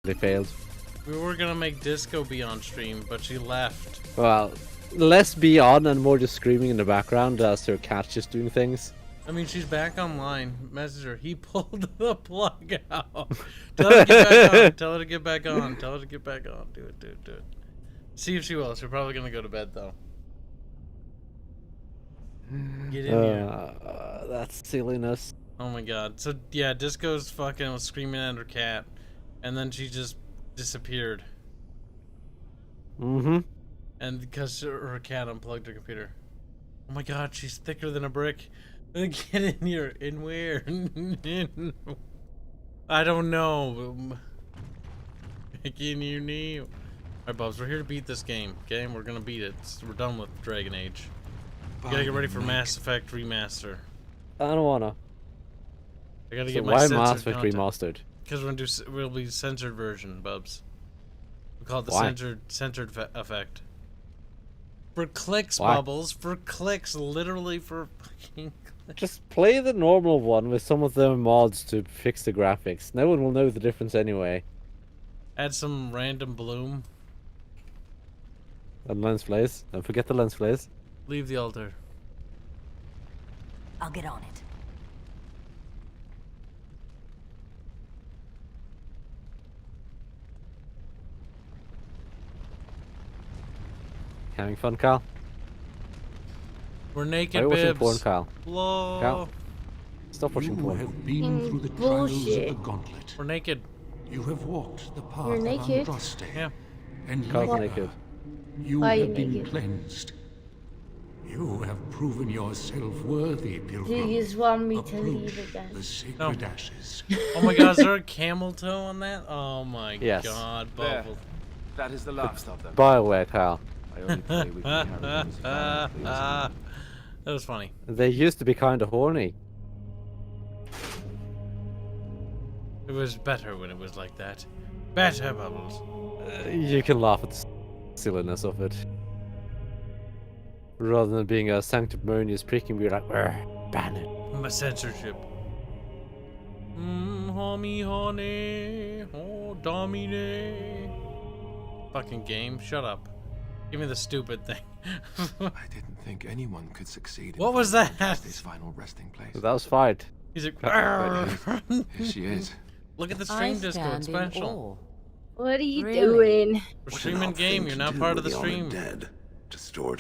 They failed. We were gonna make Disco be on stream, but she left. Well, less be on and more just screaming in the background as her cat's just doing things. I mean, she's back online. Message her. He pulled the plug out. Tell her to get back on. Tell her to get back on. Tell her to get back on. Do it, do it, do it. See if she will. She's probably gonna go to bed though. Get in here. That's silliness. Oh my god. So yeah, Disco's fucking was screaming at her cat, and then she just disappeared. Mm-hmm. And because her cat unplugged her computer. Oh my god, she's thicker than a brick. Get in here. In where? I don't know. Can you name? Alright, Bubs, we're here to beat this game. Okay, we're gonna beat it. We're done with Dragon Age. We gotta get ready for Mass Effect Remaster. I don't wanna. I gotta So get my why censored Mass Effect content. Remastered? Because we'll be censored version, Bubs. We call it the Why? censored effect. For clicks, Why? Bubbles. For clicks, literally for fucking clicks. Just play the normal one with some of the mods to fix the graphics. No one will know the difference anyway. Add some random bloom. And lens flares. Don't forget the lens flares. Leave the altar. I'll get on it. Having fun, Cal? We're naked, Why are you watching bibs. porn, Cal? Lol. Cal? Stop watching You porn. have been through the trials of Bullshit. the gauntlet. We're naked. You have walked the path You're of naked? Andraste. Yeah. And Cal's like naked. her, you Why are you have been naked? cleansed. You have proven yourself worthy, Do pilgrim. you just want me to Approach leave again? the sacred No. ashes. Oh my god, is there a camel toe on that? Oh my Yes. god, There. Bubbles. That is the last of them. Bioware, Cal. I only pray we can carry them as far as That was funny. They used to be kind of horny. It was better when it was like that. Better, Bubbles. You can laugh at the silliness of it. Rather than being a sanctimonious prick and be like, ban it. My censorship. Homie, honey, oh, domine. Fucking game, shut up. Give me the stupid thing. I didn't think anyone could succeed. What was that? This final resting place. That was fight. He's like, Here she is. look at the stream Disco, it's special. What are you Really? doing? We're streaming game, you're not part of the stream.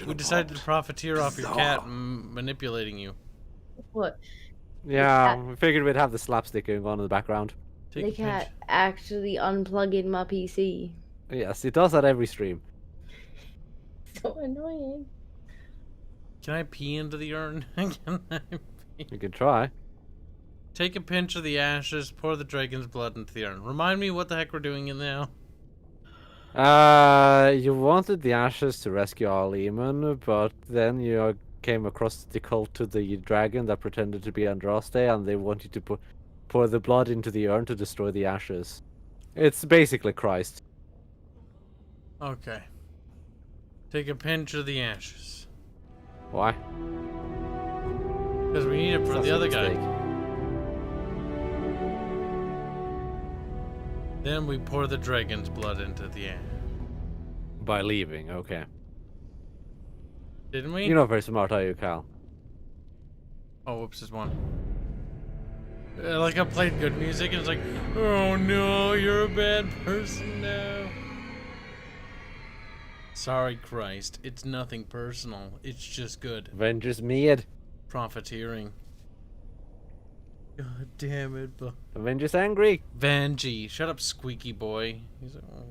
We decided to profiteer off your cat manipulating you. What? Yeah, we figured we'd have the slapstick going on in the background. Take The a pinch. cat actually unplugging my PC. Yes, it does that every stream. So annoying. Can I pee into the urn? Can I pee? You can try. Take a pinch of the ashes, pour the dragon's blood into the urn. Remind me what the heck we're doing in now. You wanted the ashes to rescue Arleman, but then you came across the cult to the dragon that pretended to be Andraste, and they want you to pour the blood into the urn to destroy the ashes. It's basically Christ. Okay. Take a pinch of the ashes. Why? Because we need it for That's the a other guy. mistake. Then we pour the dragon's blood into the ash. By leaving, okay. Didn't we? You're not very smart, are you, Cal? Oh, whoops, there's one. Like I played good music and it's like, oh no, you're a bad person now. Sorry, Christ. It's nothing personal. It's just good. Avengers made. Profiteering. God damn it, but Avengers angry. Vanjie. Shut up, squeaky boy. He's like, oh.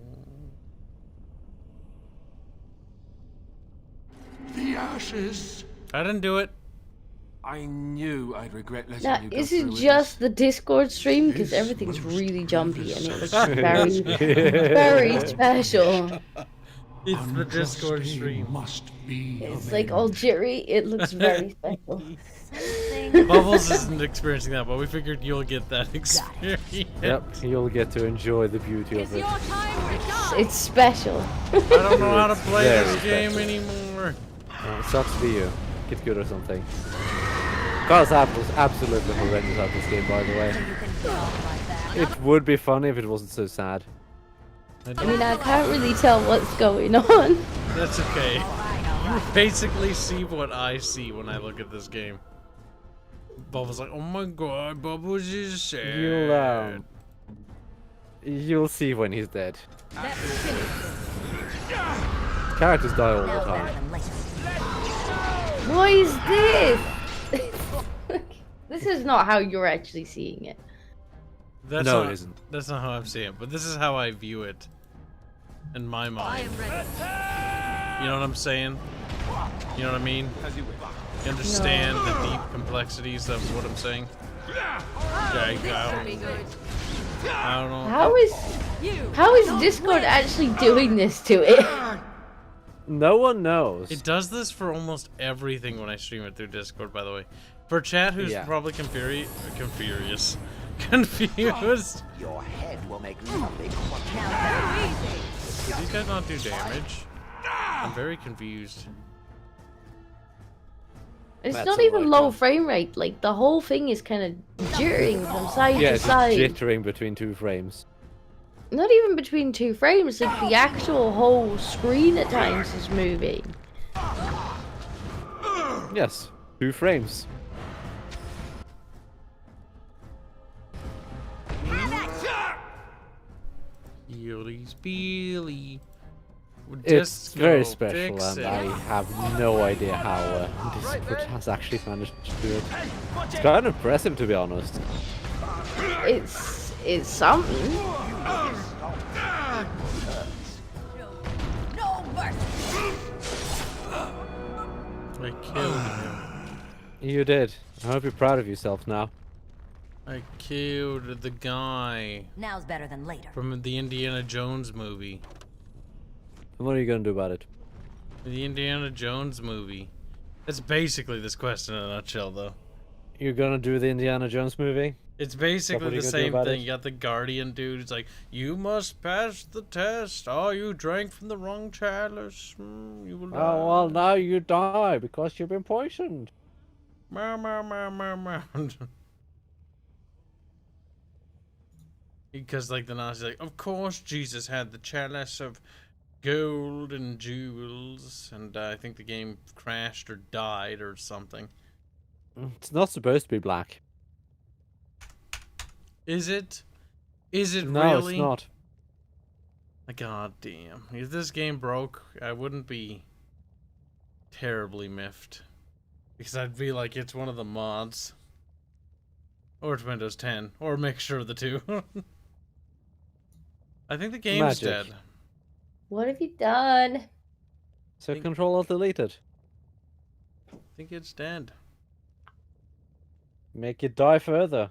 The ashes. I didn't do it. I knew I'd regret letting Now, you go is through it with just this. the Discord stream? Because This everything's most really jumpy and it looks grievous very, very special. It's the Discord Andraste stream. must be It's like all jittery. It looks very special. Bubbles isn't experiencing that, but we figured you'll get that experience. Yep, you'll get to enjoy the beauty of it. It's special. I don't know how to play Very this game special. anymore. It sucks for you. Get good or something. Carl's app was absolutely horrendous at this game, by the way. It would be funny if it wasn't so sad. I mean, I can't really tell what's going on. That's okay. You basically see what I see when I look at this game. Bubba's like, oh my god, Bubba's is sad. You'll see when he's dead. Characters die all the time. What is this? This is not how you're actually seeing it. That's No, not, it isn't. That's not how I'm seeing it, but this is how I view it. In my mind. You know what I'm saying? You know what I mean? You understand the deep complexities of what I'm saying? I don't know. How is Discord actually doing this to it? No one knows. It does this for almost everything when I stream it through Discord, by the way. For chat who's probably confused. Your head will make lovely. Did these guys not do damage? I'm very confused. It's That's not all even right, low then. frame rate. Like the whole thing is kind of jittering from side Yeah, to it's side. jittering between 2 frames. Not even between 2 frames. Like the actual whole screen at times is moving. Yes, 2 frames. Billy Billy. It's very special, and I have no idea how Discord has actually managed to do it. It's kind of impressive, to be honest. It's something. I killed him. You did. I hope you're proud of yourself now. I killed the guy Now's better than later. from the Indiana Jones movie. And what are you gonna do about it? The Indiana Jones movie. That's basically this quest in a nutshell, though. You're gonna do the Indiana Jones movie? It's What basically are you the gonna do same about thing. it? You got the Guardian dude. It's like, you must pass the test. Oh, you drank from the wrong chalice. You will die. Oh, well, now you die because you've been poisoned. Meow, meow, meow, meow, meow. Because, like, the Nazis, like, of course Jesus had the chalice of gold and jewels. And I think the game crashed or died or something. It's not supposed to be black. Is it? Is it No, really? it's not. God damn. If this game broke, I wouldn't be terribly miffed. Because I'd be like, it's one of the mods. Or it's Windows 10. Or a mixture of the two. I think the game's Magic. dead. What have you done? So Control Alt Delete it. I think it's dead. Make it die further.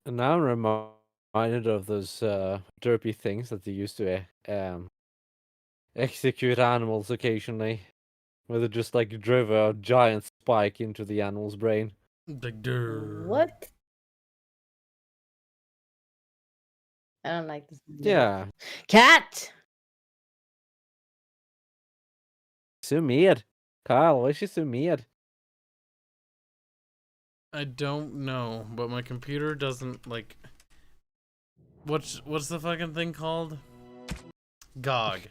And now I'm reminded of those derpy things that they used to execute animals occasionally. Where they just like drove a giant spike into the animal's brain. Like, durr. What? I don't like this. Yeah. Cat! So weird. Kyle, why is she so weird? I don't know, but my computer doesn't, like... What's the fucking thing called? GOG.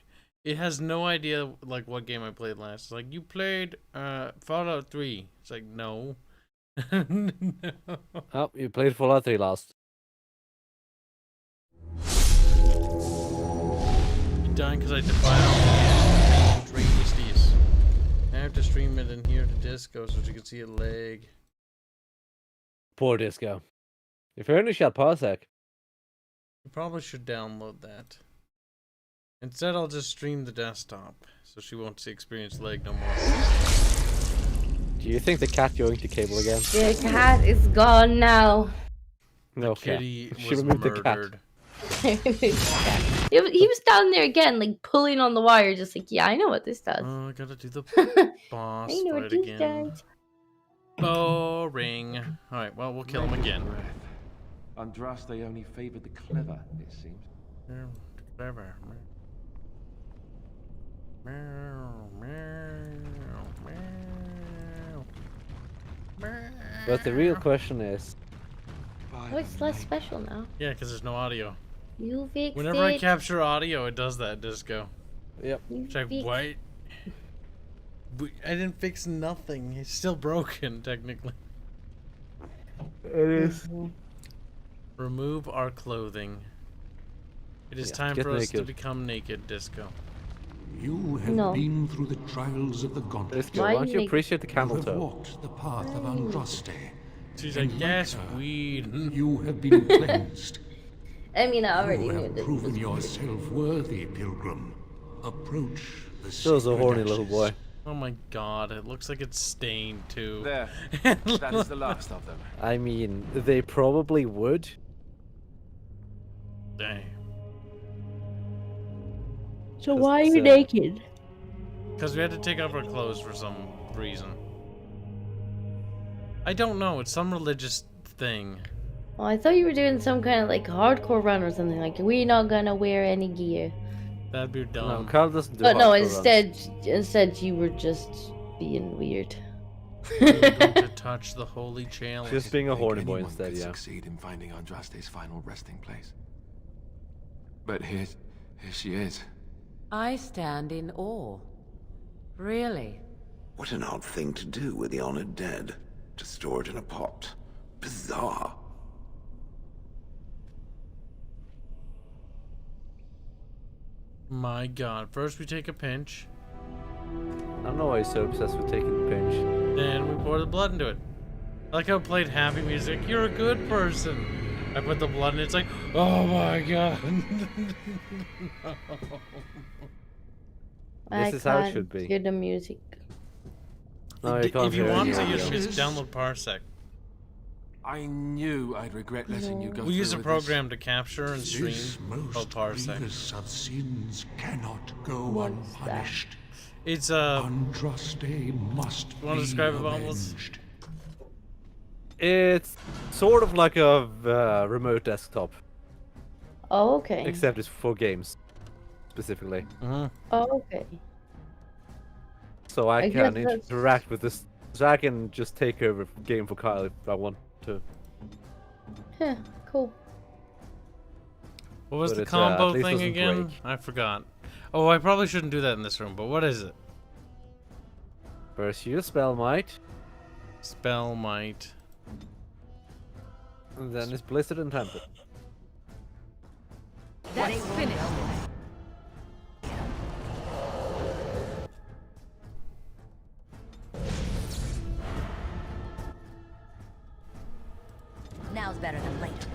It has no idea, like, what game I played last. It's like, you played Fallout 3. It's like, no. No. Oh, you played Fallout 3 last. You dying because I defiled the Dragistes. I have to stream it in here to Disco so you can see a leg. Poor Disco. If only she had Parsec. You probably should download that. Instead, I'll just stream the desktop, so she won't experience lag no more. Do you think the cat going to cable again? The cat is gone now. No, okay. Kitty She was removed the cat. murdered. He was down there again, like pulling on the wire, just like, yeah, I know what this does. Oh, I gotta do the boss I know what fight this again. does. Boring. Alright, well, we'll kill him again. Andraste only favored the clever, it seems. Clever. Meow, meow, meow. But the real question is, Oh, it's less special now. Yeah, because there's no audio. You fixed Whenever it. I capture audio, it does that disco. yep. You Check fixed- what? I didn't fix nothing. It's still broken, technically. It is. Remove our clothing. It is Yeah, time get for us to naked. become naked, disco. You have No. been through the trials of the gauntlet. Let's go. Why Why don't you make- appreciate the You camel have toe? walked the path of Andraste. She's And like, yes, like her, weed. You have been cleansed. I mean, I already You knew have that. proven yourself worthy, pilgrim. Approach the Still is a sacred horny little ashes. boy. Oh my god, it looks like it's stained too. There. That is the last of them. I mean, they probably would. Dang. So why why are are you you naked? Because we had to take off our clothes for some reason. I don't know, it's some religious thing. Well, I thought you were doing some kind of like hardcore run or something. Like we're not gonna wear any gear. That'd be No, dumb. Carl doesn't do But no, hardcore runs. instead you were just being weird. We're going to touch the holy chalice. Just being a Think horny boy anyone instead, could yeah. succeed in finding Andraste's final resting place. But here she is. I stand in awe. Really? What an odd thing to do with the honored dead. To store it in a pot. Bizarre. My god. First we take a pinch, I don't know why he's so obsessed with taking the pinch. then we pour the blood into it. I like how it played happy music. You're a good person. I put the blood in it, it's like, oh my god. I This is how it can't should be. hear the music. No, you can't If you hear want any to, you audio. should download Parsec. I knew I'd regret letting you go We use a through with this. program to capture and stream This called most Parsec. grievous of sins cannot go What's that? unpunished. It's Andraste must You wanna be describe it, Vamos? avenged. It's sort of like a remote desktop, Oh, okay. except it's for games, specifically. Oh, okay. So I I guess can that's- interact with this. So I can just take over the game for Kyle if I want to. Huh, cool. What was But the it, at combo least thing doesn't again? break. I forgot. Oh, I probably shouldn't do that in this room, but what is it? First you spell might, Spell might. and then it's blizzard and tempered. That's finished. Now's better than later.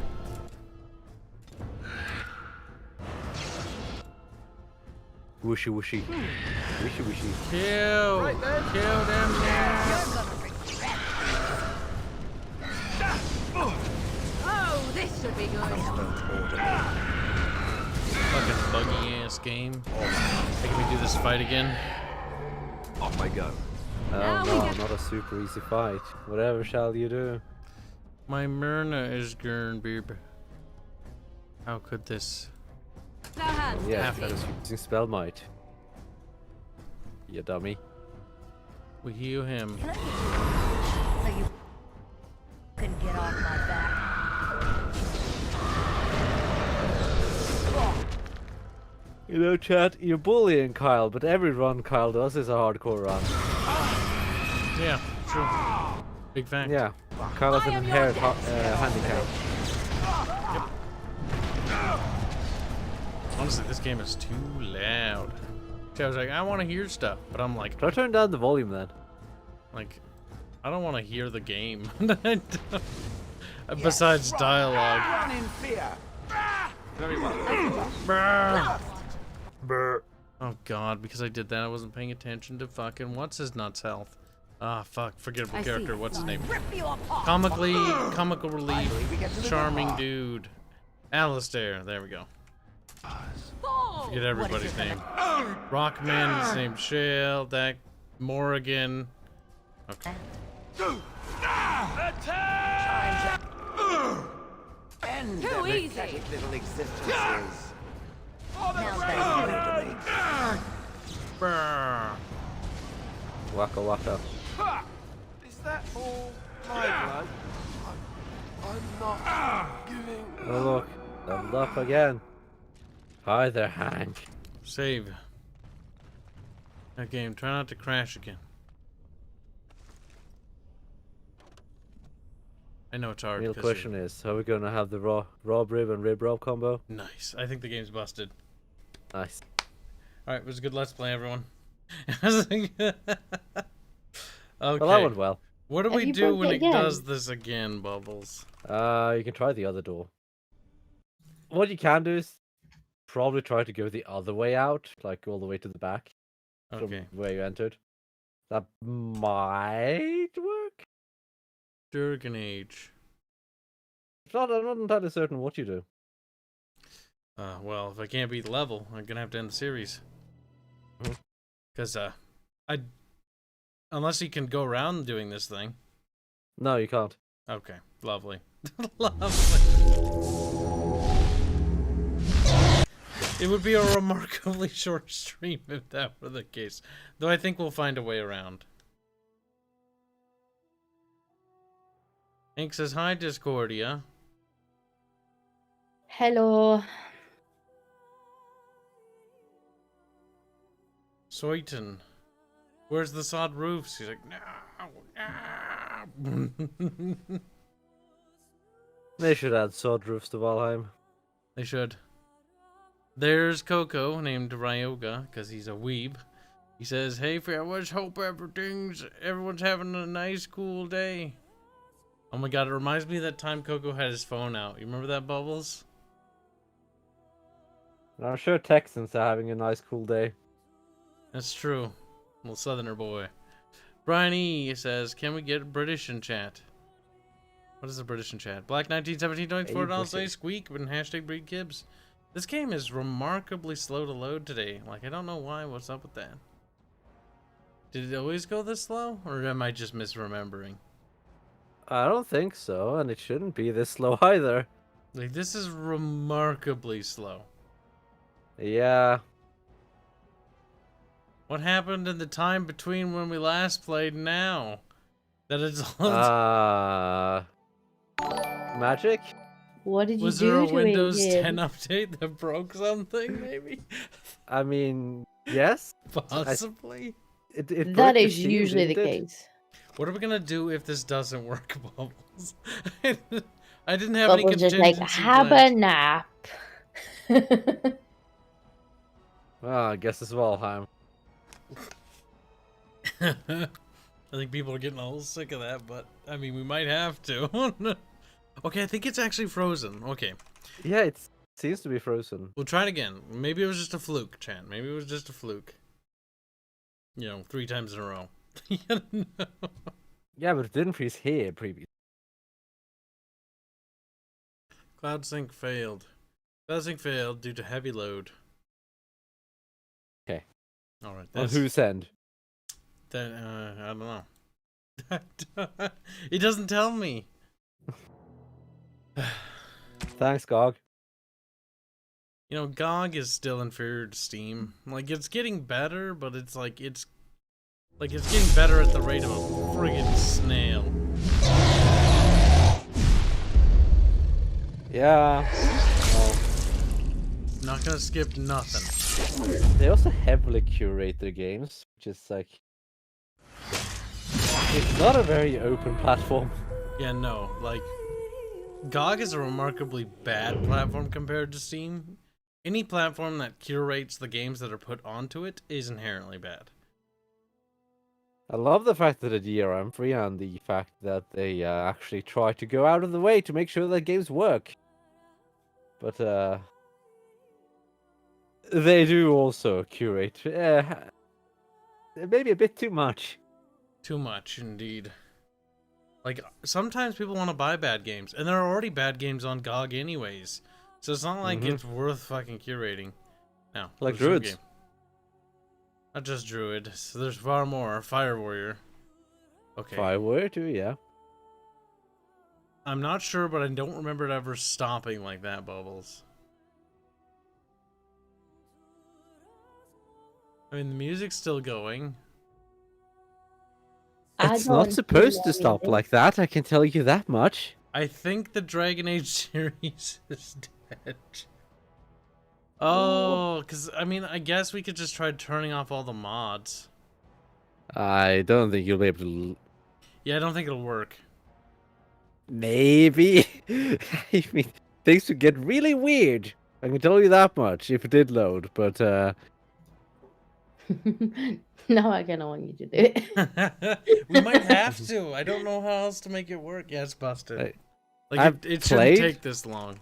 Whooshy whooshy. Wishy wishy. Kill! Kill them now! Oh, this should be good. Fucking buggy ass game. Make me do this fight again. Off I go. Oh Now we no, got- not a super easy fight. Whatever shall you do? My Myrna is Gernbib. How could this? No hands, Yeah, Daisy. because using spell might. You dummy. We heal him. Can I get you so you can get off my back? You know, chat, you're bullying Kyle, but every run Kyle does is a hardcore run. Yeah, true. Big fact. Yeah, Kyle has an inherent handicap. Honestly, this game is too loud. I was like, I want to hear stuff, but I'm like, Try turn down the volume then. I don't want to hear the game. Besides dialogue. Run in fear. Very well. Oh god, because I did that, I wasn't paying attention to fucking what's his nuts health. Ah, fuck, forgettable I character. see. What's his name? Rip you apart. Comical relief, Finally, we get to the charming bar. dude. Alistair, there we go. Oh, Forget everybody's what is name. Rockman, his name's Shale, Dak, Morrigan. Okay. End Too their easy. pathetic little existences. Now's better than later. Brr. Waka waka. Is that all? My blood. I'm not giving. Oh look, leveled up again. Hi there, Hank. Save. That game. Try not to crash again. I know it's hard. Real 'cause question is, are we gonna have the raw rib and rib rob combo? Nice. I think the game's busted. Nice. Alright, it was a good let's play, everyone. Okay. Well, that went well. What do Have we you do broke when it it again? does this again, Bubbles? You can try the other door. What you can do is probably try to go the other way out, like all the way to the back from Okay. where you entered. That might work. Dragon Age. I'm not entirely certain what you do. Well, if I can't beat the level, I'm gonna have to end the series. Mhm. Because, unless you can go around doing this thing. No, you can't. Okay, lovely. Lovely. It would be a remarkably short stream if that were the case. Though I think we'll find a way around. Hank says, hi, Discordia. Hello. Soyton. Where's the sod roofs? He's like, no. They should add sod roofs to Valheim. They should. There's Coco, named Ryoga, because he's a weeb. He says, hey, fellas, hope everyone's having a nice, cool day. Oh my god, it reminds me of that time Coco had his phone out. You remember that, Bubbles? I'm sure Texans are having a nice, cool day. That's true. Little southerner boy. Brian E says, can we get British in chat? What is the British in chat? Black 1917 $24 say squeak and hashtag breed Kibs. This game is remarkably slow to load today. Like, I don't know why. What's up with that? Did it always go this slow? Or am I just misremembering? I don't think so, and it shouldn't be this slow either. Like, this is remarkably slow. Yeah. What happened in the time between when we last played and now? That it's Magic? What did you Was do there a to Windows it? 10 update that broke something, maybe? I mean, yes. Possibly? It That broke the is Steam, usually the didn't it? case. What are we gonna do if this doesn't work, Bubbles? I didn't have any Bubbles just contingency like, have a plans. nap. Well, I guess it's Valheim. I think people are getting a little sick of that, but I mean, we might have to. Okay, I think it's actually frozen. Okay, Yeah, it seems to be frozen. we'll try it again. Maybe it was just a fluke, Chan. Maybe it was just a fluke. You know, 3 times in a row. Yeah, but it didn't freeze here previously. Cloud sync failed. Cloud sync failed due to heavy load. Okay. All right. On whose end? That I don't know. It doesn't tell me. Thanks, GOG. You know, GOG is still inferior to Steam. Like, it's getting better, but it's getting better at the rate of a friggin' snail. Yeah. Well, Not gonna skip nothing. they also heavily curate their games, which is like... It's not a very open platform. Yeah, no, like, GOG is a remarkably bad platform compared to Steam. Any platform that curates the games that are put onto it is inherently bad. I love the fact that it's DRM free and the fact that they actually try to go out of the way to make sure that games work. But they do also curate maybe a bit too much. Too much, indeed. Like, sometimes people want to buy bad games, and there are already bad games on GOG anyways. So it's not like it's worth fucking curating. Now, Like resume Druids. game. Not just Druid. So there's far more. Fire Warrior. Okay. Fireware too, yeah. I'm not sure, but I don't remember it ever stopping like that, Bubbles. I mean, the music's still going. I It's not don't supposed do to stop anything. like that, I can tell you that much. I think the Dragon Age series is dead. Oh, because, I mean, I guess we could just try turning off all the mods. I don't think you'll be able to... Yeah, I don't think it'll work. Maybe. I mean, things would get really weird. I can tell you that much if it did load, but No, I kind of want you to do it. We might have to. I don't know how else to make it work. Yeah, it's busted. Like, I've it shouldn't played take this long.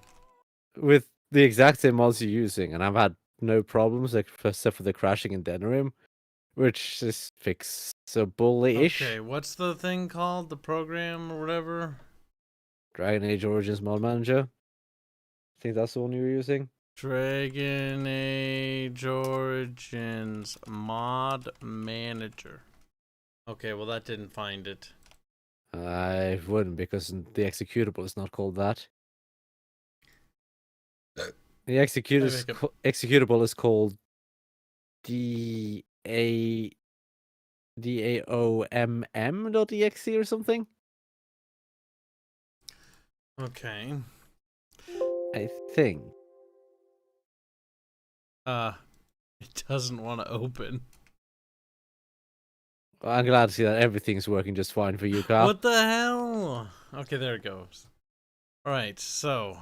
with the exact same mods you're using, and I've had no problems except for the crashing in Denerim, which is fixable-ish. Okay, what's the thing called? The program or whatever? Dragon Age Origins Mod Manager. I think that's the one you were using. Dragon Age Origins Mod Manager. Okay, well that didn't find it. I wouldn't, because the executable is not called that. The executable is called DAOMM.exe or something. Okay. I think. It doesn't want to open. Well, I'm glad to see that everything's working just fine for you, Carl. What the hell? Okay, there it goes. Alright, so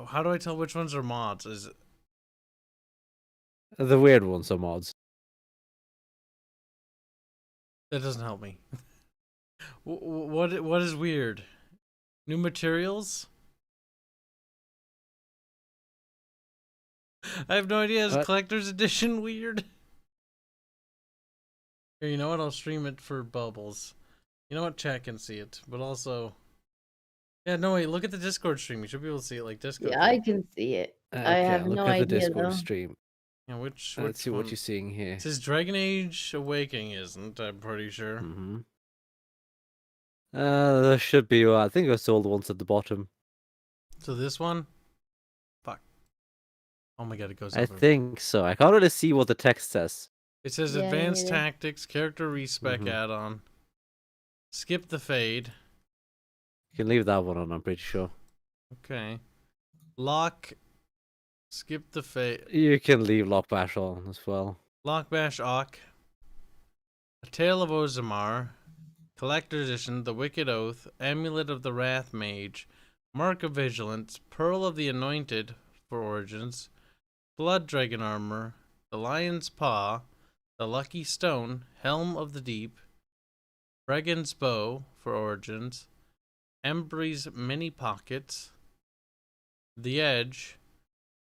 how do I tell which ones are mods? Is it... The weird ones are mods. That doesn't help me. What is weird? New materials? I have no idea. Is What? collector's edition weird? Here, you know what? I'll stream it for bubbles. You know what? Chat can see it, but also, yeah. No wait. Look at the Discord stream. You should be able to see it like Discord. Yeah, I can see it. I Okay, have look no at the idea Discord though. stream. Yeah, which Let's see one? what you're seeing here. It says Dragon Age Awakening isn't. I'm pretty sure. Mm-hmm. There should be. I think it's all the ones at the bottom. So this one. Fuck. Oh my god! It goes. I over. think so. I can't really see what the text says. It says Yeah, Advanced neither. Tactics, Character Respec Mhm. add-on. Skip the fade. You can leave that one on, I'm pretty sure. Okay. Lock. Skip the fade. You can leave Lockbash on as well. Lockbash Ock. A Tale of Ozamar. Collector's Edition, The Wicked Oath, Amulet of the Wrath Mage, Mark of Vigilance, Pearl of the Anointed for Origins, Blood Dragon Armor, The Lion's Paw, The Lucky Stone, Helm of the Deep, Brigand's Bow for Origins, Embry's Many Pockets, The Edge,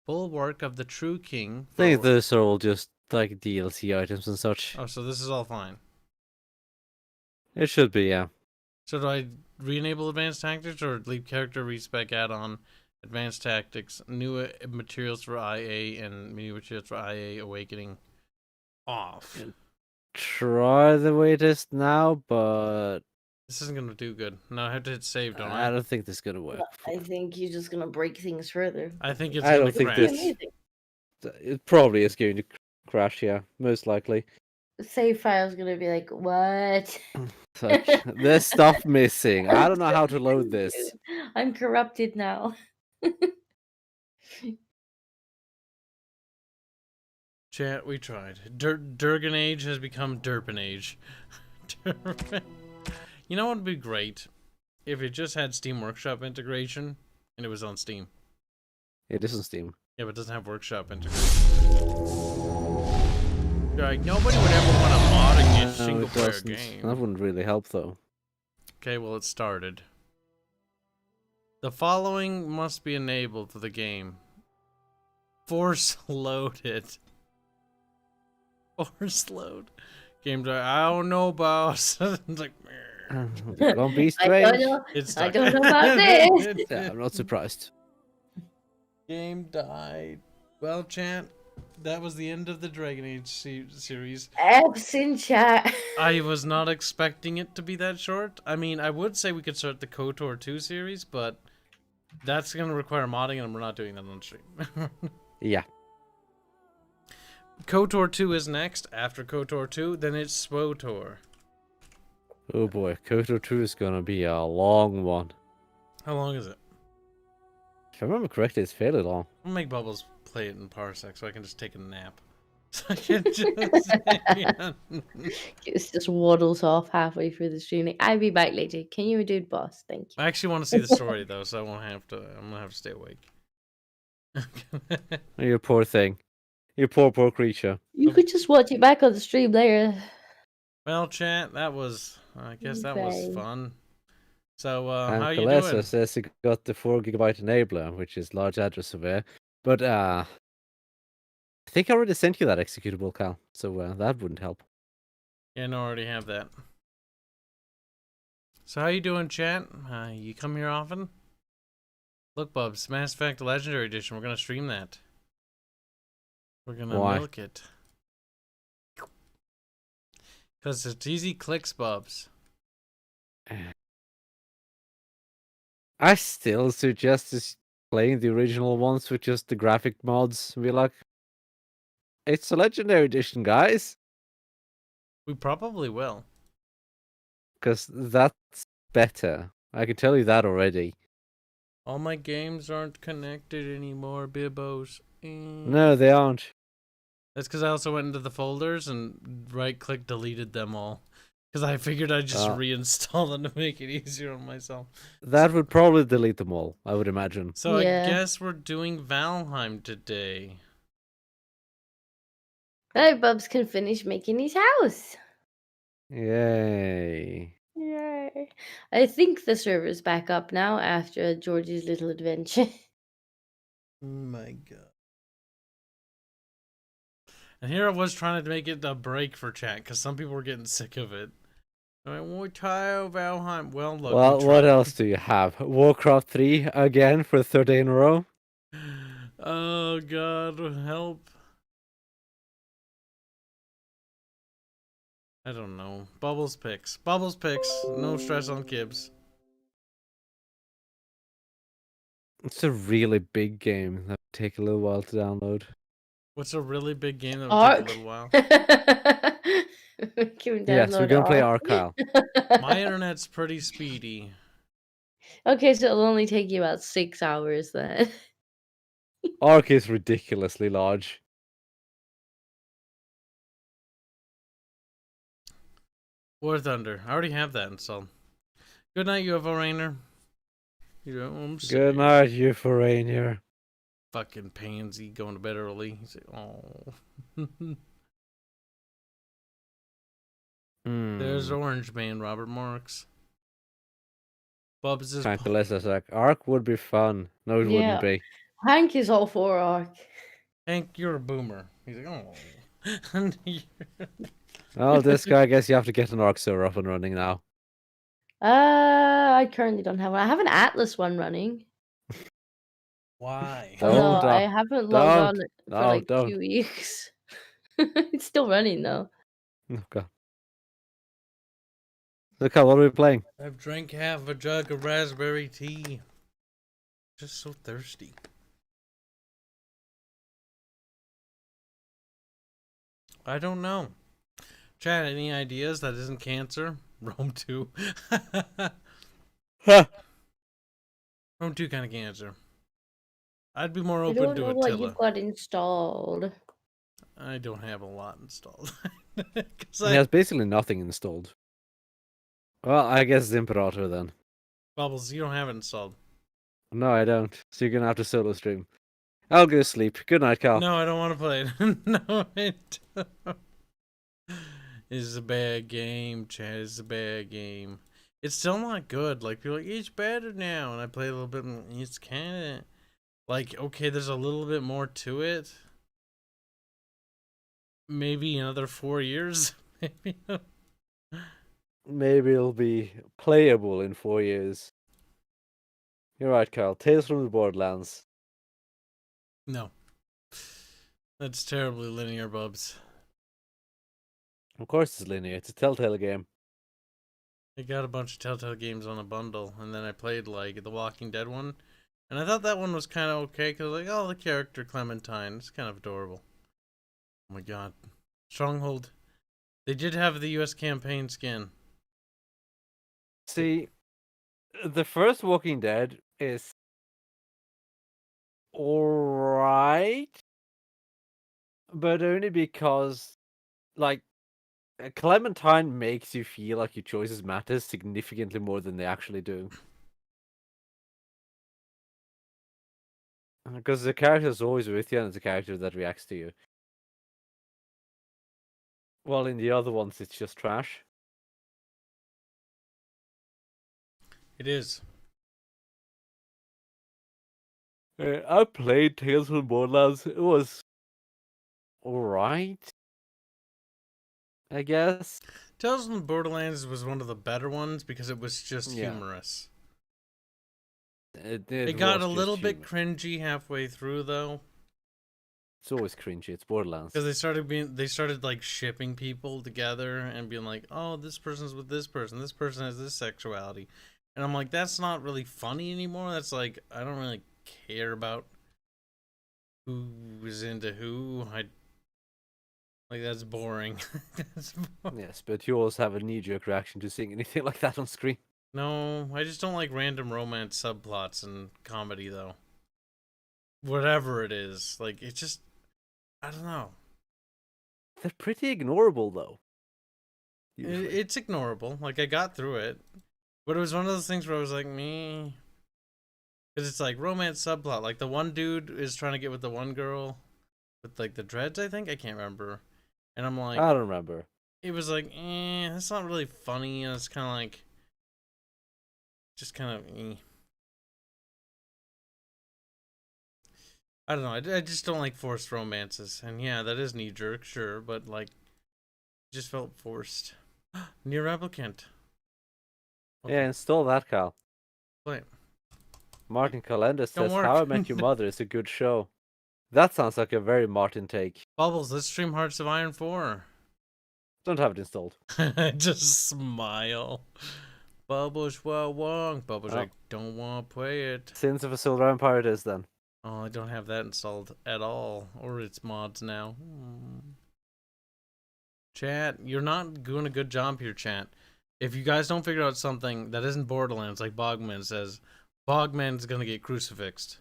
Bulwark of the True King. I think those are all just like DLC items and such. Oh, so this is all fine. It should be, yeah. So do I re-enable Advanced Tactics or leave Character Respec add-on, Advanced Tactics, new materials for IA, and new materials for IA Awakening off? Try the way it is now, but This isn't going to do good. No, I have to hit save, don't I I? don't think this is gonna work. I think you're just gonna break things further. I think it's I going don't to think crash. this- Amazing. It probably is going to crash, yeah, most likely. Save file's gonna be like, what? Such, there's stuff missing. I don't know how to load this. I'm corrupted now. Chat, we tried. Durgan Age has become Derpin Age. You know what would be great? If it just had Steam Workshop integration and it was on Steam. It is on Steam. Yeah, but it doesn't have Workshop integration. Like, nobody would ever want to mod a No, single it player doesn't. game. That wouldn't really help, though. Okay, well, it started. The following must be enabled for the game. Force loaded. Force load. Game's like, I don't know, boss. It's like, It's gonna be I don't strange. know. it's I stuck. don't know about this. Yeah, I'm not surprised. Game died. Well, chat, that was the end of the Dragon Age series. F's in chat. I was not expecting it to be that short. I mean, I would say we could start the KOTOR 2 series, but that's going to require modding, and we're not doing that on stream. Yeah. KOTOR 2 is next. After KOTOR 2, then it's SWOTOR. Oh boy, Kotor 2 is gonna be a long one. How long is it? If I remember correctly, it's fairly long. I'll make Bubbles play it in Parsec so I can just take a nap. So I can just yeah. It just waddles off halfway through the stream. Like, I'll be back later. Can you do boss? Thank you. I actually want to see the story though, so I won't have to. I'm gonna have to stay awake. You poor thing. You poor creature. You could just watch it back on the stream later. Well, chat, that was. I guess that was Okay. fun. So, And how you Kalesa doing? says he got the 4 GB enabler, which is large address aware. But I think I already sent you that executable, Cal. So that wouldn't help. Yeah, no, I already have that. So, how you doing, chat? You come here often? Look, Bubs, Mass Effect Legendary Edition. We're gonna stream that. We're gonna Why? milk it. Cause it's easy clicks, Bubs. I still suggest just playing the original ones with just the graphic mods. Be like, it's a legendary edition, guys. We probably will. Because that's better. I can tell you that already. All my games aren't connected anymore, Bibbos. No, they aren't. That's because I also went into the folders and right-click deleted them all. Because I figured I'd just reinstall them to make it easier on myself. That would probably delete them all, I would imagine. So Yeah. I guess we're doing Valheim today. Now Bubs can finish making his house. Yay. Yay. I think the server's back up now after George's little adventure. Oh my god. And here I was trying to make it a break for chat because some people were getting sick of it. I went, we're tired of Valheim. Well, look. Well, what else do you have? Warcraft 3 again for the 3rd day in a row? Oh god, help. I don't know. Bubbles picks. Bubbles picks. No stress on Kibs. It's a really big game that would take a little while to download. What's a really big game that would take a little while? Yes, we're gonna play Ark, Kyle. My internet's pretty speedy. Okay, so it'll only take you about 6 hours then. Ark is ridiculously large. War Thunder. I already have that installed. Good night, UFO Rainer. You know, I'm Good night, you foreigner. fucking pansy going to bed early. He's like, oh. There's Orange Man, Robert Marks. Bubs is Tranquilisa like, Ark would be fun. No, it Yeah. wouldn't be. Hank is all for Ark. Hank, you're a boomer. He's like, oh. Well, this guy, I guess you have to get an Ark server up and running now. I currently don't have one. I have an Atlas one running. Why? No, Don't, I haven't logged on for like don't. 2 weeks. It's still running though. Oh, God. Look, what are we playing? I've drank half a jug of raspberry tea. Just so thirsty. I don't know. Chat, any ideas that isn't cancer? Rome 2. Rome 2 kind of cancer. I'd be more I open don't to know what Attila. you've got installed. I don't have a lot installed. He has basically nothing installed. Well, I guess it's Imperator then. Bubbles, you don't have it installed. No, I don't. So you're gonna have to solo stream. I'll go sleep. Good night, Cal. No, I don't want to play it. No, it don't. It's a bad game, Chad. It's a bad game. It's still not good. Like, people are like, it's better now. And I play a little bit, and it's kind of like, okay, there's a little bit more to it. Maybe another 4 years. Maybe. Maybe it'll be playable in 4 years. You're right, Carl. Tales from the Borderlands. No. That's terribly linear, Bubs. Of course it's linear. It's a Telltale game. I got a bunch of Telltale games on a bundle, and then I played, like, the Walking Dead one. And I thought that one was kind of okay, because, like, oh, the character Clementine. It's kind of adorable. Oh my god. Stronghold. They did have the US campaign skin. See, the first Walking Dead is alright, but only because, like, Clementine makes you feel like your choices matter significantly more than they actually do. Because the character is always with you, and it's a character that reacts to you. While in the other ones, it's just trash. It is. I played Tales from Borderlands. It was alright, I guess. Tales from the Borderlands was one of the better ones because it was just Yeah. humorous. It It got was a little just bit humor. cringy halfway through though, It's always cringy. It's Borderlands. because they started like shipping people together and being like, oh, this person's with this person has this sexuality, and I'm like, that's not really funny anymore. That's like, I don't really care about who is into who. That's boring. That's boring. Yes, but you always have a knee-jerk reaction to seeing anything like that on screen. No, I just don't like random romance subplots and comedy though. Whatever it is, like, it just, I don't know. They're pretty ignorable, though. Usually. It's ignorable. Like, I got through it, but it was one of those things where I was like, me, because it's like romance subplot. Like, the one dude is trying to get with the one girl with like the dreads. I think, I can't remember, and I'm like, I don't remember. it was like, that's not really funny, and it's kind of like, just kind of. I don't know. I just don't like forced romances, and yeah, that is knee jerk, sure, but like, it just felt forced. Near Replicant. Yeah, install that, Cal. Play. Martin Calenda Don't says work. How I Met Your Mother is a good show. That sounds like a very Martin take. Bubbles, let's stream Hearts of Iron 4. Don't have it installed. Just smile. Bubbles, wrong. Bubbles, Oh. I don't want to play it. Sins of a Silver Empire it is then. Oh, I don't have that installed at all. Or its mods now. Chat, you're not doing a good job here, chat. If you guys don't figure out something that isn't Borderlands, like Bogman says, Bogman's gonna get crucifixed.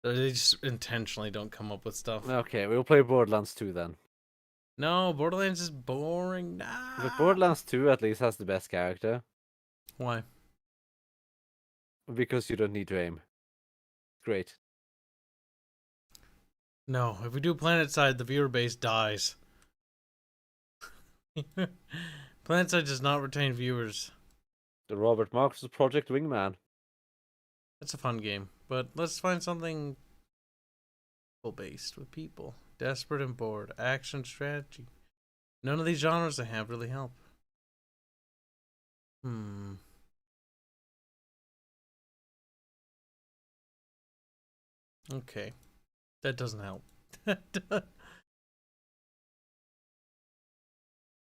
They just intentionally don't come up with stuff. Okay, we'll play Borderlands 2 then. No, Borderlands is boring. Nah. But Borderlands 2 at least has the best character. Why? Because you don't need to aim. Great. No, if we do PlanetSide, the viewer base dies. PlanetSide does not retain viewers. The Robert Marcus Project Wingman. That's a fun game, but let's find something based with people. Desperate and bored. Action strategy. None of these genres I have really help. Okay. That doesn't help.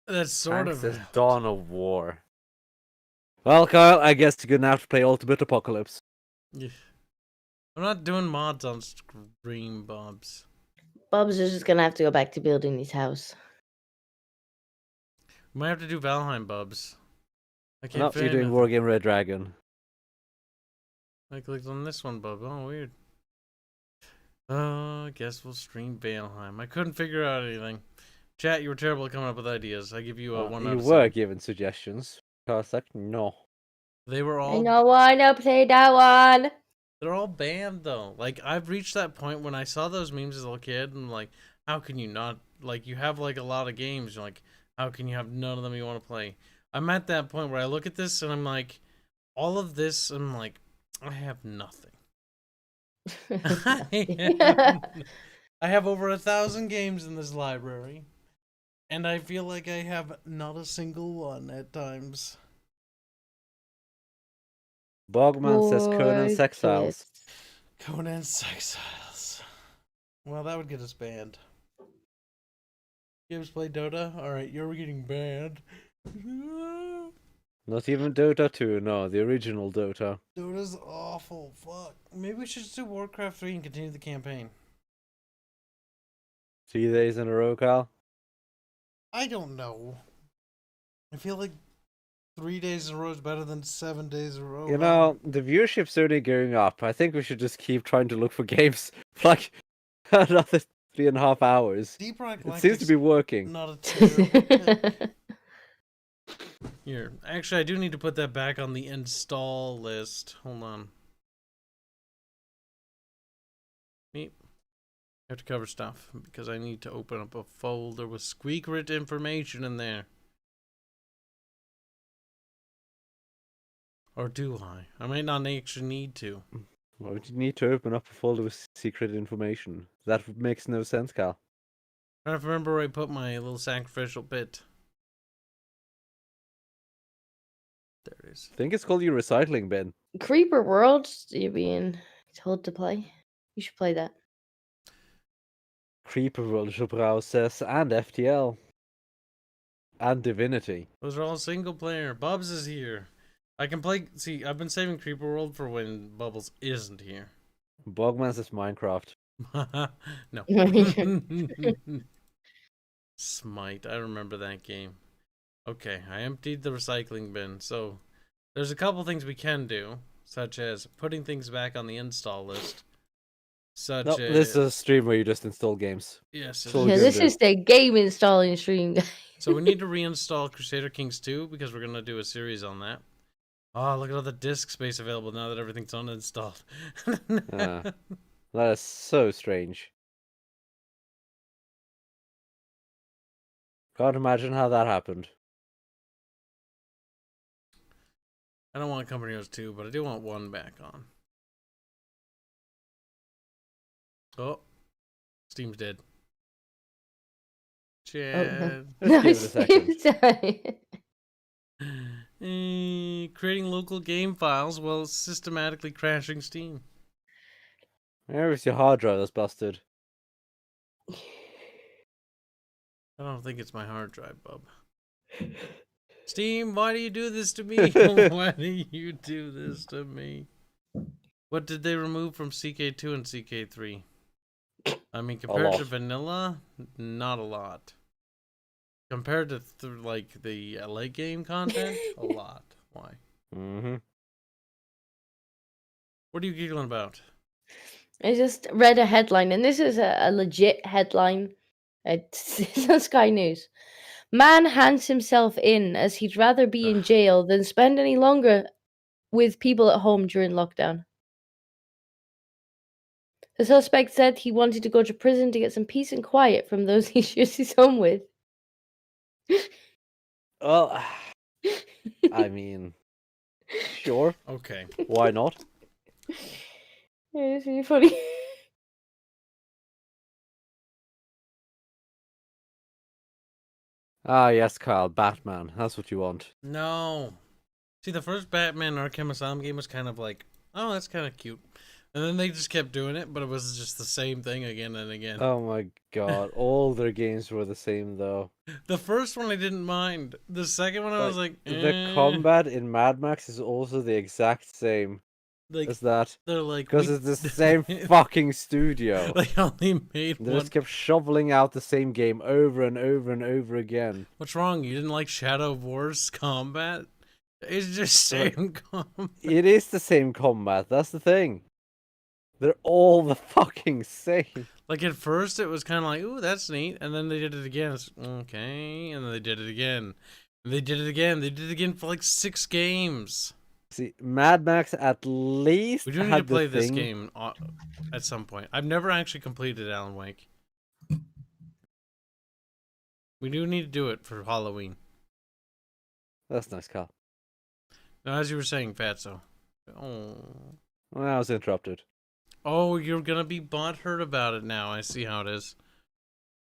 That's sort Hank of says Dawn of War. Well, Kyle, I guess you're gonna have to play Ultimate Apocalypse. Yeah. I'm not doing mods on stream, Bobs. Bubs is just gonna have to go back to building his house. We might have to do Valheim, Bubs. I can't No, fit you're doing anything. Wargame Red Dragon. I clicked on this one, Bub. Oh, weird. I guess we'll stream Valheim. I couldn't figure out anything. Chat, you were terrible at coming up with ideas. I give you a 1 out You of were 7. given suggestions. Karsak, no. They were I all. don't wanna play that one. They're all banned though. Like, I've reached that point when I saw those memes as a little kid, and like, how can you not, like, you have like a lot of games. You're like, how can you have none of them you want to play? I'm at that point where I look at this and I'm like, all of this. I'm like, I have nothing. I have over 1,000 games in this library, and I feel like I have not a single one at times. Bogman says Conan Poor Sexiles. kids. Conan Sexiles. Well, that would get us banned. Kibs play Dota? Alright, you're getting banned. Not even Dota 2, no, the original Dota. Dota's awful. Fuck. Maybe we should just do Warcraft 3 and continue the campaign. 3 days in a row, Cal? I don't know. I feel like 3 days in a row is better than 7 days in a row. You know, the viewership's only going up. I think we should just keep trying to look for games for like another 3.5 hours. Deep Rock It seems to be working. not a terrible pick. Here, actually, I do need to put that back on the install list. Hold on. Neat. I have to cover stuff because I need to open up a folder with secret information in there. Or do I? I might not actually need to. Why would you need to open up a folder with secret information? That makes no sense, Cal. I don't remember where I put my little sacrificial bit. There it is. I think it's called your recycling bin. Creeper World, you're being told to play. You should play that. Creeper World, Process, and FTL. And Divinity. Those are all single player. Bubs is here. I can play. See, I've been saving Creeper World for when Bubbles isn't here. Bogman's is Minecraft. No. Smite. I remember that game. Okay, I emptied the recycling bin. So there's a couple things we can do, such as putting things back on the install list. Such No, as this is a stream where you just install games. yes. So Yeah, good this then. is the game installing stream, guys. So we need to reinstall Crusader Kings 2 because we're gonna do a series on that. Oh, look at all the disk space available now that everything's uninstalled. That is so strange. Can't imagine how that happened. I don't want Company Heroes 2, but I do want 1 back on. Oh, Steam's dead. Chad. Let's give it a second. Sorry. Creating local game files while systematically crashing Steam. Where's your hard drive that's busted? I don't think it's my hard drive, bub. Steam, why do you do this to me? Why do you do this to me? What did they remove from CK2 and CK3? I mean, compared to vanilla, not a lot. Compared to like the late game content, a lot. Why? Mm-hmm. What are you giggling about? I just read a headline, and this is a legit headline. It's on Sky News. Man hands himself in as he'd rather be in jail than spend any longer with people at home during lockdown. The suspect said he wanted to go to prison to get some peace and quiet from those he shares his home with. Well, I mean, sure. Okay. Why not? Yeah, it's really funny. Ah, yes, Kyle, Batman. That's what you want. No. See, the first Batman Arkham Asylum game was kind of like, oh, that's kind of cute. And then they just kept doing it, but it was just the same thing again and again. Oh my god, all their games were the same though. The first one I didn't mind. The second one I was like, the combat in Mad Max is also the exact same like, as that. they're like, Because it's the same fucking studio. They only made They one. just kept shoveling out the same game over and over and over again. What's wrong? You didn't like Shadow of War's combat? It's just same combat. It is the same combat, that's the thing. They're all the fucking same. Like at first it was kind of like, ooh, that's neat. And then they did it again. It's, okay. And then they did it again. And they did it again. They did it again for like 6 games. See, Mad Max at least We do need had to play the this thing. game at some point. I've never actually completed Alan Wake. We do need to do it for Halloween. That's nice, Carl. Now, as you were saying, Fatso. Oh. Well, I was interrupted. Oh, you're gonna be butthurt about it now. I see how it is.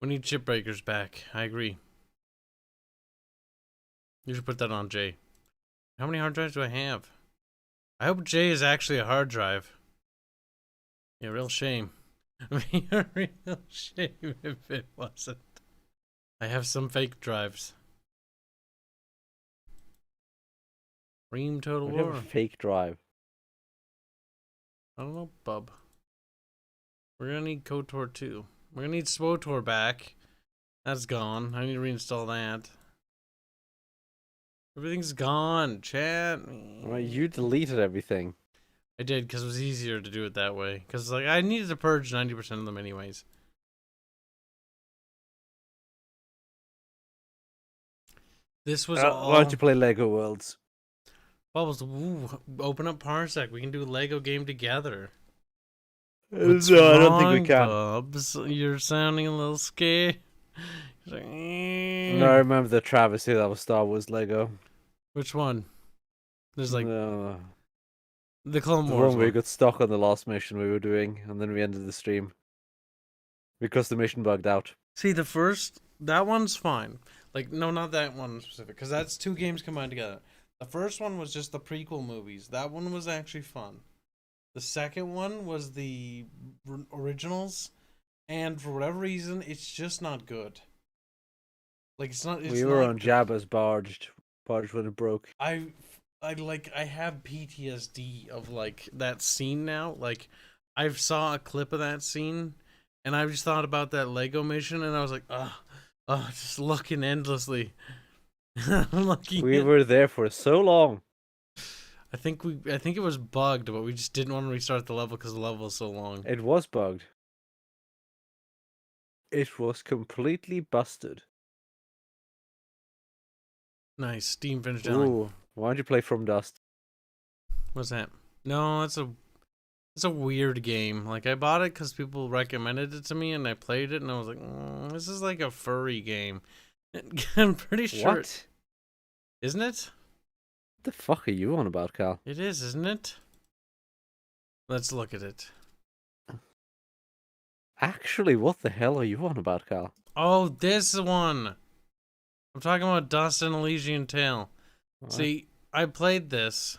We need chip breakers back. I agree. You should put that on Jay. How many hard drives do I have? I hope Jay is actually a hard drive. Yeah, real shame. I mean, a real shame if it wasn't. I have some fake drives. Ream Total We have War. a fake drive. I don't know, bub. We're gonna need KOTOR 2. We're gonna need SWOTOR back. That's gone. I need to reinstall that. Everything's gone, chat. Well, you deleted everything. I did because it was easier to do it that way. Because like I needed to purge 90% of them anyways. This was all. Why don't you play Lego Worlds? Bubbles, ooh, open up Parsec. We can do a Lego game together. No, What's I don't think we wrong, can. Bubs? You're sounding a little scared. He's like, No, I remember the travesty that was Star Wars Lego. Which one? There's like No, the Clone the Wars one where we one. got stuck on the last mission we were doing, and then we ended the stream because the mission bugged out. See, the first, that one's fine. Like, no, not that one specific, because that's two games combined together. The first one was just the prequel movies. That one was actually fun. The second one was the originals, and for whatever reason, it's just not good. Like, it's not. It's We were not on good. Jabba's barge when it broke. I have PTSD of like that scene now. Like, I saw a clip of that scene, and I just thought about that Lego mission, and I was like, just looking endlessly. We were there for so long. I think it was bugged, but we just didn't want to restart the level because the level was so long. It was bugged. It was completely busted. Nice. Steam finished downloading. Ooh, why don't you play From Dust? What's that? No, it's a weird game. Like, I bought it because people recommended it to me, and I played it, and I was like, this is like a furry game. I'm pretty sure. What? Isn't it? What the fuck are you on about, Cal? It is, isn't it? Let's look at it. Actually, what the hell are you on about, Cal? Oh, this one. I'm talking about Dust and Elysian Tale. What? See, I played this,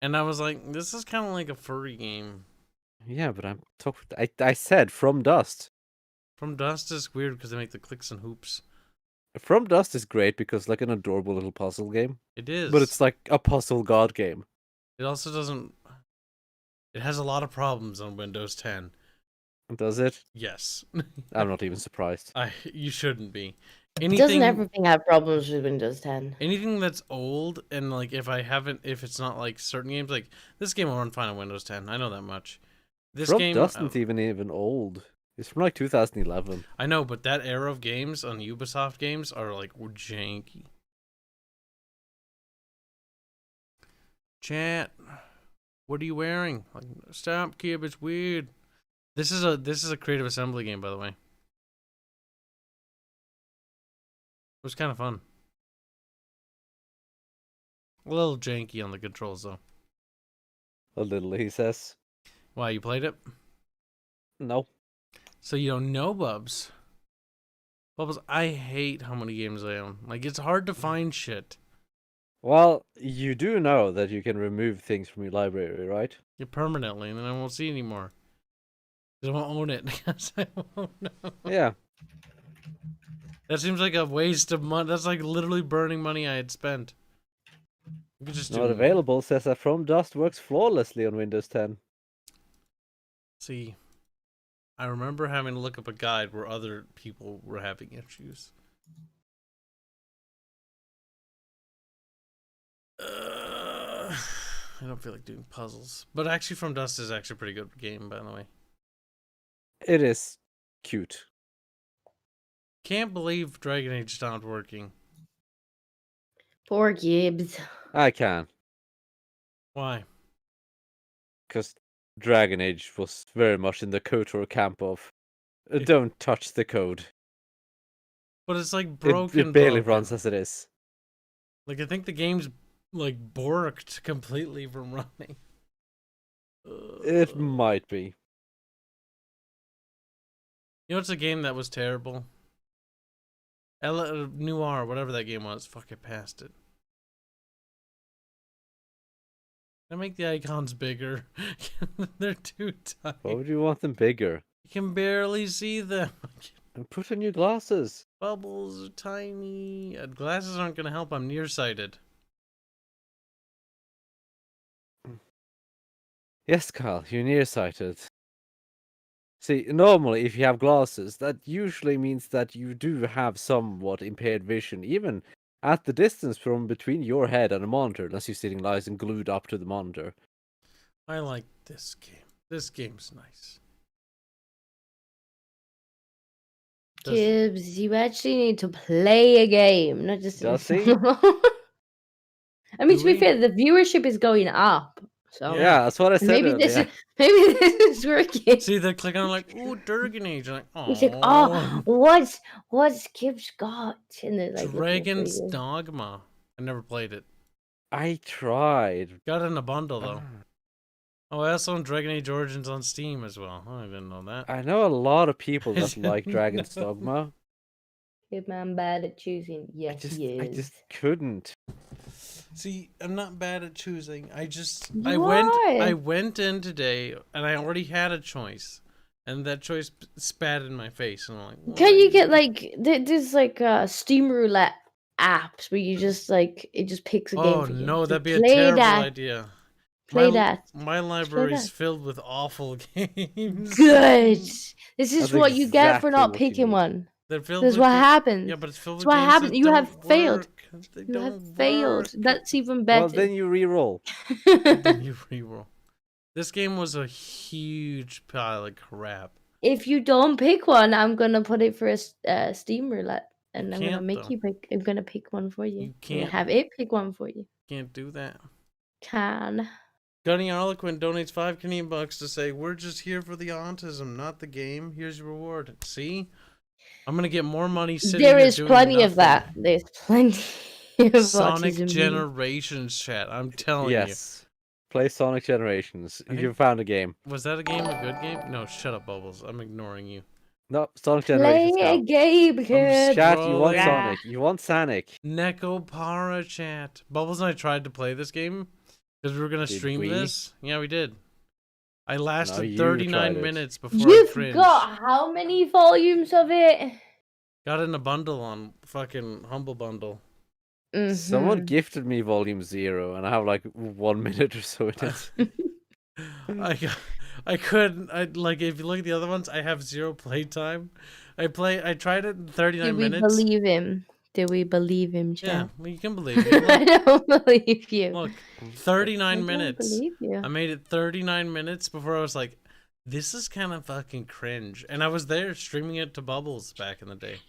and I was like, this is kind of like a furry game. Yeah, but I'm talking. I said From Dust. From Dust is weird because they make the clicks and hoops. From Dust is great because like an adorable little puzzle game. It is. But it's like a puzzle god game. It also doesn't. It has a lot of problems on Windows 10. Does it? Yes. I'm not even surprised. You shouldn't be. Doesn't everything have problems with Windows 10? Anything that's old and like if it's not like certain games, like this game will run fine on Windows 10. I know that much. This From game Dust isn't even old. It's from like 2011. I know, but that era of games on Ubisoft games are like janky. Chat, what are you wearing? Like, stop, Kib. It's weird. This is a Creative Assembly game, by the way. It was kind of fun. A little janky on the controls, though. A little, he says. Why, you played it? No. So you don't know, Bubs. Bubbles, I hate how many games I own. Like, it's hard to find shit. Well, you do know that you can remove things from your library, right? Yeah, permanently, and then I won't see anymore. I won't own it. Because I won't know. Yeah. That seems like a waste of money. That's like literally burning money I had spent. You could just Not available says that From Dust works flawlessly on Windows 10. See, I remember having to look up a guide where other people were having issues. I don't feel like doing puzzles. But actually, From Dust is actually a pretty good game, by the way. It is cute. Can't believe Dragon Age stopped working. Poor Gibbs. I can. Why? Because Dragon Age was very much in the KOTOR camp of don't touch the code. But it's like broken. It barely broken. runs as it is. Like, I think the game's like borked completely from running. It might be. You know, it's a game that was terrible. Noir, whatever that game was. Fuck, I passed it. Can I make the icons bigger? They're too tiny. Why would you want them bigger? You can barely see them. And put on your glasses. Bubbles are tiny. Glasses aren't going to help. I'm nearsighted. Yes, Carl, you're nearsighted. See, normally if you have glasses, that usually means that you do have somewhat impaired vision, even at the distance from between your head and a monitor, unless you're sitting nice and glued up to the monitor. I like this game. This game's nice. Kibs, you actually need to play a game, not just Does he? I mean, Do to be we? fair, the viewership is going up. So Yeah, that's what I said maybe this earlier. is maybe this is working. See, they click on like, ooh, Durgan Age. I'm like, He's like, oh, oh, what's Kibs got? And they're like, looking for Dragon's you. Dogma. I never played it. I tried. Got it in a bundle though. Oh, I also own Dragon Age Origins on Steam as well. Oh, I didn't know that. I know a lot of people that like Dragon's Dogma. Kid man bad at choosing. Yes, he I is. just couldn't. See, I'm not bad at choosing. I You I are. went in today and I already had a choice, and that choice spat in my face, and I'm like, Can you "Why?" get like there's like Steam Roulette apps where you just like it just picks a game Oh for you. no, Just that'd be a play terrible that. idea. Play that. My library's that. filled with awful games. Good. This is That's what you get for exactly not what you picking need. one. They're filled That's with what happens. Yeah, but it's filled That's with what games happened. that You have don't failed. work. They You don't have failed. work. That's even Well, better. then you re-roll. Then you reroll. This game was a huge pile of crap. If you don't pick one, I'm gonna put it for a Steam Roulette, and You I'm gonna can't, make though. you pick. I'm gonna pick one for you. You I'm gonna can't. have it pick one for you. Can't do that. Can. Gunny Arlequin donates 5 Canadian bucks to say, we're just here for the autism, not the game. Here's your reward. See? I'm gonna get more money sitting There here is doing plenty of nothing. that. There's plenty of Sonic autism memes. Generations chat. I'm telling you. Yes. Play Sonic Generations. I think- You found a game. Was that a game a good game? No, shut up, Bubbles. I'm ignoring you. No, Sonic Play Generations. a Go. game, kid. Chat, you want scrolling. Sonic. You want Sanic. Neko Para chat. Bubbles and I tried to play this game because we were gonna Did stream we? this. Yeah, we did. I lasted you 39 tried it. minutes before I You've cringed. got how many volumes of it? Got it in a bundle on fucking Humble Bundle. Someone Mhm. gifted me Volume 0, and I have like 1 minute or so in it. I couldn't. Like, if you look at the other ones, I have 0 playtime. I tried it in 39 Do we minutes. believe him? Do we believe him, Yeah, Chad? well, you can believe me. I Look, don't believe you. look, I 39 don't minutes. believe you. I made it 39 minutes before I was like, this is kind of fucking cringe. And I was there streaming it to Bubbles back in the day.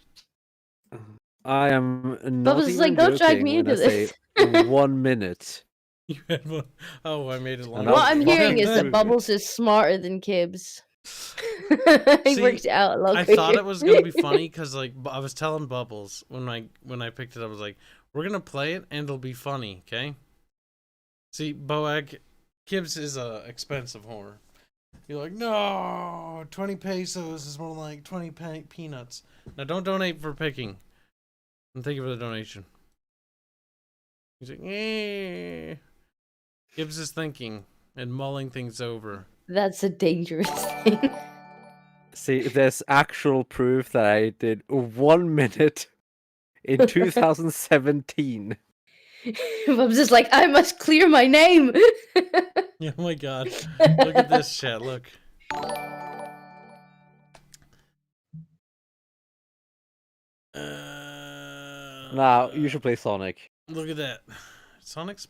I am not Bubbles is even like, don't drag joking me when into I say this. 1 minute. You had one. Oh, I made it long. And What I'll I'm fucking hearing is prove that it. Bubbles is smarter than Kibs. He See, worked it out a lot I quicker. thought it was gonna be funny because like I was telling Bubbles when I picked it up, I was like, we're gonna play it and it'll be funny, okay? See, Boag, Kibs is a expensive horror. You're like, no, 20 pesos is more like 20 peanuts. Now don't donate for picking. And thank you for the donation. He's like, eh. Kibs is thinking and mulling things over. That's a dangerous thing. See, there's actual proof that I did 1 minute in 2017. Bubs is like, I must clear my name. Oh my god. Look at this shit, look. Now, you should play Sonic. Look at that. Sonic's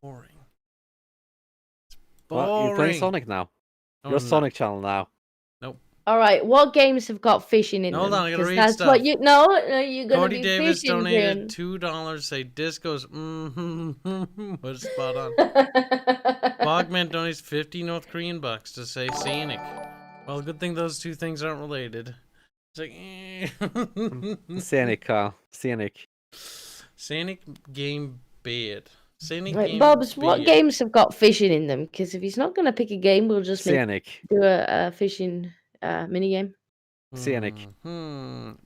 boring. It's Well, boring. you're playing Sonic now. No, Your I'm not. Sonic channel now. All right, what games have got fishing in Hold them? on, I gotta 'Cause read that's stuff. what you no, you're gonna Cody be Davis fishing donated $2. Say discos. Was spot on. Bogman donates 50 North Korean bucks to say Sanic. Well, good thing those two things aren't related. It's like, Sanic, Kyle. Sanic. Sanic game bad. Sanic Right, game Bubs, what bad. games have got fishing in them? Because if he's not gonna pick a game, we'll just Sanic. do a fishing mini game. Sanic.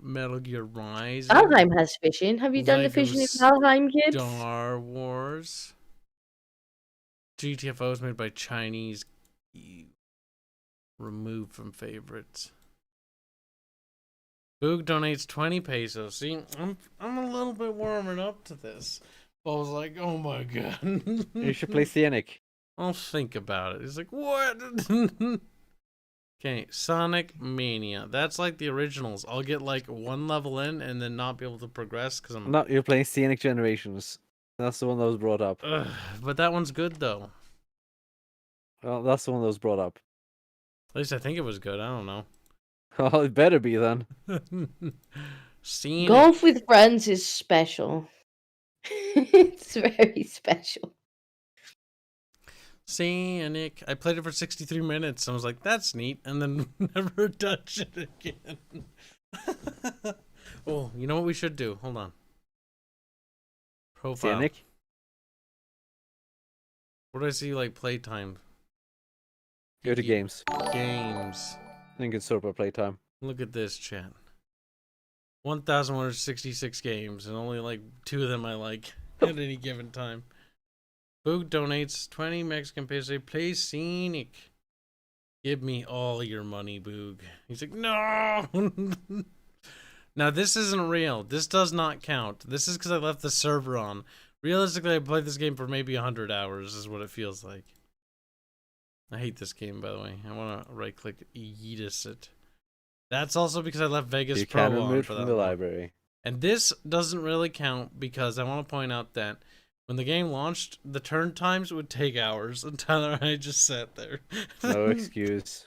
Metal Gear Rise. Valheim has fishing. Have you done the Lego fishing in Valheim, kids? Star Wars. GTFO is made by Chinese. Removed from favorites. Boog donates 20 pesos. See, I'm a little bit warming up to this. I was like, oh my god. You should play Sanic. I'll think about it. He's like, what? Okay, Sonic Mania. That's like the originals. I'll get like one level in and then not be able to progress because I'm. No, you're playing Sanic Generations. That's the one that was brought up. Ugh, but that one's good though. Well, that's the one that was brought up. At least I think it was good. I don't know. Well, it better be then. Scenic. Golf with friends is special. It's very special. Sanic. I played it for 63 minutes. I was like, that's neat. And then never touched it again. Oh, you know what we should do? Hold on. Profile. Sanic? What do I see like playtime? Go to games. Games. I think it's super playtime. Look at this, chat. 1,166 games, and only like 2 of them I like at any given time. Boog donates 20 Mexican pesos. Play Scenic. Give me all your money, Boog. He's like, no! Now, this isn't real. This does not count. This is because I left the server on. Realistically, I played this game for maybe 100 hours, is what it feels like. I hate this game, by the way. I want to right-click Yeetus it. That's also because I left Vegas You Pro can on remove for from that the one. library. And this doesn't really count because I want to point out that when the game launched, the turn times would take hours, and Tyler and I just sat there. No excuse.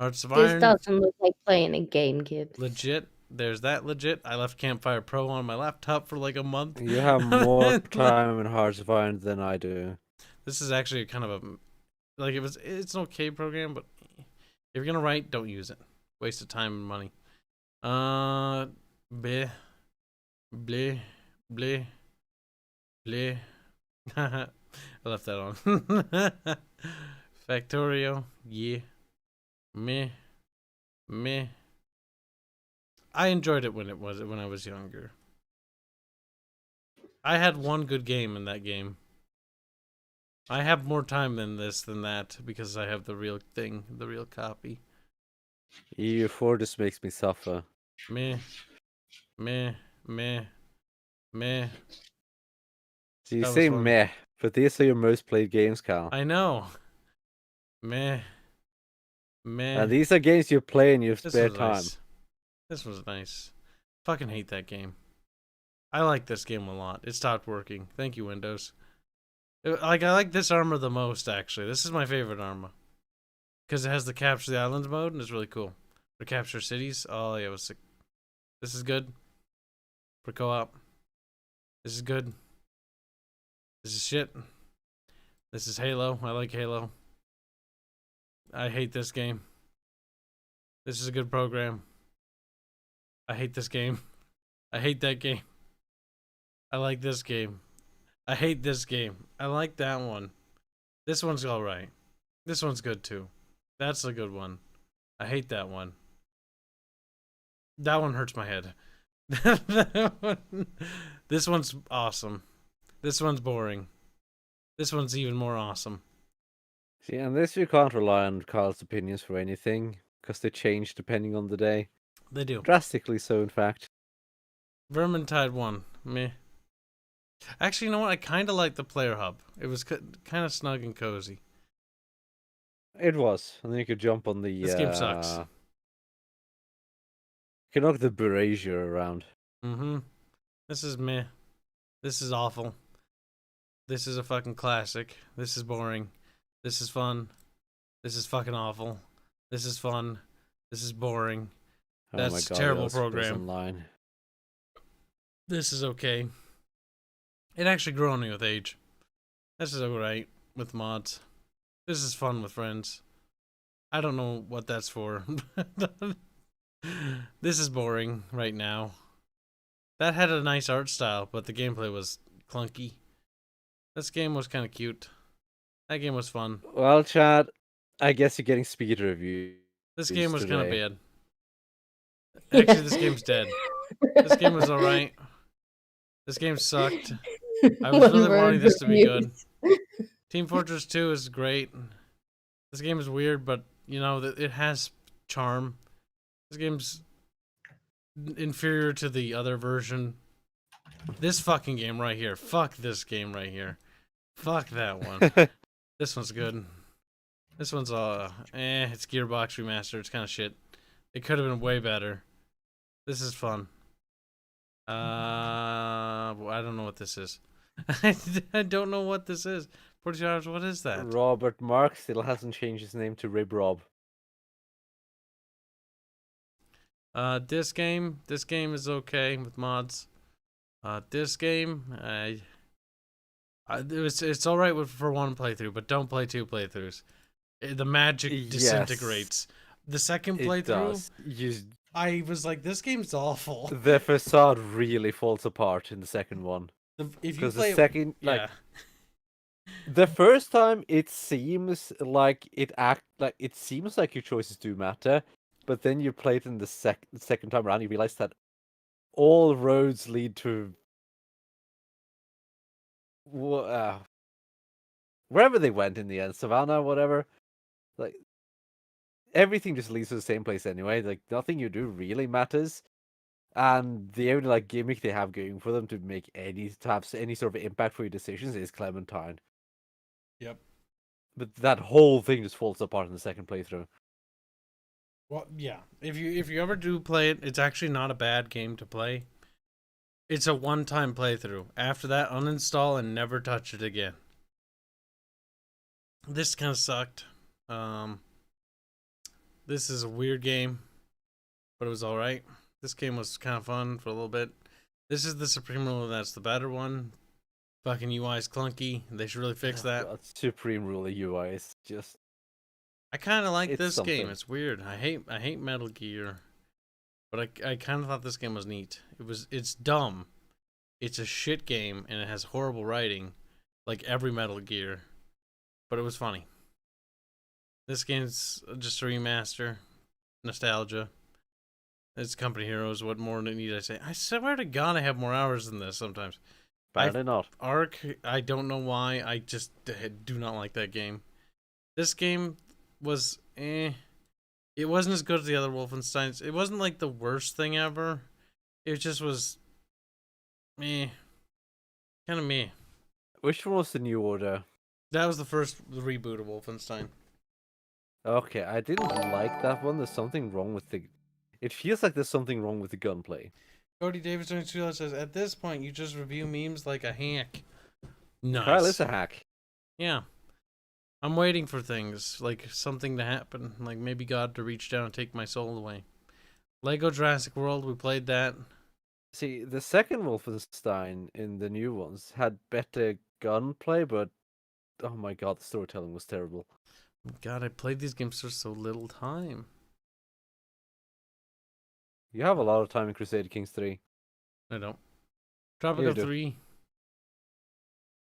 Hearts of This Iron, doesn't look like playing a game, Kibs. legit. There's that legit. I left Campfire Pro on my laptop for like a month. You have more time in Hearts of Iron than I do. This is actually kind of a like it's an okay program, but if you're gonna write, don't use it. Waste of time and money. Bleh, bleh, bleh, bleh. I left that on. Factorio, yeah, meh, meh. I enjoyed it when I was younger. I had one good game in that game. I have more time than that because I have the real thing, the real copy. EU4 just makes me suffer. Meh, meh, meh, meh. So you That was say fun. meh, but these are your most played games, Cal. I know. Meh, meh. And these are games you play in your This spare was time. nice. This was nice. Fucking hate that game. I like this game a lot. It stopped working. Thank you, Windows. I like this armor the most, actually. This is my favorite armor. Because it has the capture the islands mode, and it's really cool. Or capture cities. Oh, yeah, it was sick. This is good. For co-op. This is good. This is shit. This is Halo. I like Halo. I hate this game. This is a good program. I hate this game. I hate that game. I like this game. I hate this game. I like that one. This one's alright. This one's good too. That's a good one. I hate that one. That one hurts my head. This one's awesome. This one's boring. This one's even more awesome. See, and this you can't rely on Carl's opinions for anything, because they change depending on the day. They do. Drastically so, in fact. Vermintide 1. Meh. Actually, you know what? I kind of like the player hub. It was kind of snug and cozy. It was. And then you could jump on the... This game sucks. You can knock the brazier around. Mm-hmm. This is meh. This is awful. This is a fucking classic. This is boring. This is fun. This is fucking awful. This is fun. This is boring. That's Oh my a God, terrible Elspeth's program. Online. This is okay. It actually grew on me with age. This is alright with mods. This is fun with friends. I don't know what that's for. This is boring right now. That had a nice art style, but the gameplay was clunky. This game was kind of cute. That game was fun. Well, Chad, I guess you're getting speed reviews. This game was kind of today. bad. Actually, this game's dead. This game was alright. This game sucked. I was really wanting this to be good. Team Fortress 2 is great. This game is weird, but, you know, it has charm. This game's inferior to the other version. This fucking game right here. Fuck this game right here. Fuck that one. This one's good. This one's it's Gearbox remastered. It's kind of shit. It could have been way better. This is fun. I don't know what this is. I don't know what this is. 42 hours. What is that? Robert Mark still hasn't changed his name to Rib Rob. This game is okay with mods. This game, it's all right for one playthrough, but don't play 2 playthroughs. The magic disintegrates. The second playthrough, I was like, this game's awful. The facade really falls apart in the second one. If you play the second, the first time it seems like it seems like your choices do matter, but then you play it in the second time around, you realize that all roads lead to wherever they went in the end, Savannah, whatever. Like everything just leads to the same place anyway. Like nothing you do really matters, and the only like gimmick they have going for them to have any sort of impact for your decisions is Clementine. Yep. But that whole thing just falls apart in the second playthrough. Well, yeah. If you ever do play it, it's actually not a bad game to play. It's a one-time playthrough. After that, uninstall and never touch it again. This kind of sucked. This is a weird game, but it was alright. This game was kind of fun for a little bit. This is the Supreme Ruler, that's the better one. Fucking UI's clunky. They should really fix that. God, Supreme Ruler UI is just... I kind of like this something. game. It's weird. I hate Metal Gear, but I kind of thought this game was neat. It's dumb. It's a shit game and it has horrible writing, like every Metal Gear, but it was funny. This game's just a remaster, nostalgia. It's Company Heroes. What more need I say? I swear to God, I have more hours than this sometimes. Apparently not. Ark, I don't know why. I just do not like that game. This game was It wasn't as good as the other Wolfensteins. It wasn't like the worst thing ever. It just was kind of meh. Which one was the New Order? That was the first reboot of Wolfenstein. Okay, I didn't like that one. There's something wrong with the... It feels like there's something wrong with the gunplay. Cody Davis says, at this point, you just review memes like a hack. Nice. Kyle is a hack. Yeah. I'm waiting for things, like something to happen, like maybe God to reach down and take my soul away. Lego Jurassic World, we played that. See, the second Wolfenstein in the new ones had better gunplay, but oh my God, the storytelling was terrible. God, I played these games for so little time. You have a lot of time in Crusader Kings 3. I don't. Tropico 3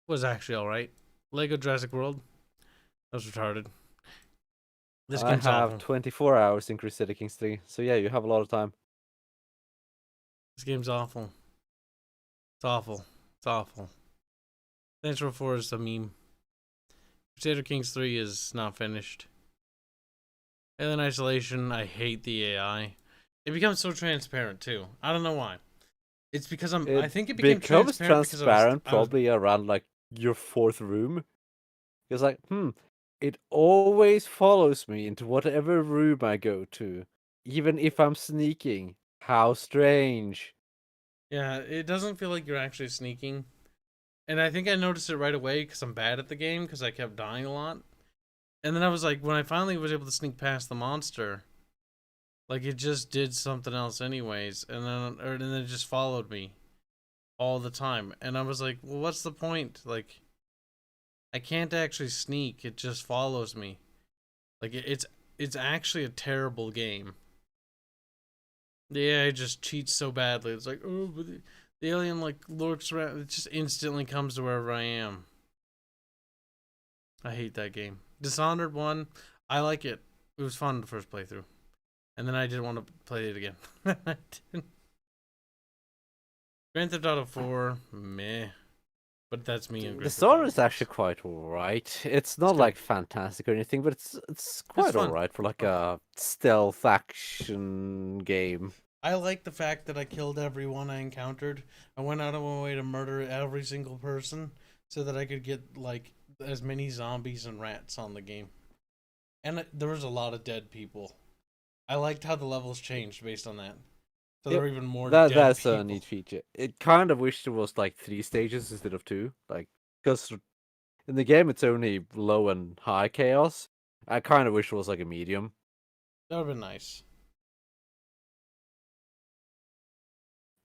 was actually alright. Lego Jurassic World, that was retarded. This game's I have awful. 24 hours in Crusader Kings 3, so yeah, you have a lot of time. This game's awful. It's awful. It's awful. Saints Row 4 is a meme. Crusader Kings 3 is not finished. Alien Isolation, I hate the AI. It becomes so transparent too. I don't know why. It's because I think it became transparent probably around like your 4th room. It's like, it always follows me into whatever room I go to, even if I'm sneaking. How strange. Yeah, it doesn't feel like you're actually sneaking. And I think I noticed it right away because I'm bad at the game because I kept dying a lot. And then I was like, when I finally was able to sneak past the monster, like it just did something else anyways. And then it just followed me all the time. And I was like, well, what's the point? Like, I can't actually sneak. It just follows me. Like, it's actually a terrible game. Yeah, it just cheats so badly. It's like, oh, but the alien like lurks around. It just instantly comes to wherever I am. I hate that game. Dishonored 1, I like it. It was fun the first playthrough. And then I didn't want to play it again. Grand Theft Auto 4, meh. But that's me and Grand Theft Auto. Dishonored is actually quite alright. It's not like fantastic or anything, but it's quite alright for like a stealth action game. I like the fact that I killed everyone I encountered. I went out of my way to murder every single person so that I could get like as many zombies and rats on the game. And there was a lot of dead people. I liked how the levels changed based on that. So there were even more dead That's people. a neat feature. It kind of wished there was like 3 stages instead of 2. Like, because in the game it's only low and high chaos. I kind of wish it was like a medium. That would have been nice.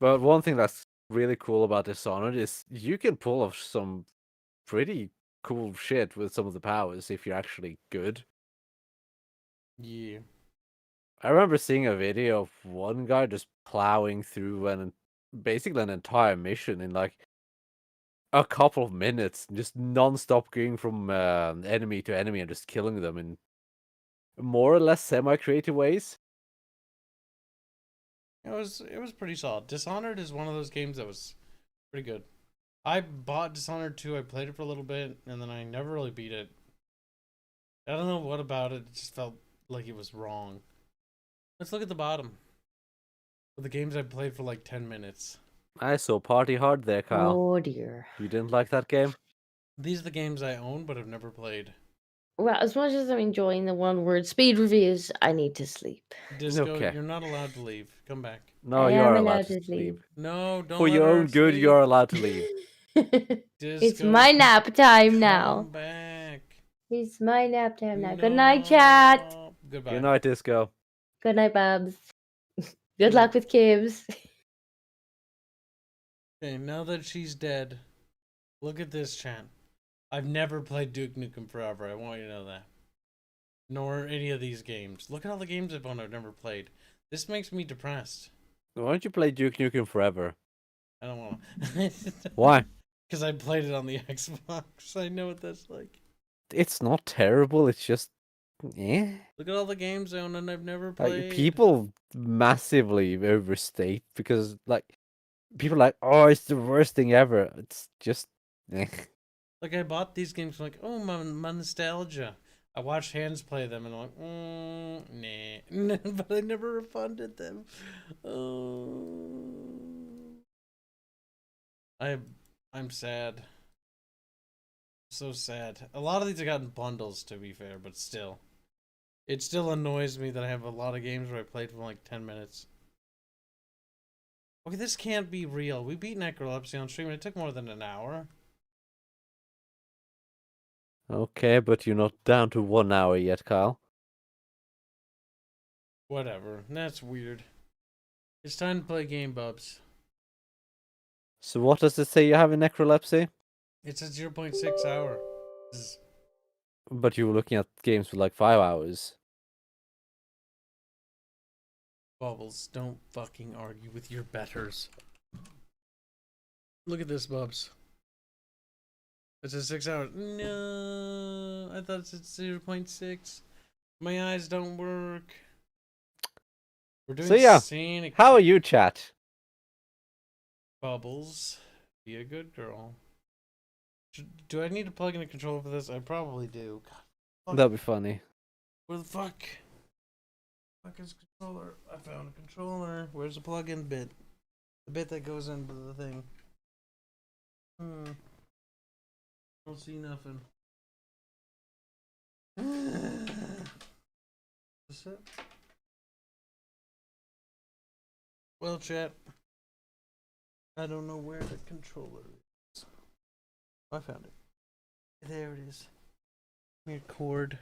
But one thing that's really cool about Dishonored is you can pull off some pretty cool shit with some of the powers if you're actually good. Yeah. I remember seeing a video of one guy just plowing through basically an entire mission in like a couple of minutes, just non-stop going from enemy to enemy and just killing them in more or less semi-creative ways. It was pretty solid. Dishonored is one of those games that was pretty good. I bought Dishonored 2, I played it for a little bit, and then I never really beat it. I don't know what about it, it just felt like it was wrong. Let's look at the bottom. Of the games I played for like 10 minutes. I saw Party Hard there, Kyle. Oh dear. You didn't like that game? These are the games I own but have never played. Well, as much as I'm enjoying the one-word speed reviews, I need to sleep. Disco, Okay. you're not allowed to leave. Come back. No, I you am are allowed allowed to to sleep. No, don't For let your her own good, sleep. you're allowed to leave. It's Disco, my nap time now. Come back. It's my nap time now. Good night, chat. No. Goodbye. Good night, Disco. Good night, Babs. Good luck with Kibs. Okay, now that she's dead, look at this, chat. I've never played Duke Nukem Forever. I want you to know that. Nor any of these games. Look at all the games I've owned I've never played. This makes me depressed. Why don't you play Duke Nukem Forever? I don't want to. Why? Because I played it on the Xbox. I know what that's like. It's not terrible, it's just... eh? Look at all the games I own and I've never Like, played. people massively overstate because, like, people are like, oh, it's the worst thing ever. It's just... eh. Like, I bought these games, like, oh, my nostalgia. I watched Hands play them, and I'm like, nah. But I never refunded them. Oh. I'm sad. So sad. A lot of these I got in bundles, to be fair, but still. It still annoys me that I have a lot of games where I played for like 10 minutes. Okay, this can't be real. We beat Necrolepsy on stream, and it took more than an hour. Okay, but you're not down to 1 hour yet, Kyle. Whatever. That's weird. It's time to play game, Bubs. So what does it say you have in Necrolepsy? It's at 0.6 hour. But you were looking at games for like 5 hours. Bubbles, don't fucking argue with your betters. Look at this, Bubs. It's at 6 hours. No, I thought it's at 0.6. My eyes don't work. We're doing So yeah, Sanic. How are you, chat? Bubbles, be a good girl. Do I need to plug in a controller for this? I probably do. God, That'd be funny. where the fuck? Fuck is controller? I found a controller. Where's the plug-in bit? The bit that goes into the thing. Don't see nothing. Is it? Well, chat. I don't know where the controller is. I found it. There it is. Weird cord.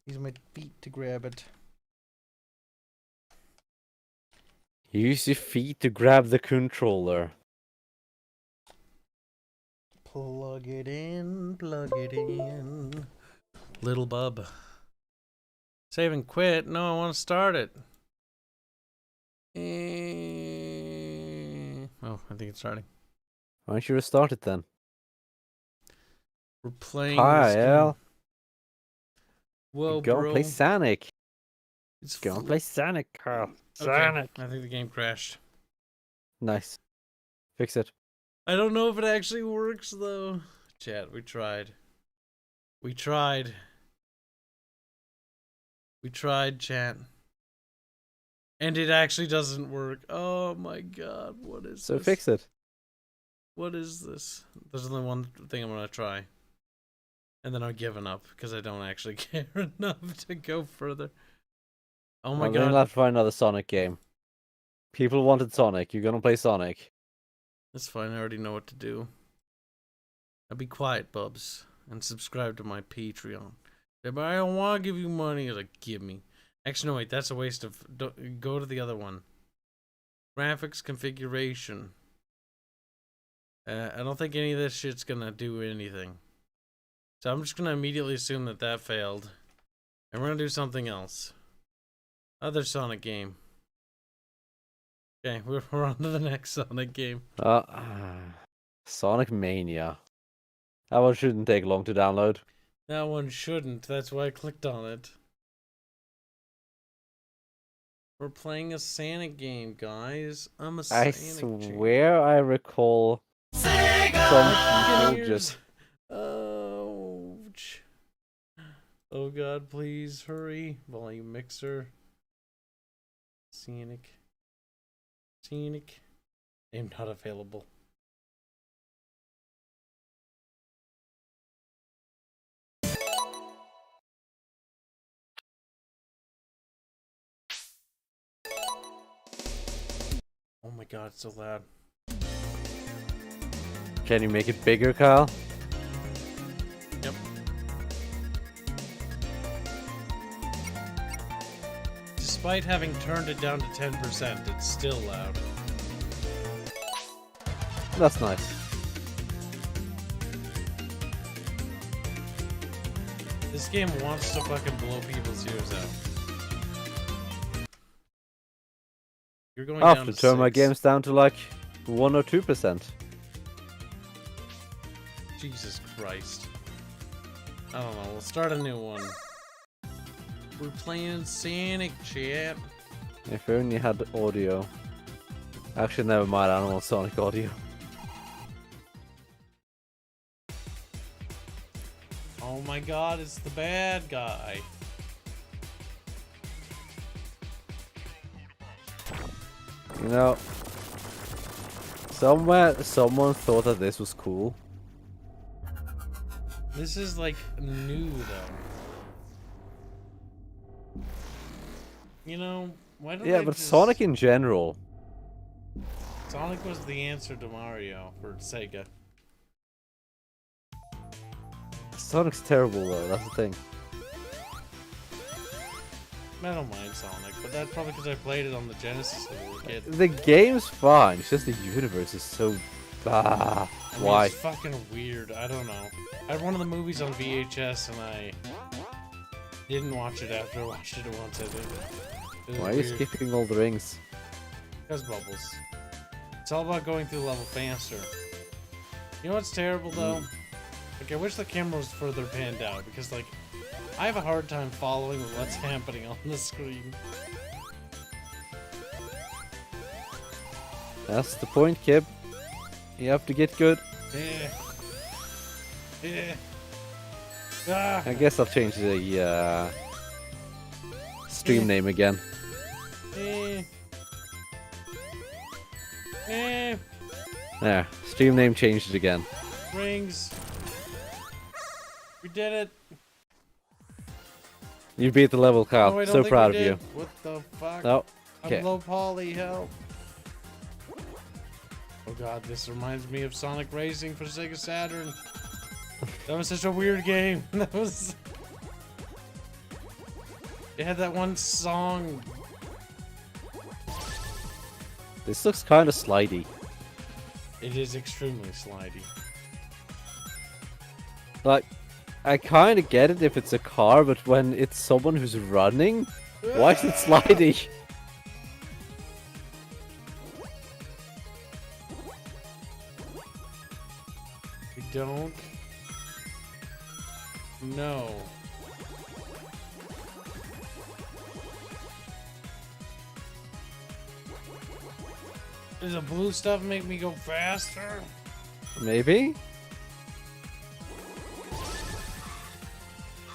Use my feet to grab it. Use your feet to grab the controller. Plug it in, plug it in. Little bub. Save and quit. No, I want to start it. Oh, I think it's starting. Why don't you restart it then? We're playing Hi, this game. Al. Whoa, Go bro. and play Sanic. It's Go and play Sanic, Carl. Okay, Sanic. I think the game crashed. Nice. Fix it. I don't know if it actually works, though. Chat, we tried. We tried. We tried, chat. And it actually doesn't work. Oh my god, what is So this? fix it. What is this? There's only one thing I'm gonna try. And then I'm giving up because I don't actually care enough to go further. Oh my Well, then god. you'll have to find another Sonic game. People wanted Sonic. You're gonna play Sonic. That's fine, I already know what to do. Now be quiet, Bubs, and subscribe to my Patreon. Yeah, but I don't want to give you money. He's like, give me. Actually, no, wait, that's a waste of... Go to the other one. Graphics configuration. I don't think any of this shit's gonna do anything. So I'm just gonna immediately assume that that failed. And we're gonna do something else. Other Sonic game. Okay, we're on to the next Sonic game. Sonic Mania. That one shouldn't take long to download. That one shouldn't, that's why I clicked on it. We're playing a Sanic game, guys. I'm a I Sanic swear I recall some people just... Ouch. Oh god, please hurry. Volume mixer. Sanic. Name not available. Oh my god, it's so loud. Can you make it bigger, Kyle? Yep. Despite having turned it down to 10%, it's still loud. That's nice. This game wants to fucking blow people's ears out. You're going I down have to to turn my 6. games down to like 1 or 2%. Jesus Christ. I don't know, we'll start a new one. We're playing Sanic, chat. If we only had audio. Actually, never mind, I don't want Sonic audio. Oh my god, it's the bad guy. You know, somewhere someone thought that this was cool. This is like new though. You know, why don't Yeah, they but just... Sonic in general. Sonic was the answer to Mario for Sega. Sonic's terrible though, that's the thing. I don't mind Sonic, but that's probably because I played it on the Genesis as a little kid. The game's fine, it's just the universe is so... I mean, why? It's fucking weird, I don't know. I had one of the movies on VHS and I didn't watch it after I watched it once. It was Why are you weird. skipping all the rings? Because bubbles. It's all about going through the level faster. You know what's terrible though? Like, I wish the camera was further panned out because, like, I have a hard time following what's happening on the screen. That's the point, Kib. You have to get good. Ah. I guess I'll change the stream name again. There, stream name changed again. Rings. We did it. You beat the level, Kyle. Oh, I don't So think proud we of you. did. What the fuck? Oh, okay. I'm low poly, help. Oh god, this reminds me of Sonic Racing for Sega Saturn. That was such a weird game. That was... It had that one song. This looks kind of slidey. It is extremely slidey. Like, I kind of get it if it's a car, but when it's someone who's running, why is it slidey? We don't know. Does the blue stuff make me go faster? Maybe?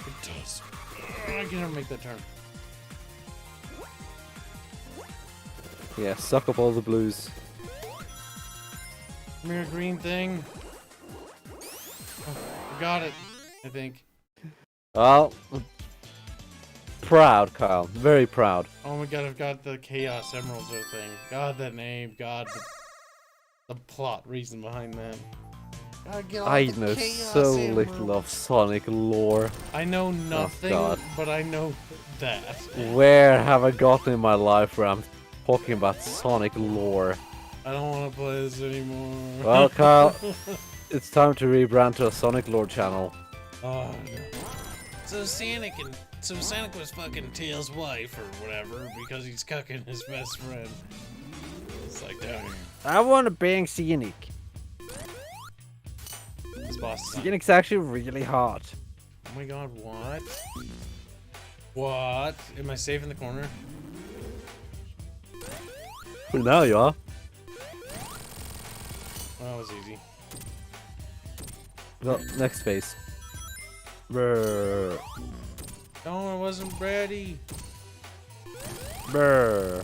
It does. I can never make that turn. Yeah, suck up all the blues. Come here, green thing. Oh, I got it, I think. Well, proud, Kyle. Very proud. Oh my god, I've got the Chaos Emeralds or thing. God, that name. God, the plot reason behind that. Gotta get all I the know Chaos so Emeralds. little of Sonic lore. I know nothing, God. but I know that. Where have I gotten in my life where I'm talking about Sonic lore? I don't want to play this anymore. Well, Kyle, it's time to rebrand to a Sonic lore channel. Oh, no. So Sanic was fucking Tails' wife or whatever because he's cucking his best friend. It's like, damn. I want to bang Sanic. This boss is on. Sanic's actually really hot. Oh my god, what? What? Am I safe in the corner? For now, you are. Well, that was easy. Well, next phase. Brr. No, I wasn't ready. Brr.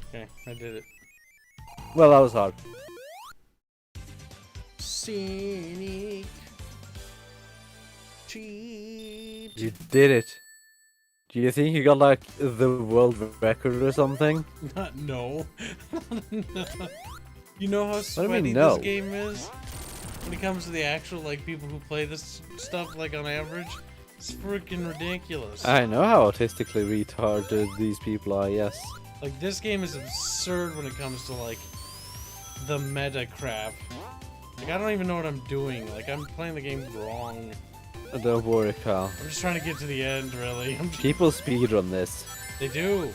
Okay, I did it. Well, that was hard. Sanic. Cheat. You did it. Do you think you got like the world record or something? No. No. You know how do you sweaty mean, this no? game is? When it comes to the actual like people who play this stuff like on average, it's freaking ridiculous. I know how autistically retarded these people are, yes. Like this game is absurd when it comes to like the meta crap. Like I don't even know what I'm doing. Like I'm playing the game wrong. Don't worry, Carl. I'm just trying to get to the end, really. People speedrun this. They do.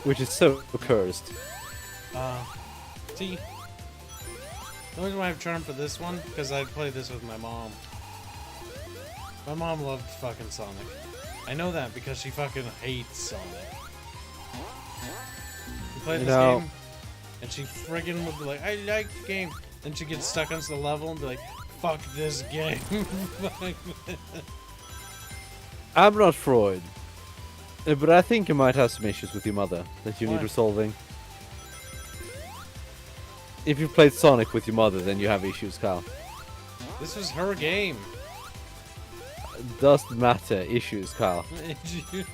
Which is so cursed. See, the reason why I have charm for this one because I played this with my mom. My mom loved fucking Sonic. I know that because she fucking hates Sonic. We played this game, and she friggin' would be like, "I like the game." Then she gets stuck onto the level and be like, "Fuck this game." I'm not Freud, but I think you might have some issues with your mother that you Why? need resolving. If you've played Sonic with your mother, then you have issues, Carl. This was her game. Doesn't matter, issues, Carl. The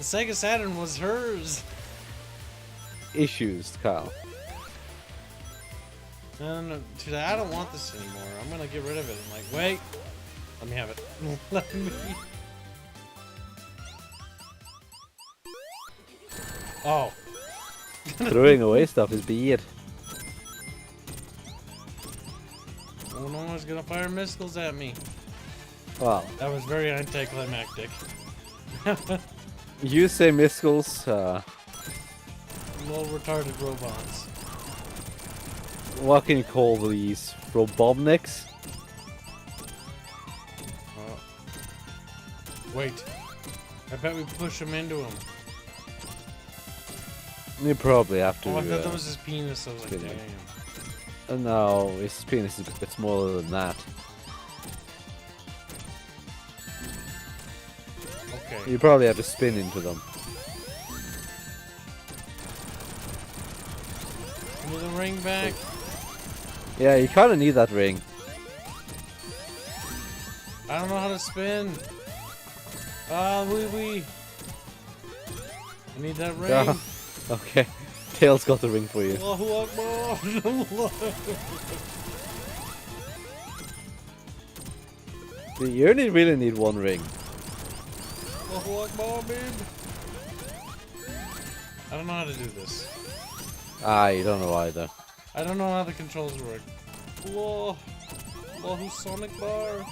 Sega Saturn was hers. Issues, Carl. And she's like, I don't want this anymore. I'm gonna get rid of it. I'm like, wait. Let me have it. Let me. Oh. Throwing away stuff is weird. Oh, no one's gonna fire missiles at me. Wow. That was very anticlimactic. You say missiles, Little retarded robots. what can you call these? Robotniks? Wait. I bet we push him into him. You probably have to. Oh, I thought that was his penis. I was like, spin him. damn. No, his penis is a bit smaller than that. Okay. You probably have to spin into them. Give me the ring back. Yeah, you kind of need that ring. I don't know how to spin. Ah, wee. I need that ring. Yeah. Okay, Tails got the ring for you. Allahu Akbar. You only really need one ring. Allahu Akbar, babe. I don't know how to do this. You don't know either. I don't know how the controls work. Allah. Allahu Sonic Bar.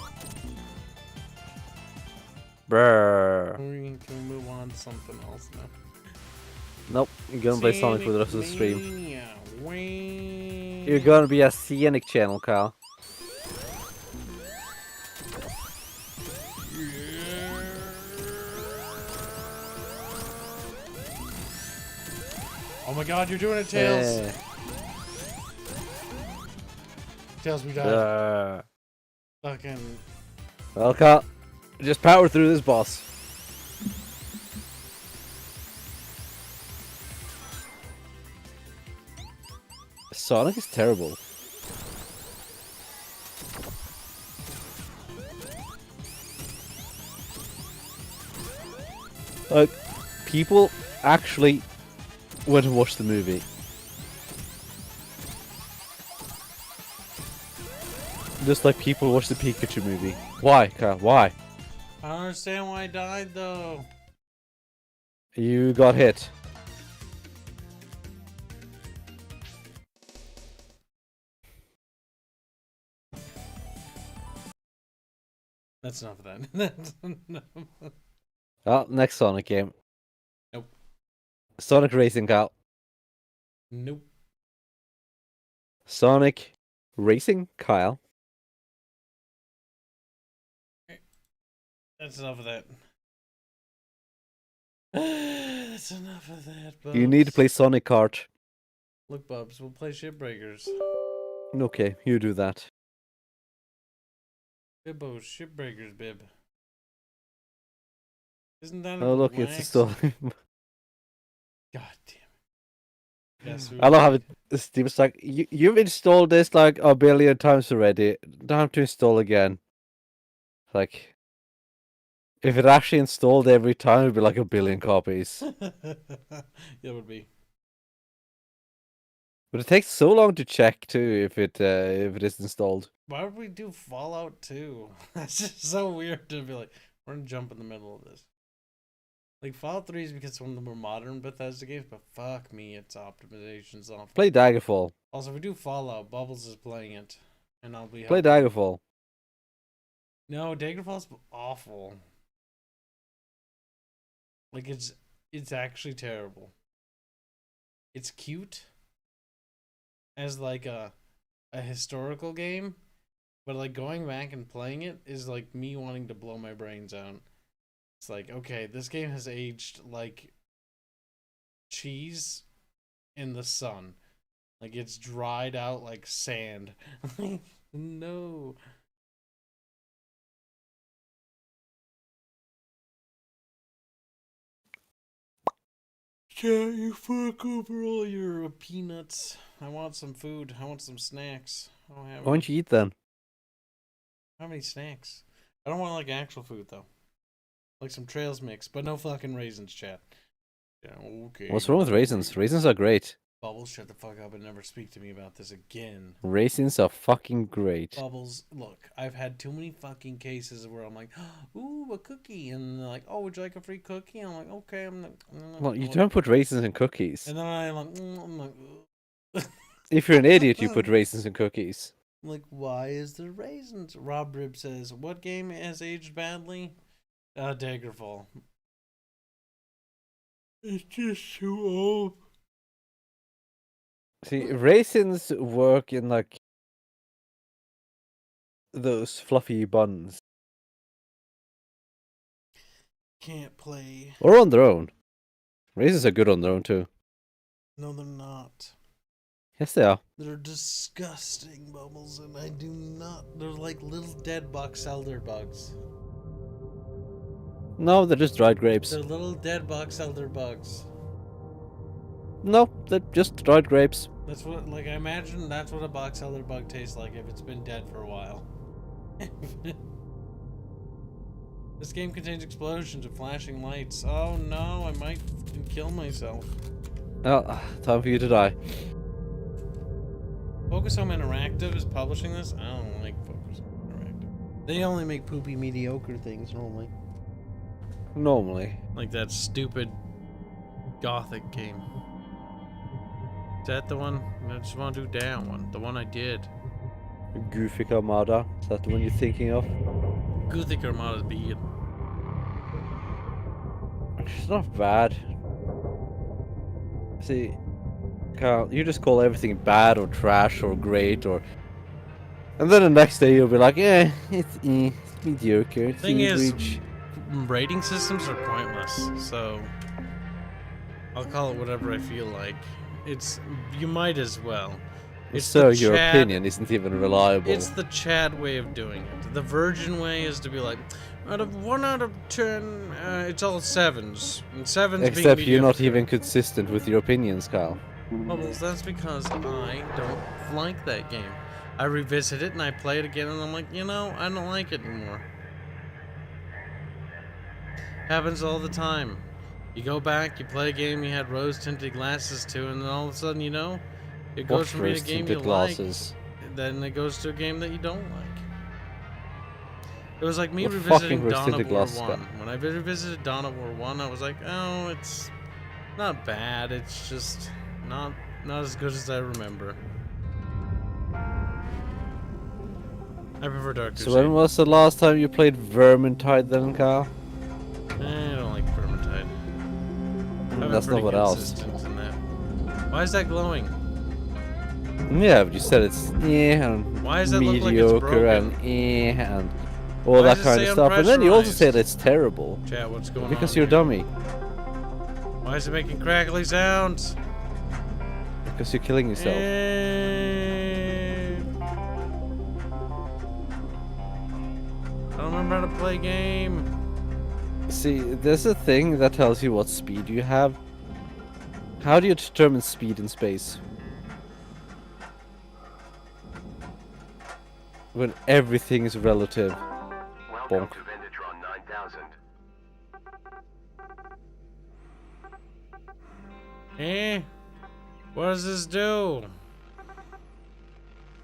Brrr. Can we move on to something else now? Nope, you're gonna play Sonic for the rest of the stream. Stream. You're gonna be a Sanic channel, Kyle. Oh my god, you're doing it, Tails! Tails, we died. Fucking. Well, Kyle, just power through this boss. Sonic is terrible. Like, people actually went and watched the movie. Just like people watch the Pikachu movie. Why, Kyle? Why? I don't understand why I died though. You got hit. That's enough of that. That's enough. Well, next Sonic game. Nope. Sonic Racing, Kyle. Nope. Sonic Racing, Kyle. That's enough of that. That's enough of that, Bubs. You need to play Sonic Kart. Look, Bubs, we'll play Shipbreakers. Okay, you do that. Bibbo, Shipbreakers, Bib. Isn't that Oh, look, it's installed. God damn it. Yes, I don't have it. Steam's like, you've installed this like a billion times already. Don't have to install again. Like, if it actually installed every time, it'd be like a billion copies. Yeah, it would be. But it takes so long to check too if it is installed. Why would we do Fallout 2? That's just so weird to be like, we're gonna jump in the middle of this. Like, Fallout 3 is because it's one of the more modern Bethesda games, but fuck me, its optimization's off. Play Daggerfall. Also, if we do Fallout, Bubbles is playing it, and I'll be Play helping. Daggerfall. No, Daggerfall's awful. Like, it's actually terrible. It's cute as like a historical game, but like going back and playing it is like me wanting to blow my brains out. It's like, okay, this game has aged like cheese in the sun. Like, it's dried out like sand. No. Can't you fuck over all your peanuts? I want some food. I want some snacks. I don't have Why don't you eat then? How many snacks? I don't want like actual food though. Like some Trails mix, but no fucking raisins, chat. Yeah, okay. What's wrong with raisins? Raisins are great. Bubbles, shut the fuck up and never speak to me about this again. Raisins are fucking great. Bubbles, look, I've had too many fucking cases where I'm like, ooh, a cookie, and they're like, oh, would you like a free cookie? I'm like, okay, I'm not. Well, you don't put raisins in cookies. And then I'm like, If you're an idiot, you put raisins in cookies. I'm like, why is there raisins? Rob Rib says, what game has aged badly? Daggerfall. It's just too old. See, raisins work in like those fluffy buns. Can't play. Or on their own. Raisins are good on their own too. No, they're not. Yes, they are. They're disgusting, Bubbles, and I do not. They're like little dead box elder bugs. No, they're just dried grapes. They're little dead box elder bugs. No, they're just dried grapes. That's what, like, I imagine that's what a box elder bug tastes like if it's been dead for a while. This game contains explosions and flashing lights. Oh no, I might kill myself. Oh, time for you to die. Focus Home Interactive is publishing this? I don't like Focus Home Interactive. They only make poopy mediocre things normally. Normally. Like that stupid Gothic game. Is that the one? I just want to do that one. The one I did. Goofy Armada. Is that the one you're thinking of? Gothic Armada's bad. It's not bad. See, Carl, you just call everything bad or trash or great or... And then the next day you'll be like, it's mediocre. It's Thing is, average. rating systems are pointless, so I'll call it whatever I feel like. You might as well. So your opinion isn't even reliable. It's the Chad way of doing it. The virgin way is to be like, out of 1 out of 10, it's all 7s. And 7s Except being you're not mediocre. even consistent with your opinions, Kyle. Bubbles, that's because I don't like that game. I revisit it and I play it again and I'm like, you know, I don't like it anymore. Happens all the time. You go back, you play a game you had rose-tinted glasses to, and then all of a sudden, you know, it goes What from being a game you rose-tinted glasses? like, then it goes to a game that you don't like. It was like me What revisiting fucking Dawn of rose-tinted War glasses 1. got- When I revisited Dawn of War 1, I was like, oh, it's not bad, it's just not as good as I remember. I prefer Dark Crusade. So when was the last time you played Vermintide then, Carl? I don't like Vermintide. I've been That's not pretty what else. consistent in that. Why is that glowing? Yeah, but you said it's and Why does that look like it's mediocre broken? and all Why that does it kind say of stuff. And then you also unpressurized? said it's terrible. Chat, what's going on? Because you're a here? dummy. Why is it making crackly sounds? Because you're killing yourself. I don't remember how to play game. See, there's a thing that tells you what speed you have. How do you determine speed in space? When everything is relative. Bonk. Venditron 9000. What does this do?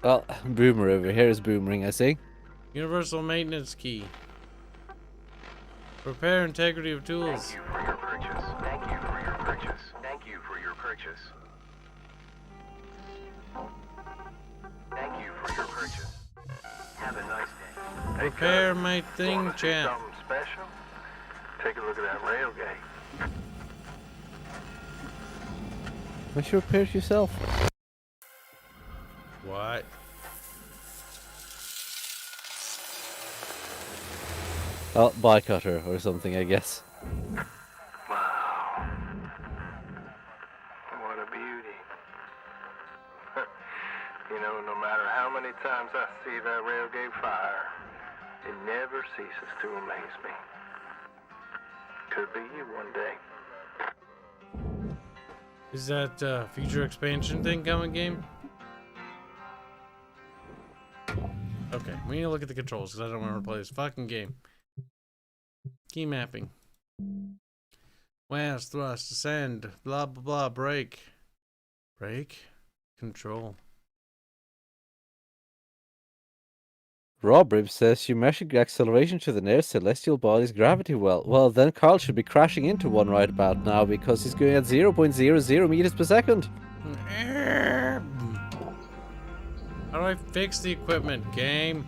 Well, Boomer over here is boomering, I see. Universal maintenance key. Repair integrity of tools. Thank you for your purchase. Thank you for your purchase. Thank you for your purchase. Thank you for your purchase. Have a nice day. Repair my thing, Wanna see chat. something special? Take a look at that railgate. Why should you repair it yourself? What? Oh, by cutter or something, I guess. Wow. What a beauty. You know, no matter how many times I see that railgate fire, it never ceases to amaze me. Could be you one day. Is that future expansion thing coming, game? Okay, we need to look at the controls because I don't want to play this fucking game. Key mapping. West, thrust, ascend, blah blah blah, brake. Brake? Control. Robrib says you measure acceleration to the nearest celestial body's gravity well. Well, then Carl should be crashing into one right about now because he's going at 0.00 meters per second. How do I fix the equipment, game?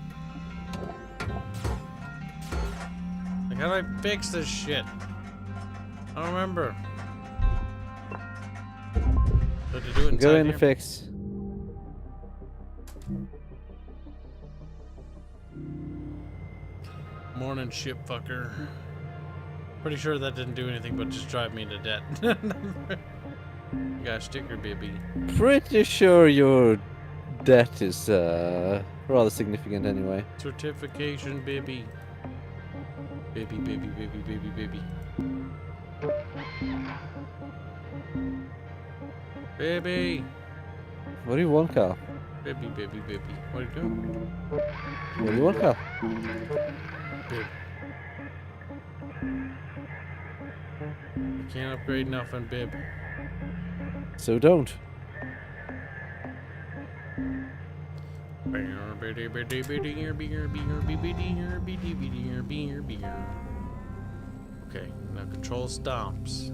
Like, how do I fix this shit? I don't remember. So to do it Go inside in here? and fix. Morning, ship fucker. Pretty sure that didn't do anything but just drive me into debt. You got a sticker, baby. Pretty sure your debt is rather significant anyway. Certification, baby. Baby, baby, baby, baby, baby. Baby. What do you want, Carl? Baby, baby, baby. What are you doing? What do you want, Carl? Bib. I can't upgrade nothing, Bib. So don't. Okay, now control stops.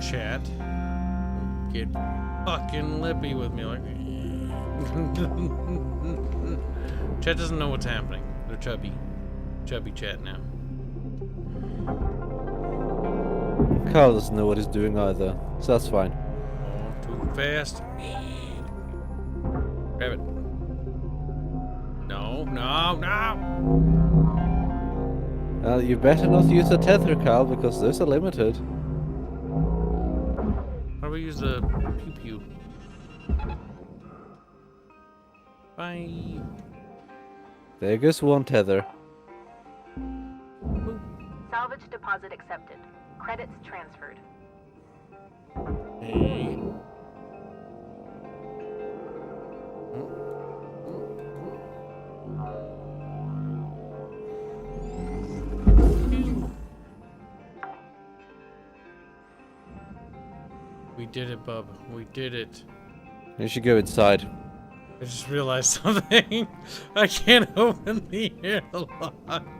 Chat. Get fucking lippy with me like. Chat doesn't know what's happening. They're chubby. Chubby chat now. Carl doesn't know what he's doing either, so that's fine. Oh, too fast. Grab it. No, no, no! You better not use a tether, Carl, because those are limited. How do we use the pew pew? Bye. There goes one tether. Boop. Salvage deposit accepted. Credits transferred. Hey. We did it, bub. We did it. You should go inside. I just realized something. I can't open the airlock.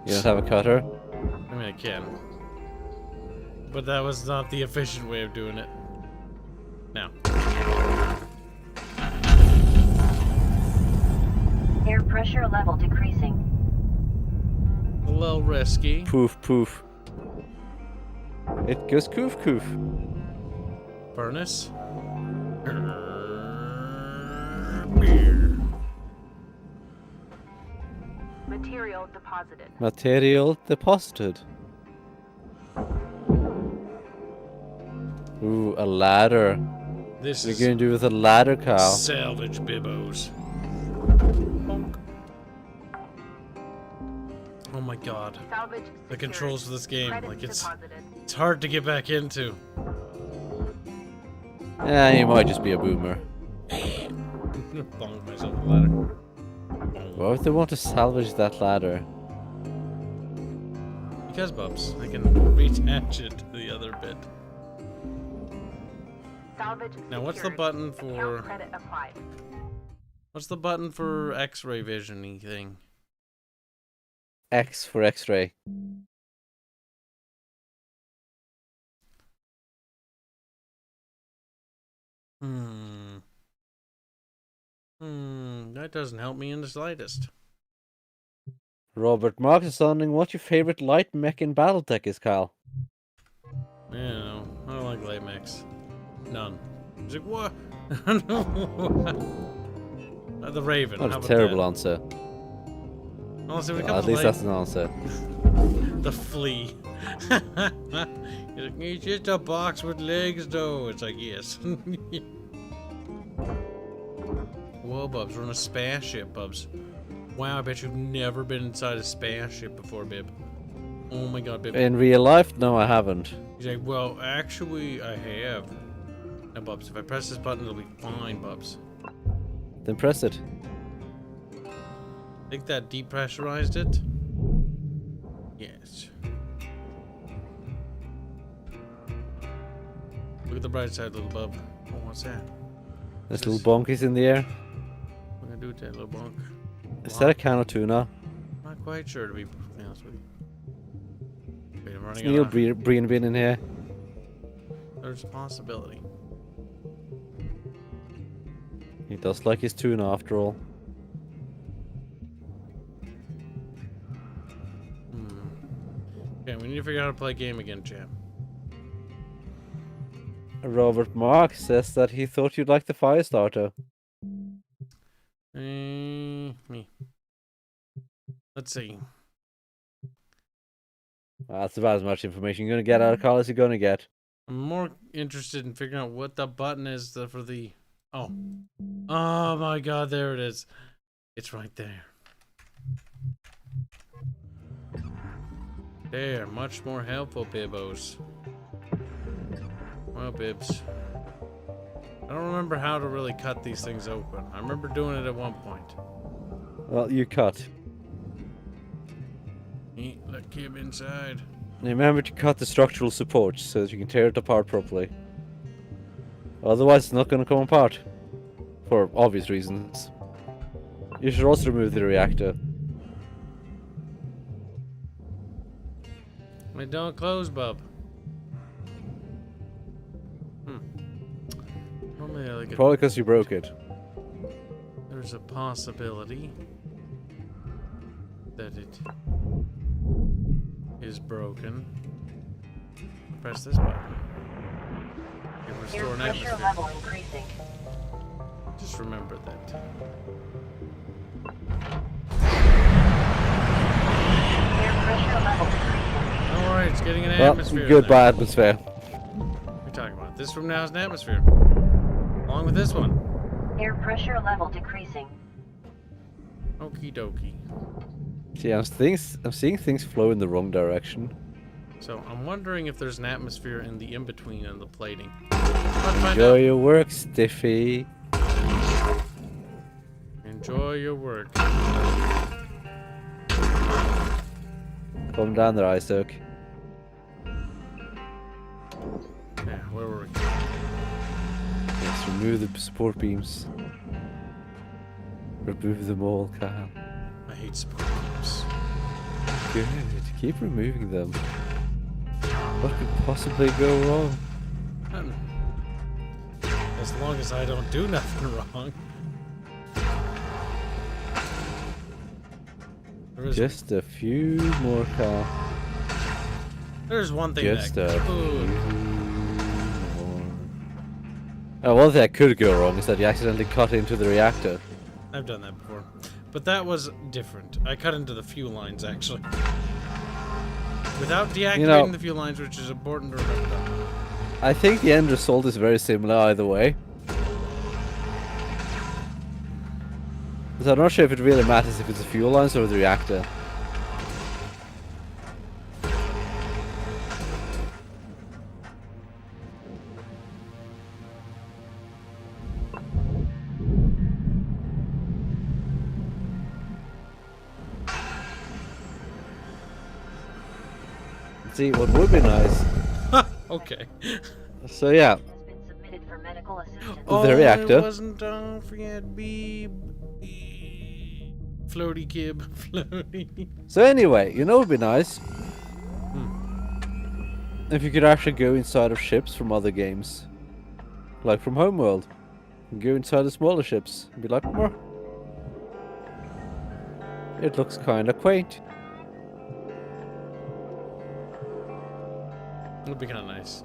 You don't have a cutter? I mean, I can. But that was not the efficient way of doing it. Now. Air pressure level decreasing. A little risky. Poof, poof. It goes coof, coof. Furnace. Material deposited. Material deposited. Ooh, a ladder. This What are is you gonna do with a ladder, Kyle? salvage bibbos. Oh my god. Salvage The secured. controls for this game, Credits like it's deposited. hard to get back into. Yeah, you might just be a boomer. Bonged myself with a ladder. Why would they want to salvage that ladder? Because, Bubs, I can reattach it to the other bit. Salvage Now, what's the secured. button Account for... credit applied. What's the button for X-ray vision-y thing? X for X-ray. That doesn't help me in the slightest. Robert Marx is wondering what your favorite light mech in Battletech is, Kyle. You know, I don't like light mechs. None. He's like, what? The Raven. What how a about terrible that? answer. Honestly, when it Well, comes at least to that's an answer. the flea. He's like, it's just a box with legs, though. It's like, yes. Whoa, Bubs, we're on a spaceship, Bubs. Wow, I bet you've never been inside a spaceship before, Bib. Oh my god, Bib. In real life, no, I haven't. He's like, well, actually, I have. Now, Bubs, if I press this button, it'll be fine, Bubs. Then press it. Think that depressurized it? Yes. Look at the bright side, little bub. Oh, what's that? There's little bonkies in the air. What am I gonna do with that little bunk? Is that a can of tuna? Not quite sure, to be perfectly honest with you. Wait, I'm running Neil out of... Breen bin in here. There's a possibility. He does like his tuna after all. Okay, we need to figure out how to play a game again, champ. Robert Marx says that he thought you'd like the fire starter. Me. Let's see. That's about as much information you're gonna get out of Carl as you're gonna get. I'm more interested in figuring out what the button is for the... Oh. Oh my god, there it is. It's right there. There, much more helpful, Bibbos. Well, Bibs. I don't remember how to really cut these things open. I remember doing it at one point. Well, you cut. Let Kib inside. And remember to cut the structural support so that you can tear it apart properly. Otherwise, it's not going to come apart. For obvious reasons. You should also remove the reactor. It don't close, bub. Normally I like it. Probably because you broke it. There's a possibility that it is broken. Press this button. It restore an pressure atmosphere. level increasing. Just remember that. Air pressure level decreasing. Alright, it's getting an Well, atmosphere. goodbye atmosphere. What are you talking about? This room now has an atmosphere. Along with this one. Air pressure level decreasing. Okie dokie. See, I'm seeing things flow in the wrong direction. So I'm wondering if there's an atmosphere in the in-between and the plating. Enjoy your work, Stiffy. Enjoy your work. Calm down there, Isaac. Yeah, where were we? Let's remove the support beams. Remove them all, Kyle. I hate support beams. Good. Keep removing them. What could possibly go wrong? As long as I don't do nothing wrong. Just a few more, Kyle. There's one thing Just that a could. few more. Oh, one thing that could go wrong is that you accidentally cut into the reactor. I've done that before. But that was different. I cut into the fuel lines, actually. Without deactivating the fuel lines, which is important to remember. I think the end result is very similar either way. So I'm not sure if it really matters if it's the fuel lines or the reactor. See, what would be nice. Okay. So yeah. Has been submitted for medical assistance. The reactor. It wasn't don't forget Beeb. Floaty Kib. Floaty. So anyway, you know what would be nice? If you could actually go inside of ships from other games. Like from Homeworld. Go inside the smaller ships and be like, more. It looks kinda quaint. It would be kind of nice.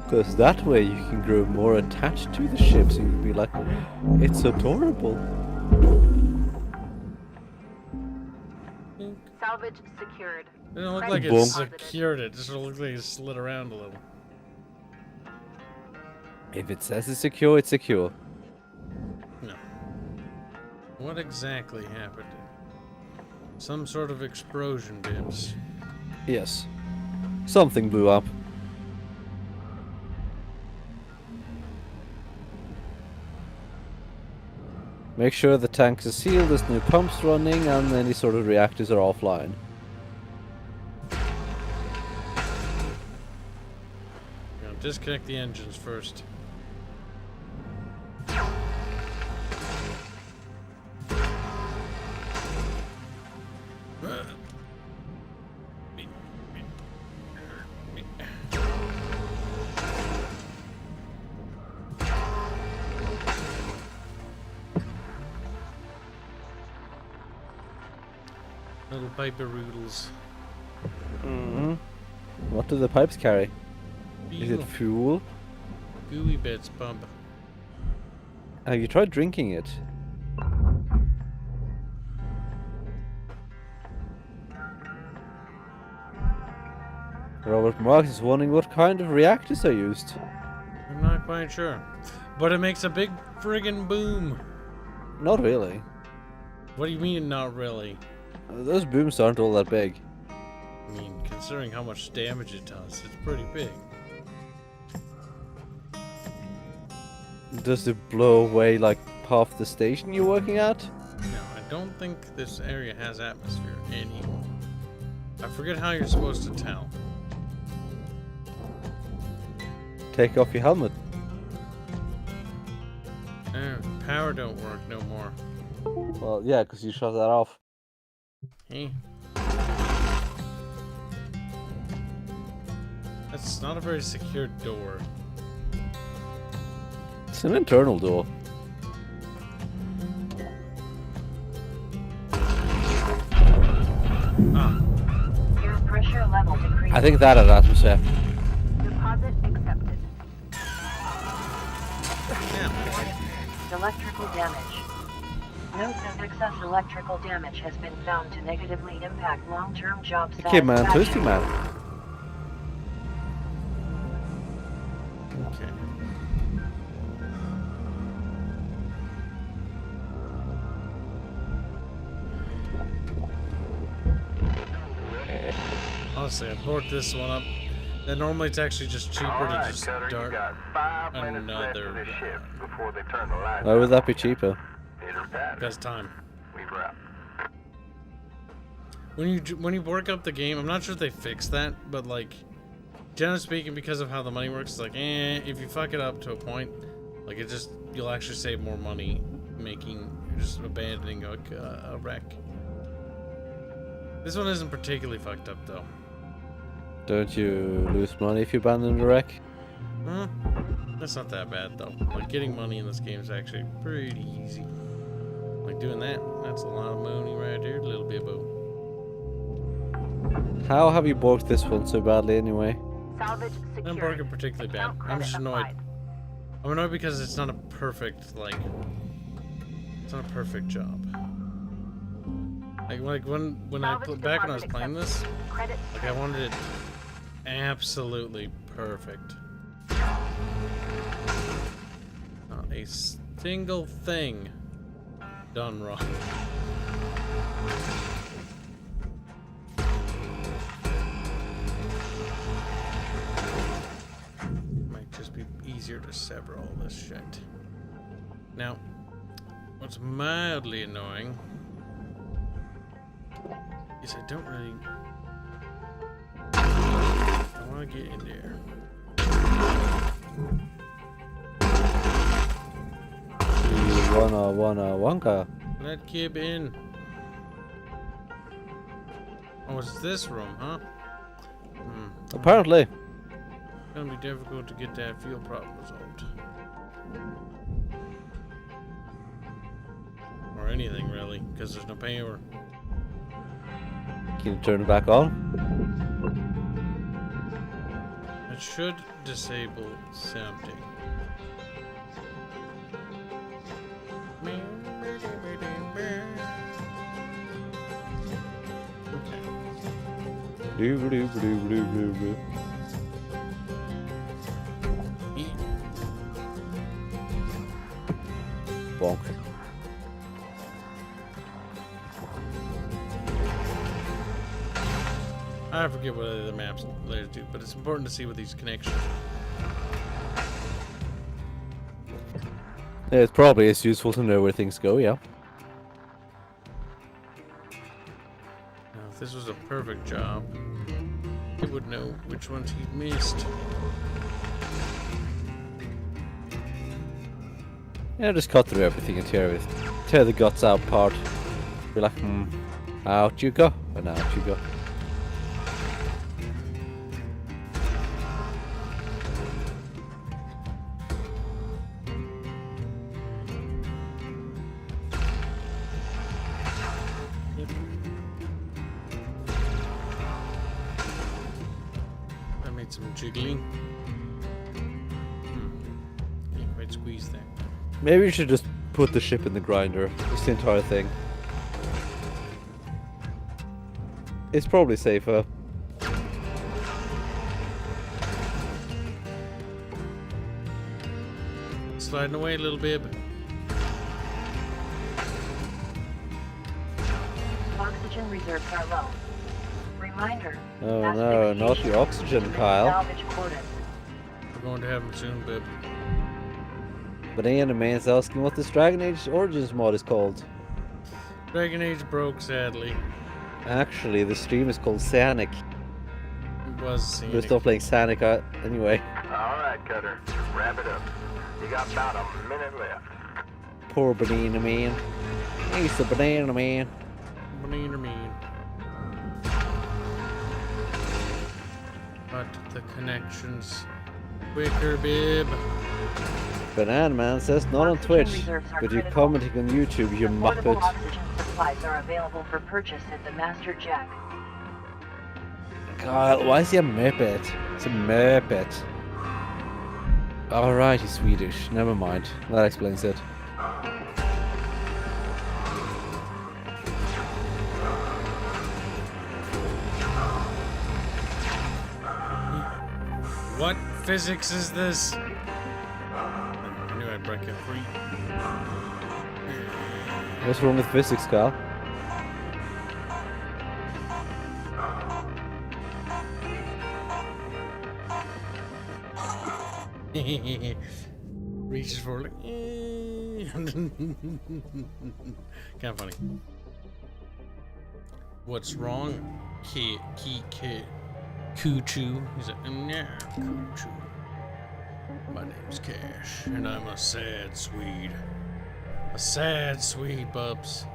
Because that way you can grow more attached to the ships and you can be like, it's adorable. Salvage secured. It didn't look Credits like it Bonk. secured it. It just looked like it slid around a little. If it says it's secure, it's secure. No. What exactly happened? Some sort of explosion, Bibs. Yes. Something blew up. Make sure the tanks are sealed, there's no pumps running, and any sort of reactors are offline. Disconnect the engines first. Little piper-roodles. Mm-hmm. What do the pipes carry? Is it fuel? Gooey bits, bump. Have you tried drinking it? Robert Marks is wondering what kind of reactors are used. I'm not quite sure. But it makes a big friggin' boom. Not really. What do you mean, not really? Those booms aren't all that big. I mean, considering how much damage it does, it's pretty big. Does it blow away like half the station you're working at? No, I don't think this area has atmosphere anymore. I forget how you're supposed to tell. Take off your helmet. Power don't work no more. Well, yeah, because you shut that off. Hey. That's not a very secure door. It's an internal door. Ah. Air pressure level decreased. I think that had atmosphere. Deposit accepted. Yeah. Electrical damage. Note that excess electrical damage has been found to negatively impact long-term job Okay, man, satisfaction. toasty man. Okay. honestly, I brought this one up. And normally it's actually just cheaper to Alright, just Cutter, you dart got 5 minutes left another of this one. shift before they turn the lights Why would out. that be cheaper? Pitter patter. Because time. Weaver out. When you work up the game, I'm not sure if they fixed that, but like, generally speaking, because of how the money works, it's like, if you fuck it up to a point, like it just, you'll actually save more money just abandoning a wreck. This one isn't particularly fucked up though. Don't you lose money if you abandon the wreck? That's not that bad though. Like getting money in this game is actually pretty easy. Like doing that's a lot of money right there, little bibbo. How have you borked this one so badly anyway? Salvage I'm secured. working particularly bad. Account I'm just credit annoyed. applied. I'm annoyed because it's not a perfect it's not a perfect job. Like when Salvage back when I was deposit playing this, accepted. Credit like I wanted it absolutely perfect. Not a single thing done wrong. Might just be easier to sever all this shit. Now, what's mildly annoying is I don't really want to get in there. Wonka. Let Kib in. Oh, it's this room, huh? Apparently. It's gonna be difficult to get that fuel problem resolved. Or anything, really, because there's no power. Can you turn it back on? It should disable something. Bonk. I forget what other maps layers do, but it's important to see what these connections. Yeah, it's probably as useful to know where things go, yeah. Now, if this was a perfect job, he would know which ones he'd missed. Yeah, just cut through everything and tear the guts out part. Be like, out you go, and out you go. I made some jiggling. Can't quite squeeze that. Maybe you should just put the ship in the grinder. Just the entire thing. It's probably safer. Sliding away a little bit. Oxygen reserves are low. Reminder. Oh mass no, not asphyxiation. the oxygen, Limit Kyle. Salvage quotas. We're going to have them soon, bib. Banana Man's asking what this Dragon Age Origins mod is called. Dragon Age broke, sadly. Actually, the stream is called Sanic. It was Sanic. We're still playing Sanic anyway. Alright, Cutter. Wrap it up. You got about a minute left. Poor Banana Man. He's the Banana Man. Banana Man. But the connections quicker, bib. Banana Man says not on Twitch, but you're commenting on YouTube, you Portable muppet. oxygen supplies are available for purchase at the Master Jack. Kyle, why is he a muppet? It's a muppet. Alright, he's Swedish. Never mind. That explains it. What physics is this? I knew I'd break it free. What's wrong with physics, Kyle? Reaches for like, kind of funny. What's wrong? Kuchu. He's like, nah, Kuchu. My name's Cash, and I'm a sad Swede. A sad Swede, Bubs.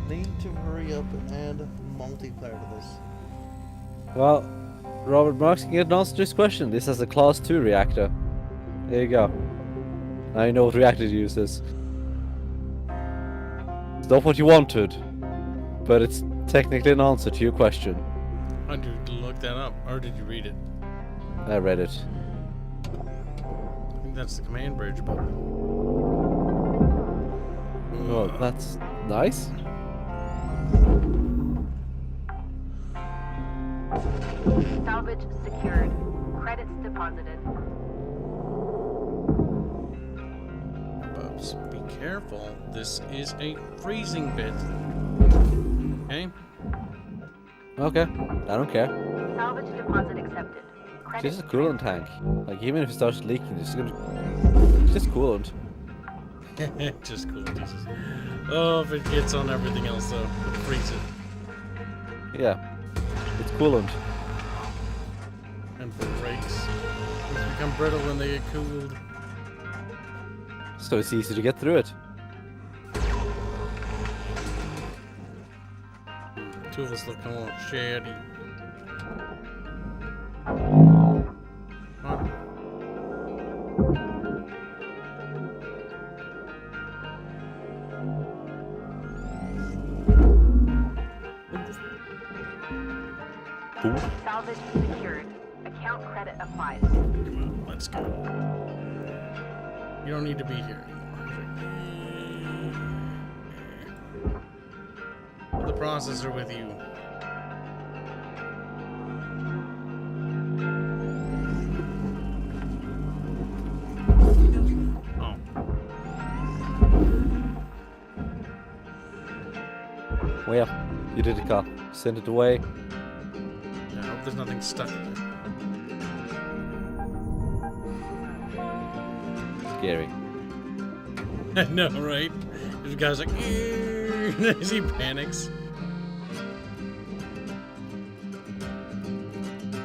Need to hurry up and add multiplayer to this. Well, Robert Marks can get an answer to his question. This has a Class 2 reactor. There you go. Now you know what reactor to use this. It's not what you wanted, but it's technically an answer to your question. How did you look that up? Or did you read it? I read it. I think that's the command bridge, but... Oh, that's nice. Salvage secured. Credits deposited. Bubs, be careful. This is a freezing bit. Okay? Okay, I don't care. Salvage deposit accepted. This is a coolant tank. Like, even if it starts leaking, it's just coolant. Just cool, Jesus. Oh, if it gets on everything else, though, it'll freeze it. Yeah, it's coolant. And for brakes, things become brittle when they get cooled. So it's easy to get through it. Two of us looking a little shady. Huh? Salvage secured. Account credit applied. Come on, let's go. You don't need to be here anymore. Put the processor with you. Oh. Well, you did it, Carl. Send it away. I hope there's nothing stuck in there. Scary. I know, right? The guy's like, as he panics.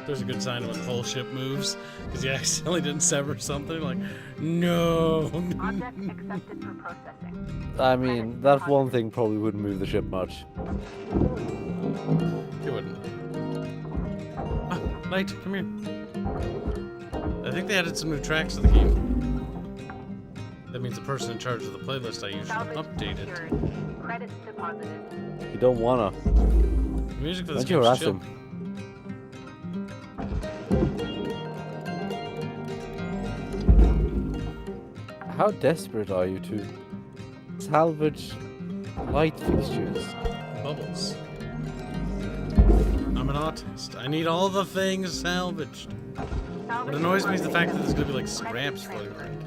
There's a good sign when the whole ship moves, because he accidentally didn't sever something. Like, no. Object accepted for processing. I mean, that one thing probably wouldn't move the ship much. It wouldn't. Ah, Light, come here. I think they added some new tracks to the game. That means the person in charge of the playlist I use should update it. Credits deposited. You don't wanna. The music for this Why don't you game harass is chill. him? How desperate are you to salvage light fixtures? Bubbles. I'm an artist. I need all the things salvaged. What annoys me is the fact that there's gonna be like scraps floating around.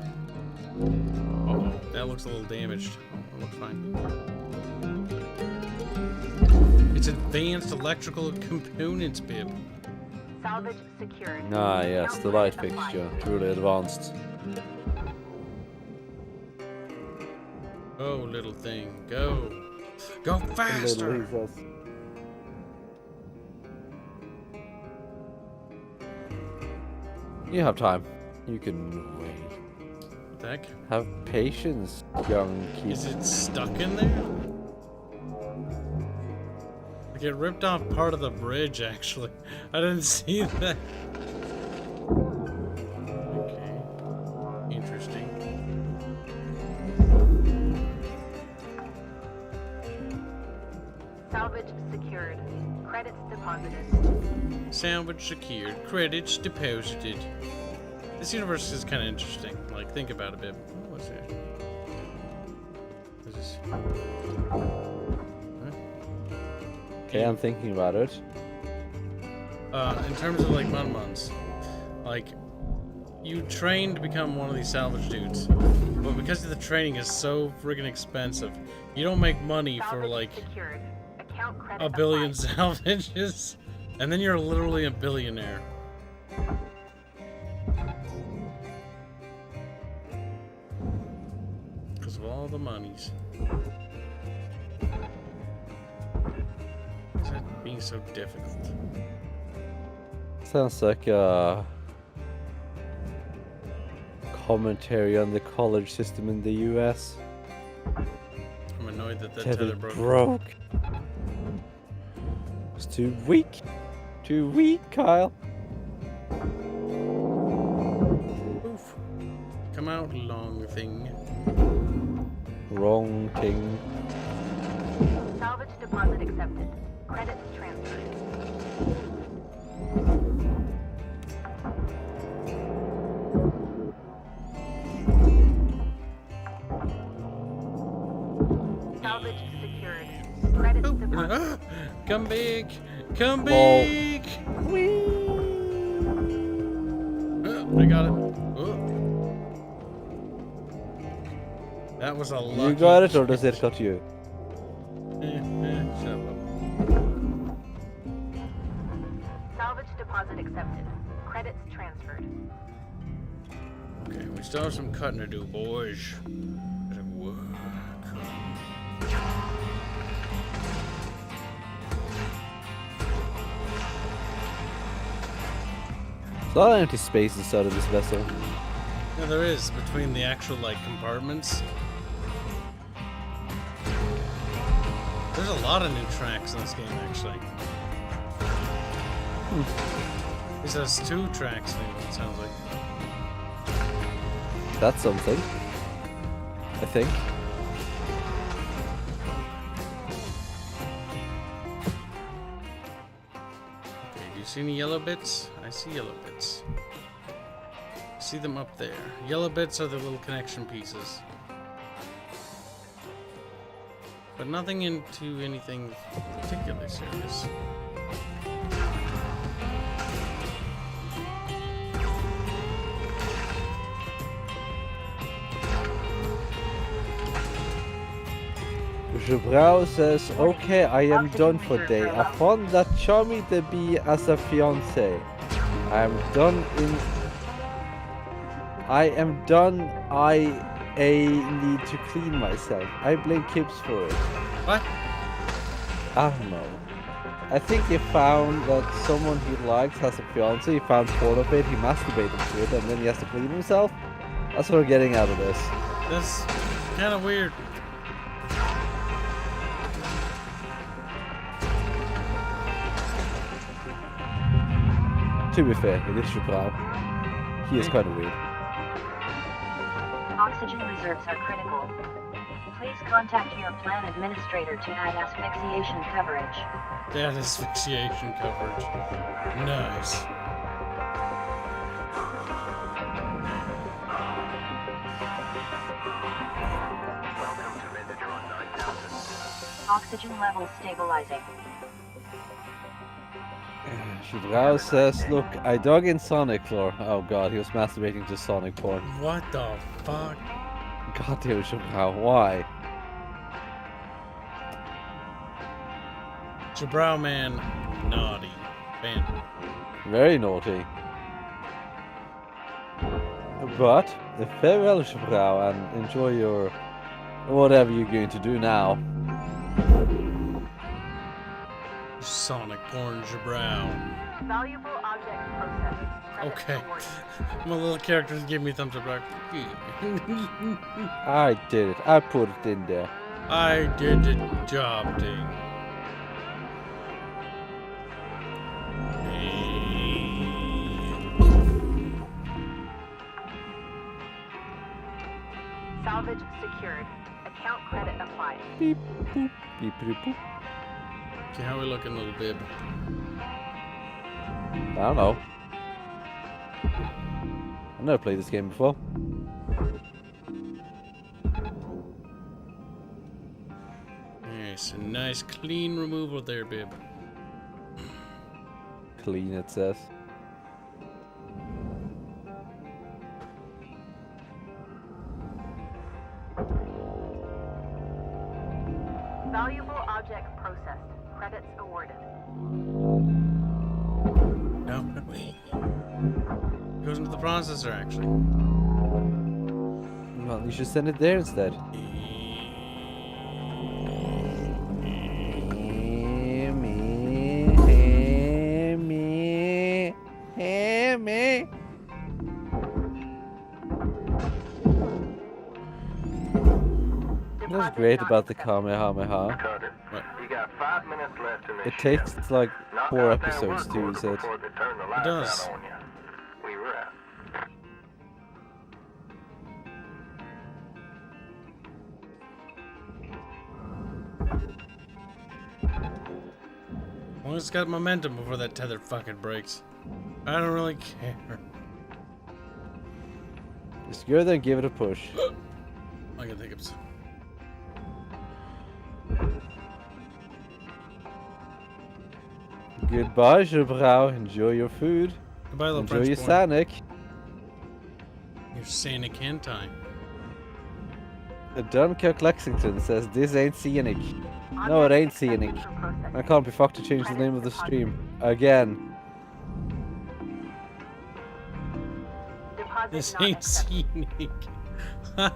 Oh, that looks a little damaged. Oh, it looks fine. It's advanced electrical components, Bib. Salvage secured. Ah, yes, the light fixture. Truly advanced. Go, little thing, go. Go faster! You have time. You can wait. What the heck? Have patience, young kid. Is it stuck in there? Like it ripped off part of the bridge, actually. I didn't see that. Okay. Interesting. Salvage secured. Credits deposited. Salvage secured. Credits deposited. This universe is kind of interesting. Like, think about it a bit. What's it? Is this? Okay, I'm thinking about it. In terms of like Mun-Muns, like you train to become one of these salvage dudes, but because the training is so friggin' expensive, you don't make money for like a billion salvages, and then you're literally a billionaire. the monies. Why is that being so difficult? Sounds like a commentary on the college system in the US. I'm annoyed that that Tether tether broke. broke. It's too weak. Too weak, Kyle. Oof. Come out, long thing. Wrong thing. Salvage deposit accepted. Credits transferred. Salvage secured. Credits deposit. Come back! Come back! I got it. That was a lucky. You got it, or does it got you? Shut up. Salvage deposit accepted. Credits transferred. Okay, we still have some cutting to do, boys. Gotta work. There's a lot of empty space inside of this vessel. Yeah, there is, between the actual, like, compartments. There's a lot of new tracks in this game, actually. This has 2 tracks new, it sounds like. That's something. I think. Okay, do you see any yellow bits? I see yellow bits. See them up there. Yellow bits are the little connection pieces. But nothing into anything particularly serious. Jebrau says, okay, I am done for day. I found that charming to be as a fiance. I am done. I need to clean myself. I blame Kibs for it. What? I don't know. I think he found that someone he likes has a fiance. He found porn of it. He masturbated to it, and then he has to clean himself. That's what we're getting out of this. That's kind of weird. To be fair, it is Jebrau. He is kind of weird. Oxygen reserves are critical. Please contact your plan administrator to add asphyxiation coverage. That asphyxiation coverage. Nice. Oxygen levels stabilizing. Jebrau says, look, I dug in Sonic lore. Oh god, he was masturbating to Sonic porn. What the fuck? God damn Jebrau, why? Jebrau man, naughty. Man. Very naughty. But, farewell Jebrau, and enjoy your... whatever you're going to do now. Sonic porn Jebrau. Valuable object processed. Okay. My little characters give me thumbs up back. I did it. I put it in there. I did the job, ding. Salvage secured. Account credit applied. Beep, boop, beep, beep, boop. Okay, how we looking, little bib? I don't know. I've never played this game before. Yes, a nice clean removal there, bib. Clean, it says. Valuable object processed. Credits awarded. No, wait. Goes into the processor, actually. Well, you should send it there instead. what's great about the Kamehameha? Cutter, you got 5 minutes left in this It takes like Knock 4 out that episodes work to use order it. before they turn the lights does. out on you. We were out. As long as it's got momentum before that tether fucking breaks. I don't really care. Just go there and give it a push. I can think of. Goodbye, Jebrau. Enjoy your food. Goodbye, little Enjoy French your boy. Sanic. Your Sanic hentai. Dunkirk Lexington says this ain't Sanic. No, it ain't Sanic. I can't be fucked to change the name of the stream. Again. This ain't Scenic. I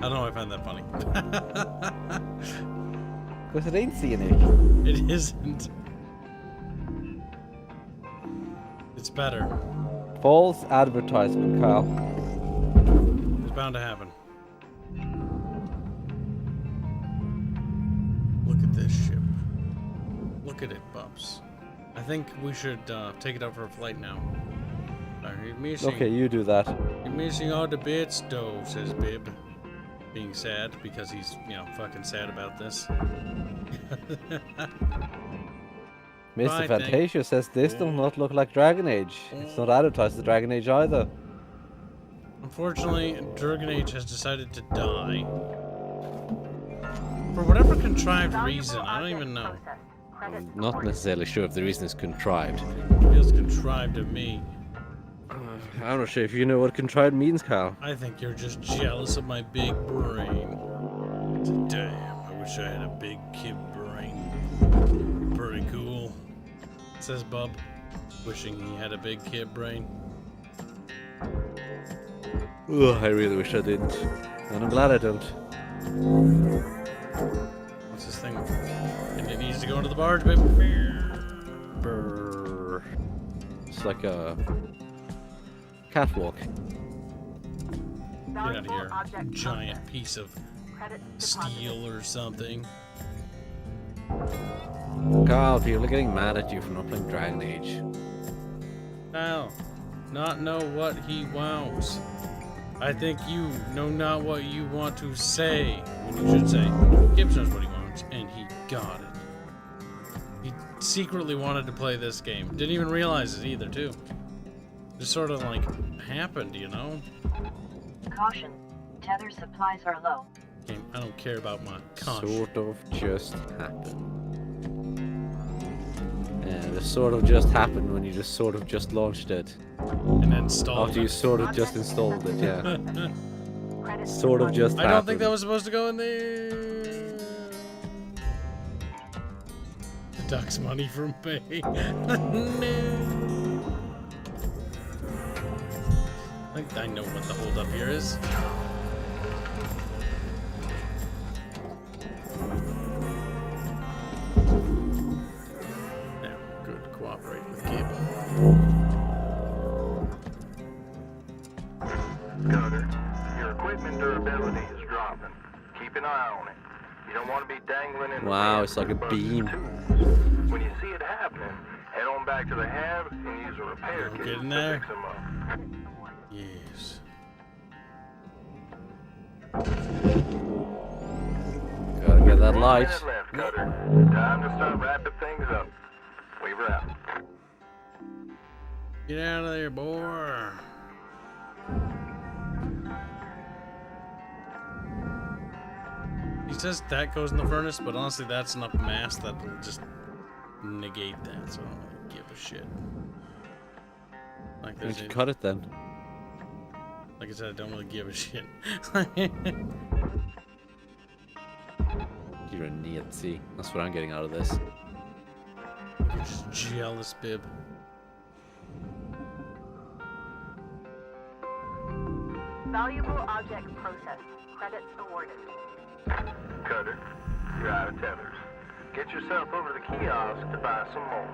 don't know why I find that funny. Because it ain't Scenic. It isn't. It's better. False advertisement, Kyle. It's bound to happen. Look at this ship. Look at it, Bubs. I think we should take it out for a flight now. Are you missing? Okay, you do that. You're missing all the bits, though, says Bib. Being sad because he's, fucking sad about this. Mr. Right, Fantasia says this does not look like Dragon Age. It's not advertised as Dragon Age either. Unfortunately, Dragon Age has decided to die. For whatever contrived reason, I don't even know. I'm not necessarily sure if the reason is contrived. It feels contrived to me. I'm not sure if you know what contrived means, Kyle. I think you're just jealous of my big brain. Damn, I wish I had a big kid brain. Pretty cool, says Bub, wishing he had a big kid brain. Ugh, I really wish I didn't. And I'm glad I don't. What's this thing? And it needs to go into the barge, baby. Brrr. It's like a catwalk. Get out of here, giant piece of steel or something. Kyle, people are getting mad at you for not playing Dragon Age. Kyle, not know what he wants. I think you know not what you want to say. When you should say, Kibs knows what he wants, and he got it. He secretly wanted to play this game. Didn't even realize it either, too. Just sort of like happened, Caution. Tether supplies are low. Okay, I don't care about my caution. Sort of just happened. Yeah, it sort of just happened when you just sort of just launched it. And then installed After you it. sort of just installed it, yeah. Sort of just I happened. don't think that was supposed to go in there. Deducts money from pay. No. I think I know what the holdup here is. Now, good. Cooperate with Cable. Cutter, your equipment durability is dropping. Keep an eye on it. You don't want to be dangling in the Wow, wind it's like a with busted beam. tools. When you see it happening, head on back to the hab and use a repair kit Get in to there. fix them up. Yes. Gotta get that 1 light. minute left, Cutter. Time to start wrapping things up. We were out. Get out of there, boy. He says that goes in the furnace, but honestly, that's enough mass that will just negate that, so I don't really give a shit. Like, Why don't you there's cut it then? like I said, I don't really give a shit. You're a Nazi. That's what I'm getting out of this. You're just jealous, Bib. Valuable object processed. Credits awarded. Cutter, you're out of tethers. Get yourself over to the kiosk to buy some more.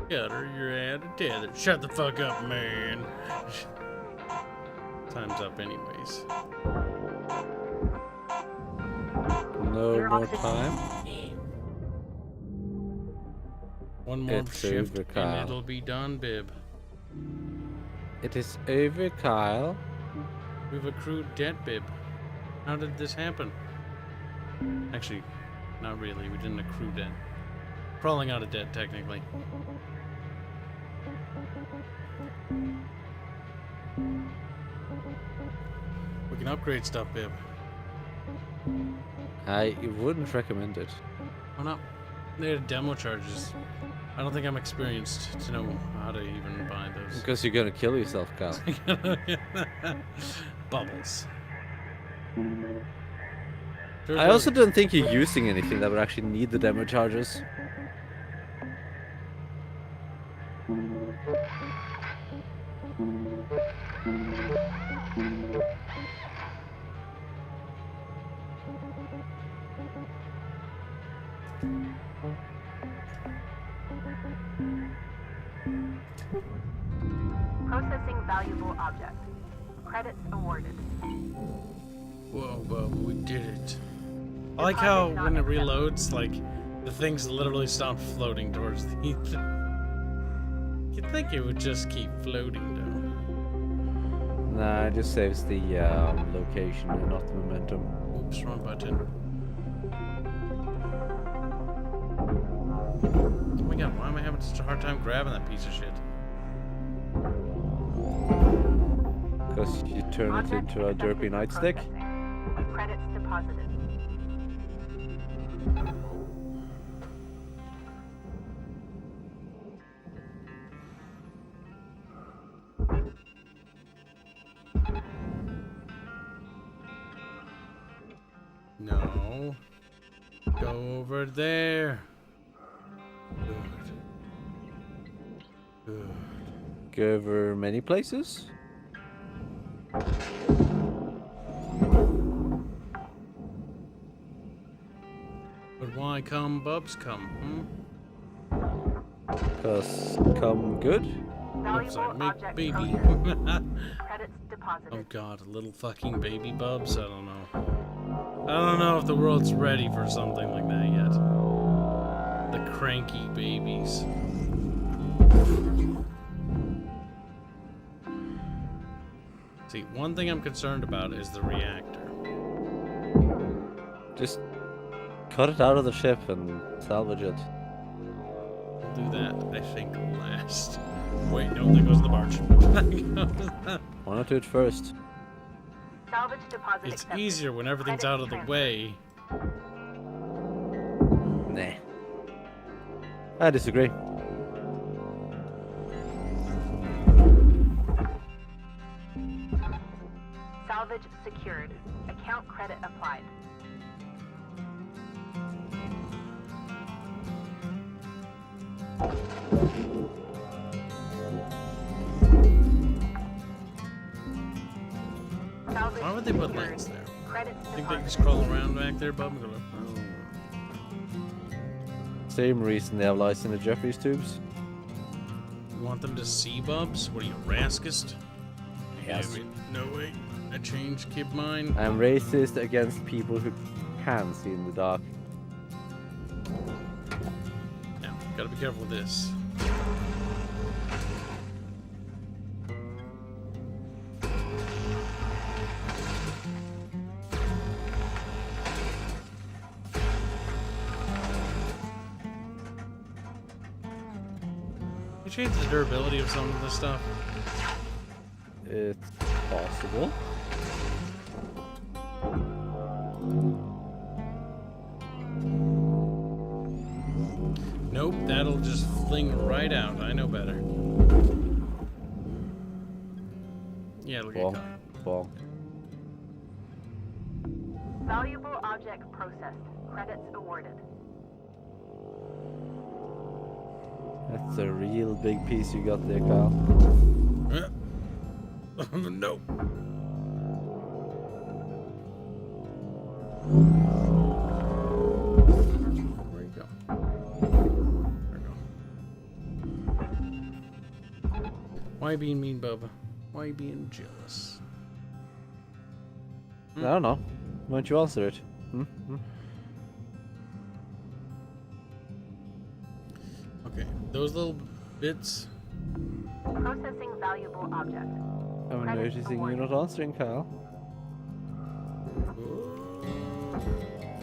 Cutter, you're out of tether. Shut the fuck up, man. Time's up anyways. No Your more oxygen- time. One more It's shift over, and Kyle. it'll be done, Bib. It is over, Kyle. We've accrued debt, Bib. How did this happen? Actually, not really. We didn't accrue debt. Crawling out of debt, technically. We can upgrade stuff, Bib. I wouldn't recommend it. Why not? They're demo charges. I don't think I'm experienced to know how to even buy those. Because you're gonna kill yourself, Kyle. Bubbles. I also don't think you're using anything that would actually need the demo charges. Processing valuable object. Credits awarded. Whoa, Bub, we did it. I like how when it reloads, like, the things literally stop floating towards the ether. You'd think it would just keep floating, though. Nah, it just saves the location and not the momentum. Oops, wrong button. Oh my god, why am I having such a hard time grabbing that piece of shit? Because you turn it into a derpy nightstick. Credits deposited. No. Go over there. Good. Good. Go over many places. But why come Bubs come, Cause come good. Looks like me, baby. Credits deposited. Oh god, little fucking baby Bubs? I don't know. I don't know if the world's ready for something like that yet. The cranky babies. See, one thing I'm concerned about is the reactor. Just cut it out of the ship and salvage it. We'll do that, I think, last. Wait, no, there goes the barge. Why not do it first? Salvage deposit It's accepted. easier when everything's Credits out of the transferred. way. Nah. I disagree. Salvage secured. Account credit applied. Salvage Why would they put secured. lights there? Credits Think they deposited. can just crawl around back there, Bub? And go, oh. Same reason they have lights in the Jeffries tubes. You want them to see Bubs? What are you, Raskist? Yes. No way. I changed Kib mine. I'm racist against people who can see in the dark. Now, gotta be careful with this. You change the durability of some of this stuff. It's possible. Nope, that'll just fling right out. I know better. Yeah, it'll get Bonk. caught. Bonk. Valuable object processed. Credits awarded. That's a real big piece you got there, Kyle. No. Where you go? There you go. Why you being mean, Bubba? Why you being jealous? I don't know. Why don't you answer it? Those little bits. Processing valuable object. I'm Credit noticing awarded. you're not answering, Kyle.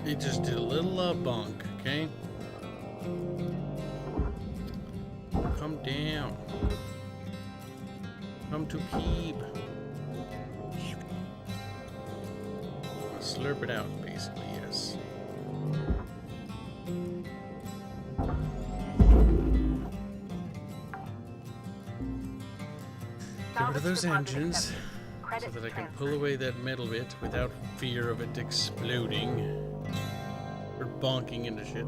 He just did a little bunk, okay? Come down. Come to keep. Slurp it out, basically, yes. Get rid of those engines so that I can pull away that metal bit without fear of it exploding or bonking into shit.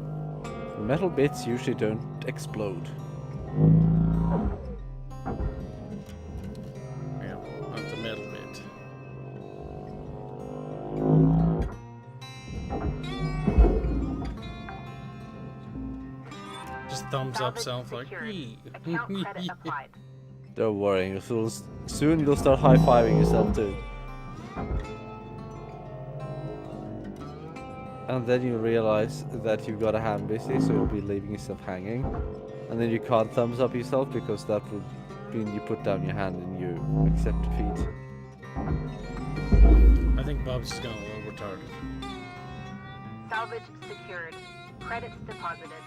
Metal bits usually don't explode. Yeah, not the metal bit. Just thumbs up self like, "Hey." Account credit applied. Don't worry, soon you'll start high-fiving yourself too. And then you realize that you've got a hand busy, so you'll be leaving yourself hanging. And then you can't thumbs up yourself because that would mean you put down your hand and you accept defeat. I think Bob's is gone a little retarded. Salvage secured. Credits deposited.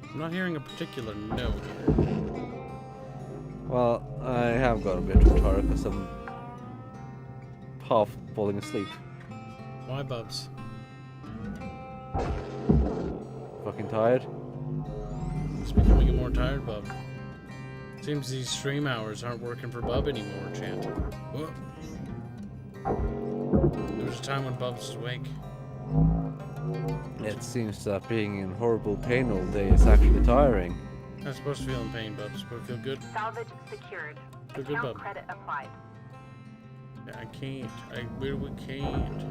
I'm not hearing a particular note. Well, I have got a bit retarded because I'm half falling asleep. Why, Bubs? Fucking tired. It's becoming a more tired Bub. Seems these stream hours aren't working for Bub anymore, Chant. Whoa. There was a time when Bubs was awake. It seems that being in horrible pain all day is actually tiring. I'm supposed to feel in pain, Bubs, but I feel good. Salvage secured. Feel good, Account Bub. credit applied. I can't. I really can't.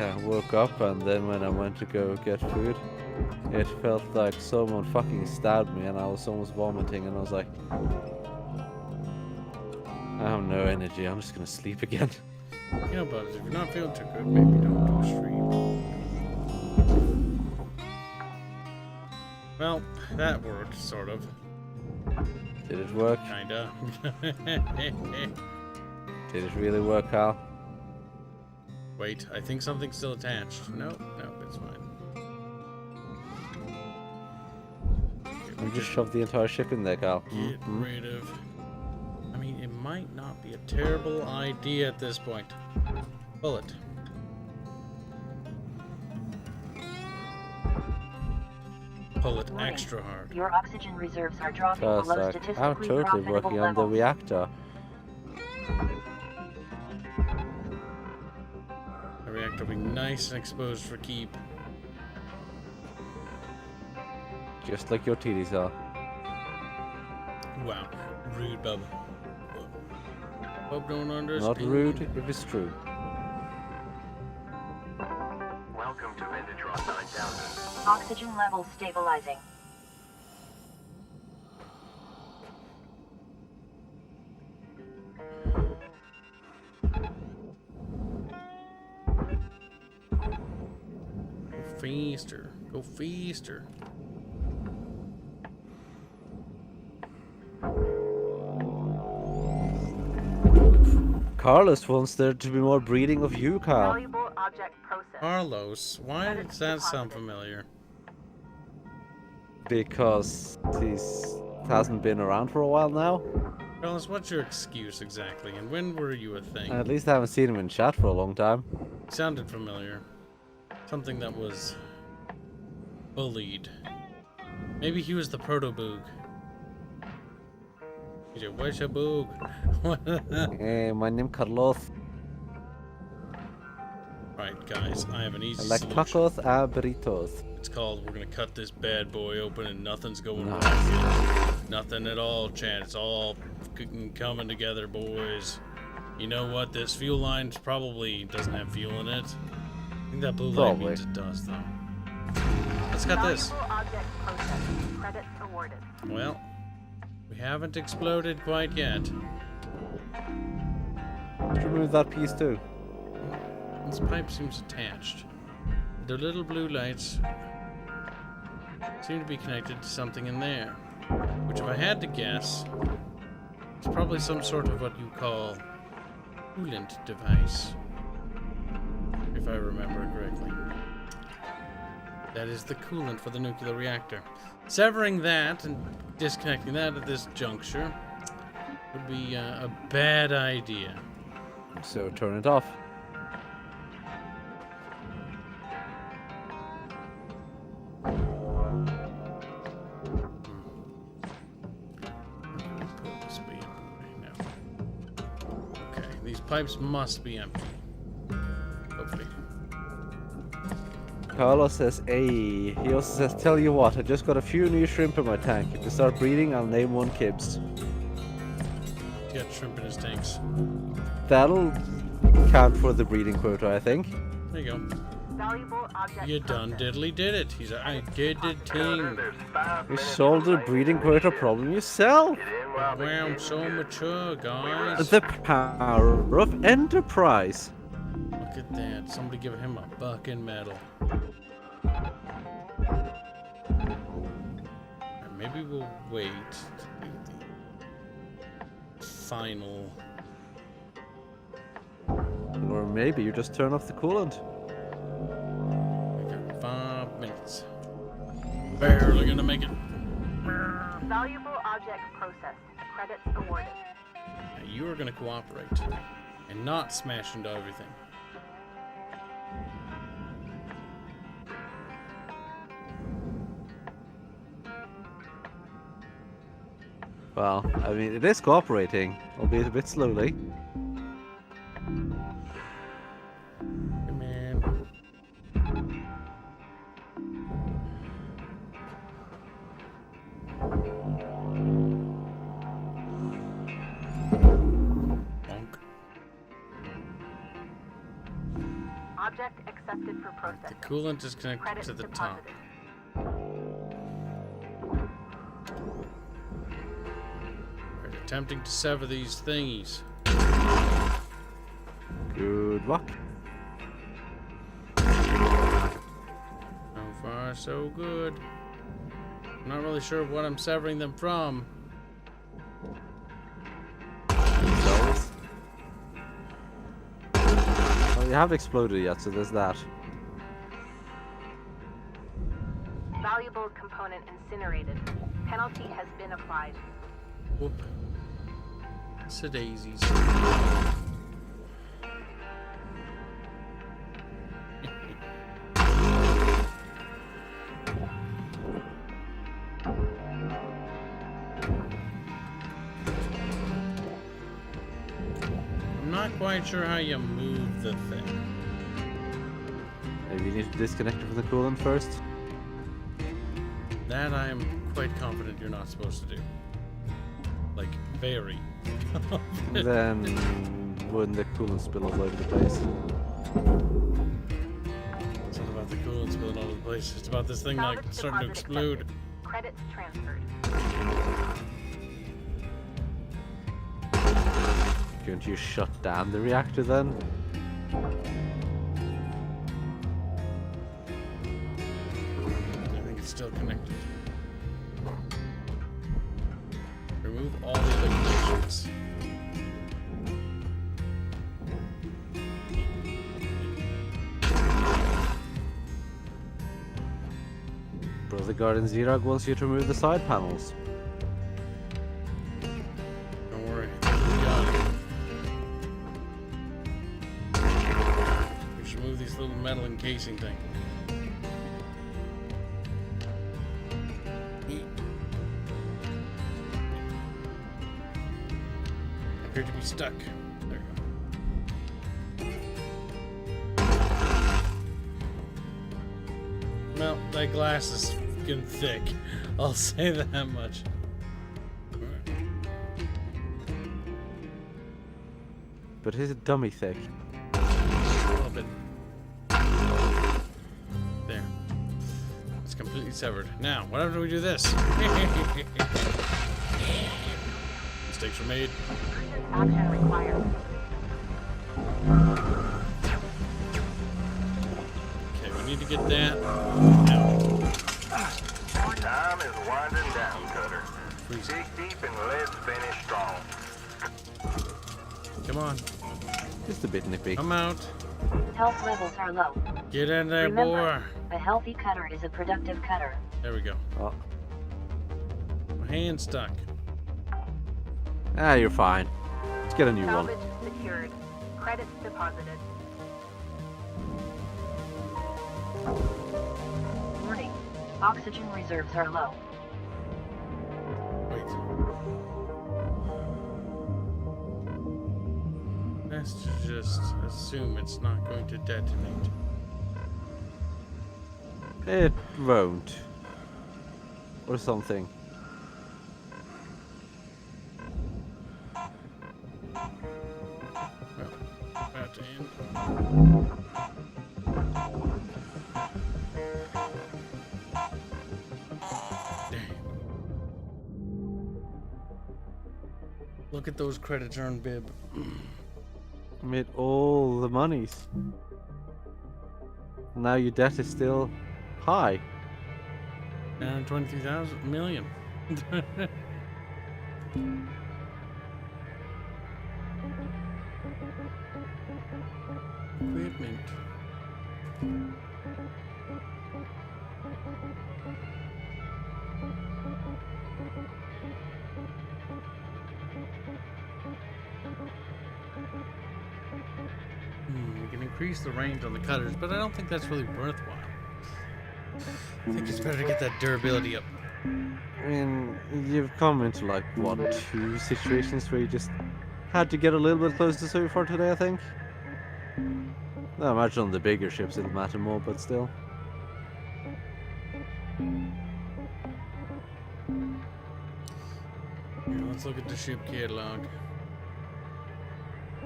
I woke up and then when I went to go get food, it felt like someone fucking stabbed me and I was almost vomiting and I was like, I have no energy, I'm just gonna sleep again. You know, Bubs, if you're not feeling too good, maybe don't do a stream. Well, that worked, sort of. Did it work? Kinda. Did it really work, Kyle? Wait, I think something's still attached. No, it's fine. You just shoved the entire ship in there, Kyle. Get rid of... I mean, it might not be a terrible idea at this point. Pull it. Pull it extra hard. Your oxygen reserves are dropping below Sarcastic. I'm statistically totally profitable working on the levels. reactor. The reactor will be nice and exposed for keep. Just like your titties are. Wow. Rude, Bub. Bub don't understand. Not rude if it's true. Welcome to Vintatron 9000. Oxygen levels stabilizing. Go faster. Go faster. Carlos wants there to be more breeding of you, Kyle. Valuable object processed. Carlos, why does that sound familiar? Because he hasn't been around for a while now. Carlos, what's your excuse exactly, and when were you a thing? At least I haven't seen him in chat for a long time. Sounded familiar. Something that was bullied. Maybe he was the proto-boog. He's a what's a boog? Hey, my name Carlos. Right, guys, I have an easy I like solution. tacos and burritos. It's called, we're gonna cut this bad boy open and nothing's going Nice. wrong. Nothing at all, Chad. It's all coming together, boys. You know what? This fuel line probably doesn't have fuel in it. I think that blue line Probably. means it does, though. Let's cut this. Valuable object processed. Credits awarded. Well, we haven't exploded quite yet. Let's remove that piece too. This pipe seems attached. the little blue lights seem to be connected to something in there. Which, if I had to guess, it's probably some sort of what you call coolant device. If I remember correctly. That is the coolant for the nuclear reactor. Severing that and disconnecting that at this juncture would be a bad idea. So turn it off. Okay, these pipes must be empty. Hopefully. Carlos says, hey. He also says, tell you what, I just got a few new shrimp in my tank. If they start breeding, I'll name one Kibs. He's got shrimp in his tanks. That'll count for the breeding quota, I think. There you go. Valuable object You done diddly did it. He's a I did the thing. You solved the breeding quota problem yourself. Wow, I'm so mature, guys. The power of enterprise. Look at that. Somebody give him a bucking medal. Maybe we'll wait to do the final. Or maybe you just turn off the coolant. We got 5 minutes. Barely gonna make it. Valuable object processed. Credits awarded. Now you are gonna cooperate and not smash into everything. Well, I mean, it is cooperating, albeit a bit slowly. Come on. Bonk. Object accepted for processing. The coolant is connected Credits to the deposited. top. We're attempting to sever these thingies. Good luck. So far, so good. I'm not really sure what I'm severing them from. Themselves. Well, you haven't exploded yet, so there's that. Valuable component incinerated. Penalty has been applied. Whoop. Daisies. I'm not quite sure how you move the thing. Maybe you need to disconnect it from the coolant first. That I am quite confident you're not supposed to do. Like, very confident. Then wouldn't the coolant spill all over the place? It's not about the coolant spilling all over the place. It's about this thing like Salvage starting to deposit explode. accepted. Credits transferred. Couldn't you shut down the reactor then? I think it's still connected. Remove all the other connections. Brother Garden Zerog wants you to remove the side panels. Don't worry. We got it. We should move these little metal encasing thing. Appear to be stuck. There you go. Well, that glass is fucking thick. I'll say that much. But he's a dummy thick. A little bit. There. It's completely severed. Now, what after we do this? Mistakes were made. Action required. Okay, we need need to get that. Time is winding down, Cutter. Dig deep and let's finish strong. Come on. Just a bit nippy. Come out. Health levels are low. Get in there, Remember, boy. a healthy cutter is a productive cutter. There we go. Oh. My hand's stuck. Ah, you're fine. Let's get a new one. Salvage secured. Credits deposited. Warning. Oxygen reserves are low. Wait. Let's just assume it's not going to detonate. It won't. Or something. Well, about to end. Look at those credits earned, Bib. Made all the monies. Now your debt is still high. 923,000 million. Equipment. We can increase the range on the cutters, but I don't think that's really worthwhile. I think it's better to get that durability up. I mean, you've come into like, what, 2 situations where you just had to get a little bit closer so far today, I think? I imagine on the bigger ships it'll matter more, but still. Here, let's look at the ship catalog.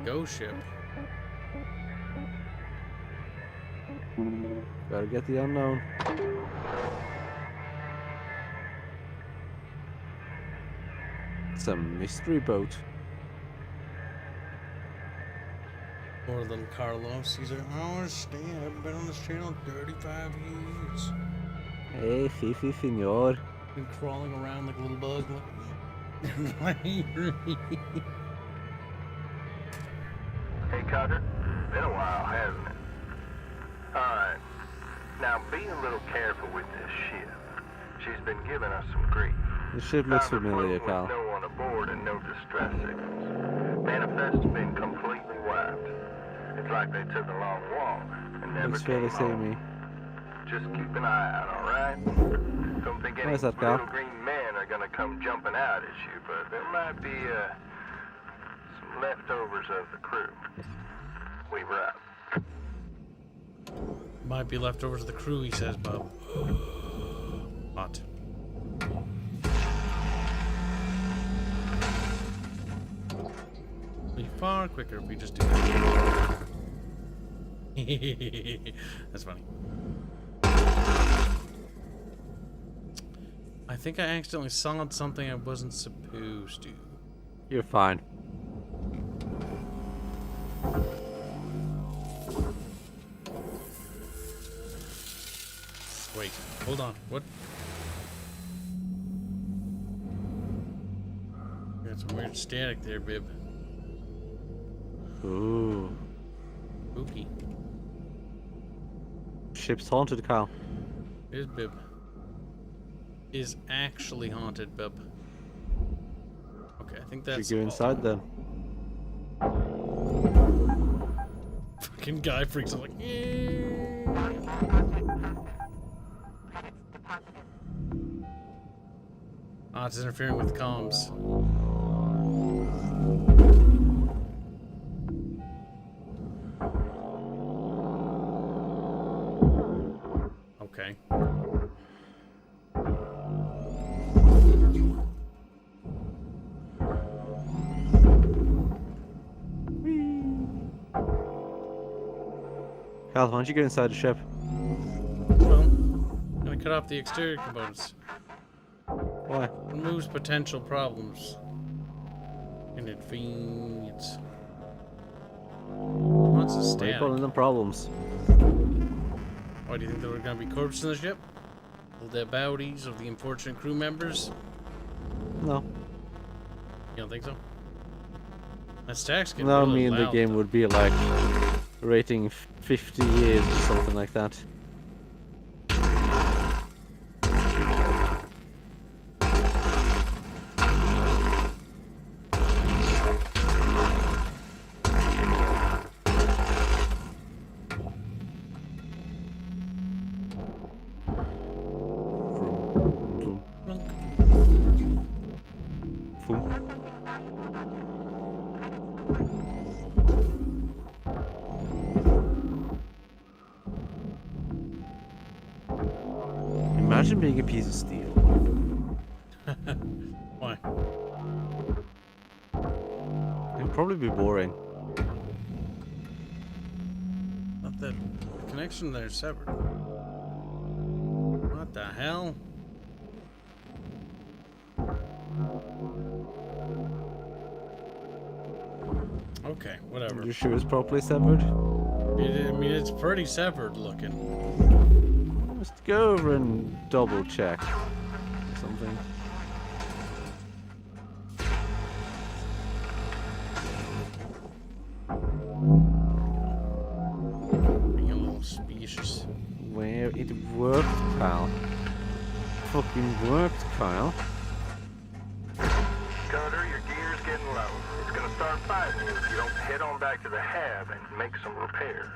Go ship. Gotta get the unknown. It's a mystery boat. Poor little Carlos. He's like, I don't understand. I've been on this channel 35 years. Hey, Fifi, senor. Been crawling around like a little bug. Hey, Cutter. Been a while, hasn't it? Alright. Now be a little careful with this ship. She's been giving us some grief. The ship looks Found her familiar, floating Cal. with no one aboard and no distress signals. Manifest's been completely wiped. It's like they took a long walk and never Looks came fairly home. samey. Just keep an eye out, alright? Don't think any Where's that, Cal? little green men are gonna come jumping out at you, but there might be some leftovers of the crew. We were out. Might be leftovers of the crew, he says, Bob. Hot. Be far quicker if we just do that. That's funny. I think I accidentally sawed something I wasn't supposed to. You're fine. Wait, hold on. What? Got some weird static there, Bib. Ooh. Spooky. Ship's haunted, Cal. Here's Bib. Is actually haunted, Bib. Okay, I think that's. You go inside then. Fucking guy freaks out like. Ah, it's interfering with comms. Okay. Cal, why don't you get inside the ship? Well, I'm gonna cut off the exterior components. Why? Removes potential problems. Inconvenience. What's the Why are you static? calling them problems? Why do you think there were going to be corpses in the ship? The dead bodies of the unfortunate crew members? No. You don't think so? That stack's getting No, I really mean the loud, game though. would be like rating 50 years or something like that. Imagine being a piece of steel. Why? It'd probably be boring. Not that the connection there is severed. What the hell? Okay, whatever. Your shoe is properly severed. I mean, it's pretty severed looking. Just go over and double check something. Being a little specious. Where it worked, Kyle. Fucking worked, Kyle. Cutter, your gear's getting low. It's gonna start fighting you if you don't head on back to the hab and make some repairs.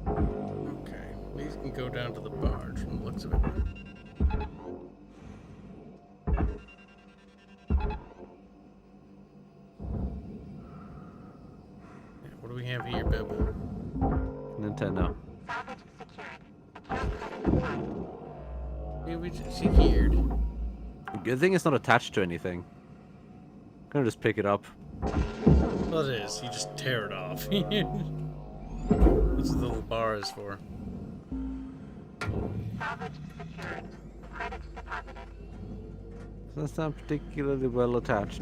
Okay, these can go down to the barge from the looks of it. Yeah, what do we have here, Bib? Nintendo. Yeah, we just secured. Good thing it's not attached to anything. I'm gonna just pick it up. Well, it is. You just tear it off. That's what the little bar is for. That's not particularly well attached.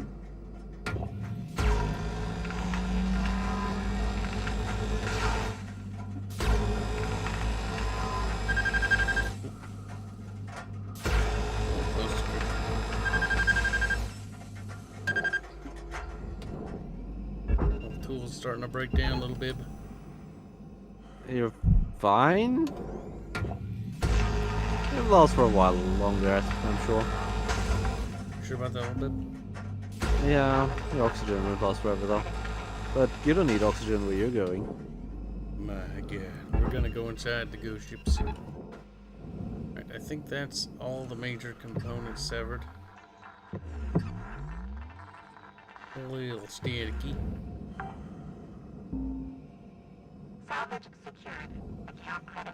Tools starting to break down a little bit. You're fine? It lasts for a while longer, I'm sure. Sure about that a little bit? Yeah, the oxygen will last forever though. But you don't need oxygen where you're going. My god. We're gonna go inside the ghost ship soon. Right, I think that's all the major components severed. A little staticky.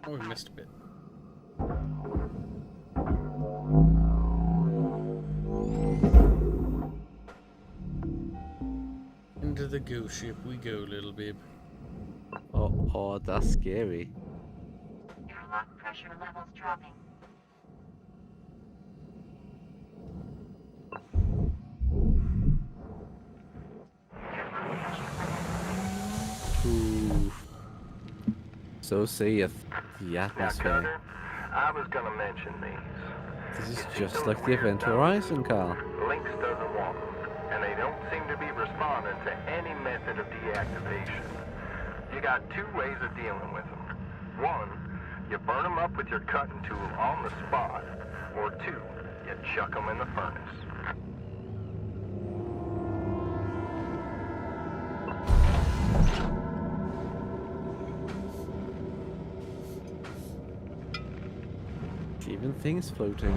Oh, we missed a bit. Into the ghost ship we go, little bib. Oh, that's scary. Airlock pressure levels dropping. Ooh. So saith the Now, atmosphere. Cutter, I was gonna mention these. This is just like the Event Horizon, Kyle. Lynx doesn't want them, and they don't seem to be responding to any method of deactivation. You got two ways of dealing with them. One, you burn them up with your cutting tool on the spot, or two, you chuck them in the furnace. Even things floating.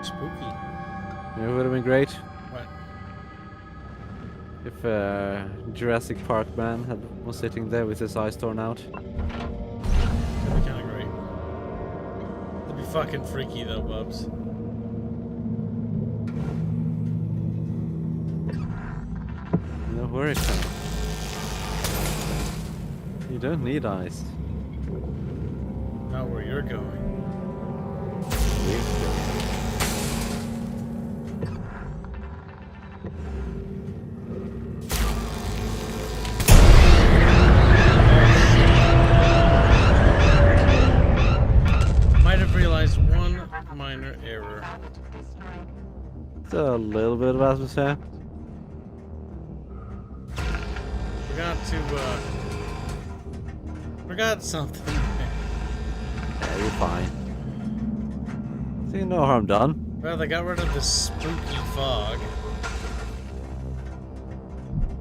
Spooky. It would have been great What? if Jurassic Park man was sitting there with his eyes torn out. That'd be kinda great. That'd be fucking freaky though, Bubs. No worries, Kyle. You don't need ice. Not where you're going. Might have realized one minor error. It's a little bit of atmosphere. Forgot something. Yeah, you're fine. See, no harm done. Well, they got rid of the spooky fog.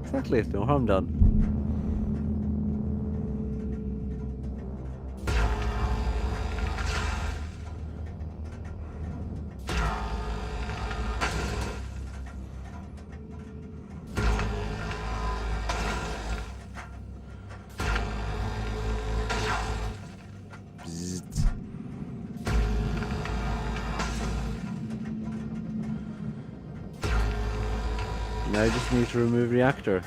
Exactly, no harm done. Now I just need to remove reactor.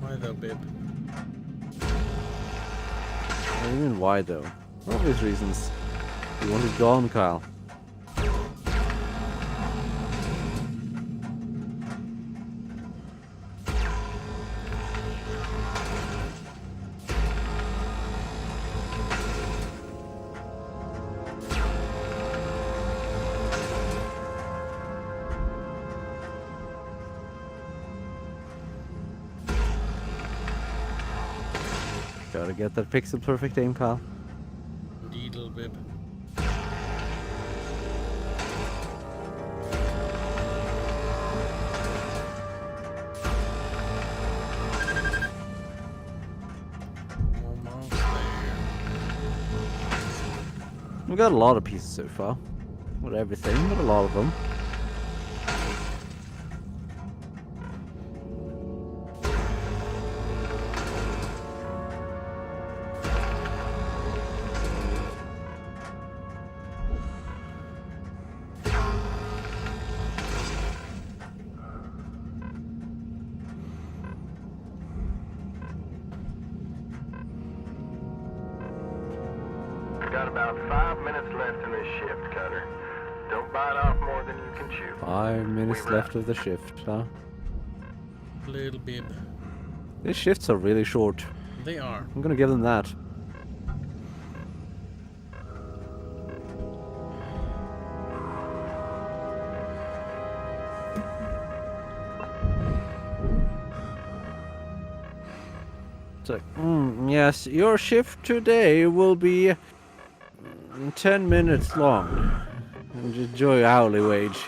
Why though, babe? What do you mean why though? For obvious reasons. You want it gone, Kyle. Gotta get that pixel perfect aim, Kyle. Indeed, little bib. Almost there. We got a lot of pieces so far. Not everything, but a lot of them. Got about 5 minutes left in this shift, Cutter. Don't bite off more than you can chew. 5 minutes left of the shift, huh? Little bib. These shifts are really short. They are. I'm gonna give them that. It's like, yes, your shift today will be 10 minutes long. And enjoy your hourly wage.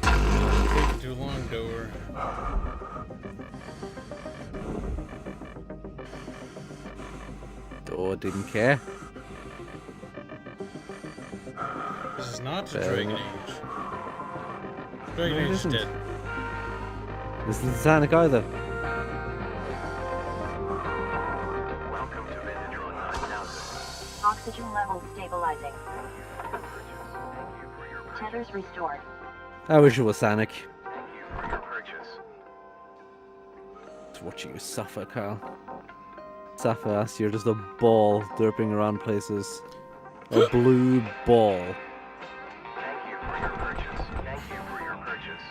Taking too long, door. Oh, didn't care. This is not the Fair Dragon enough. Age. Dragon No, it Age is isn't. dead. This isn't Sanic either. Welcome to Visitron 9000. Oxygen levels stabilizing. Tethers restored. I wish it was Sanic. Thank you for your purchase. Just watching you suffer, Carl. Suffer as you're just a ball derping around places. A blue ball. Thank you for your purchase. Thank you for your purchase.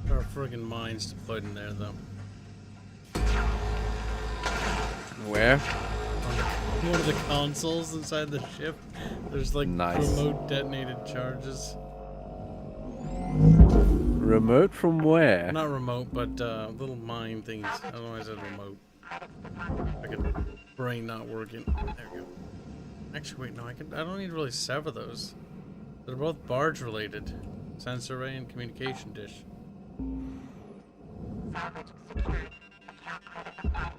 There are friggin' mines deployed in there, though. Where? On one of the consoles inside the ship, there's like Nice. remote detonated charges. Remote from where? Not remote, but little mine things. I don't know why I said remote. Like a brain not working. There we go. Actually, wait, no, I don't need to really sever those. They're both barge related. Sensor array and communication dish. Salvage secured. Account credit applied.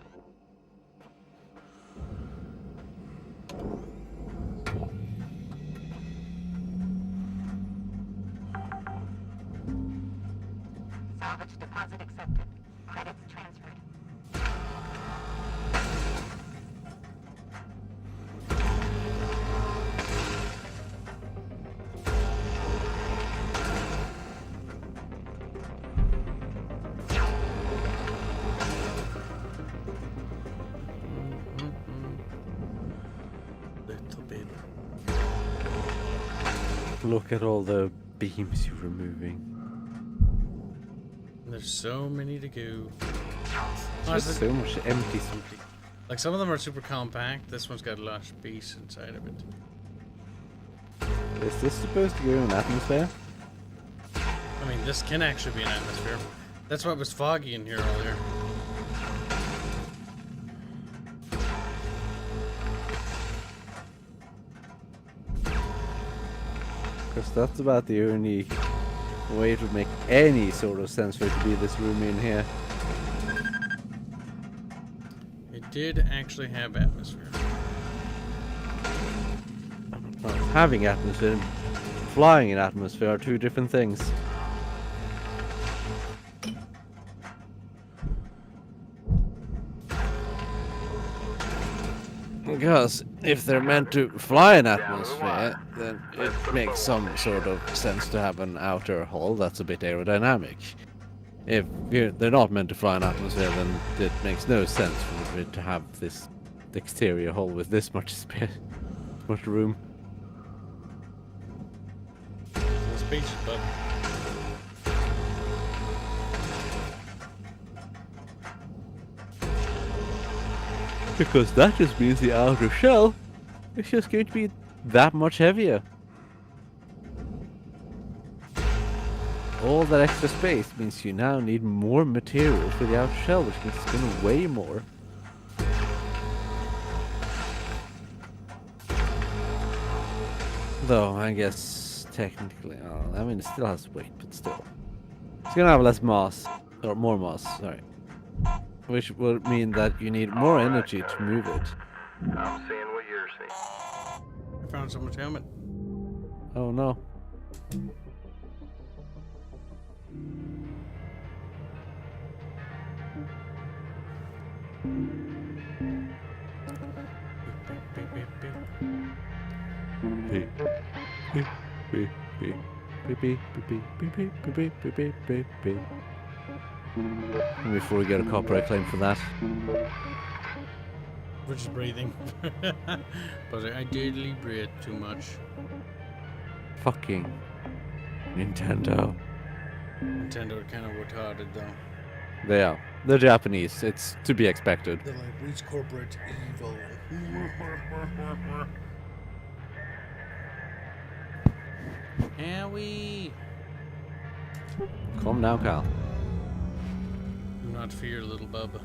Salvage deposit accepted. Credits transferred. Little bit. Look at all the beams you're removing. There's so many to go. There's so much empty something. Like some of them are super compact. This one's got a lot of space inside of it. Is this supposed to go in an atmosphere? I mean, this can actually be an atmosphere. That's why it was foggy in here earlier. Because that's about the only way it would make any sort of sense for it to be this room in here. It did actually have atmosphere. Not having atmosphere and flying in atmosphere are two different things. Because if they're meant to fly in atmosphere, then it makes some sort of sense to have an outer hull that's a bit aerodynamic. If they're not meant to fly in atmosphere, then it makes no sense for it to have this exterior hull with this much space, much room. Space, but Because that just means the outer shell is just going to be that much heavier. All that extra space means you now need more material for the outer shell, which can spin way more. Though, I guess, technically, I mean, it still has weight, but still. It's gonna have less mass, or more mass, sorry. Which would mean that you need more energy to move it. I'm seeing what you're seeing. I found someone's helmet. Oh no. Before we get a copyright claim for that. We're just breathing. But I deadly breathe too much. Fucking Nintendo. Nintendo are kind of retarded though. They are. They're Japanese. It's to be expected. They're like, reach corporate evil. Howie! Calm down, Kyle. Do not fear, little bub.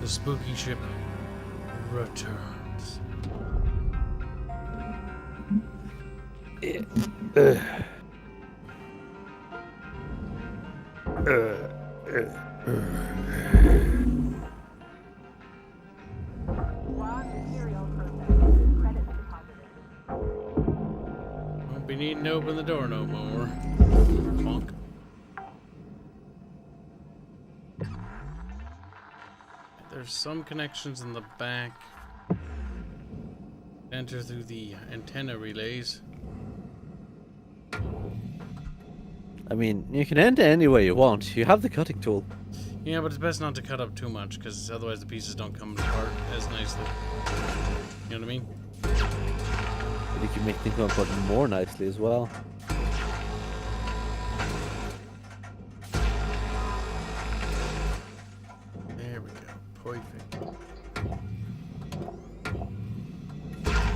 The spooky ship returns. Won't be needing to open the door no more. Bonk. There's some connections in the back. Enter through the antenna relays. I mean, you can enter any way you want. You have the cutting tool. Yeah, but it's best not to cut up too much, because otherwise the pieces don't come apart as nicely. You know what I mean? But you can make things come apart more nicely as well. There we go. Perfect.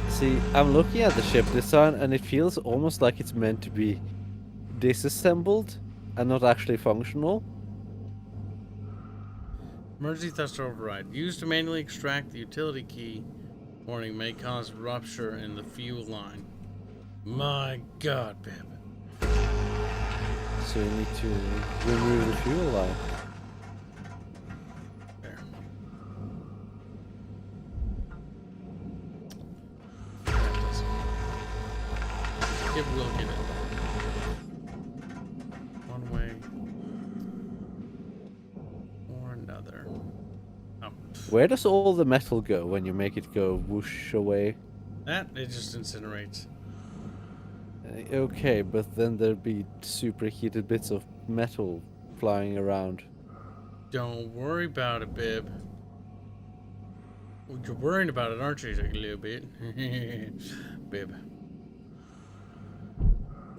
See, I'm looking at the ship design and it feels almost like it's meant to be disassembled and not actually functional. Emergency thruster override. Used to manually extract the utility key. Warning may cause rupture in the fuel line. My god, babe. so we need to remove the fuel line. There. It will get it. One way or another. Oh. Where does all the metal go when you make it go whoosh away? That, it just incinerates. Okay, but then there'd be superheated bits of metal flying around. Don't worry about it, Bib. Well, you're worrying about it, aren't you? A little bit. Bib.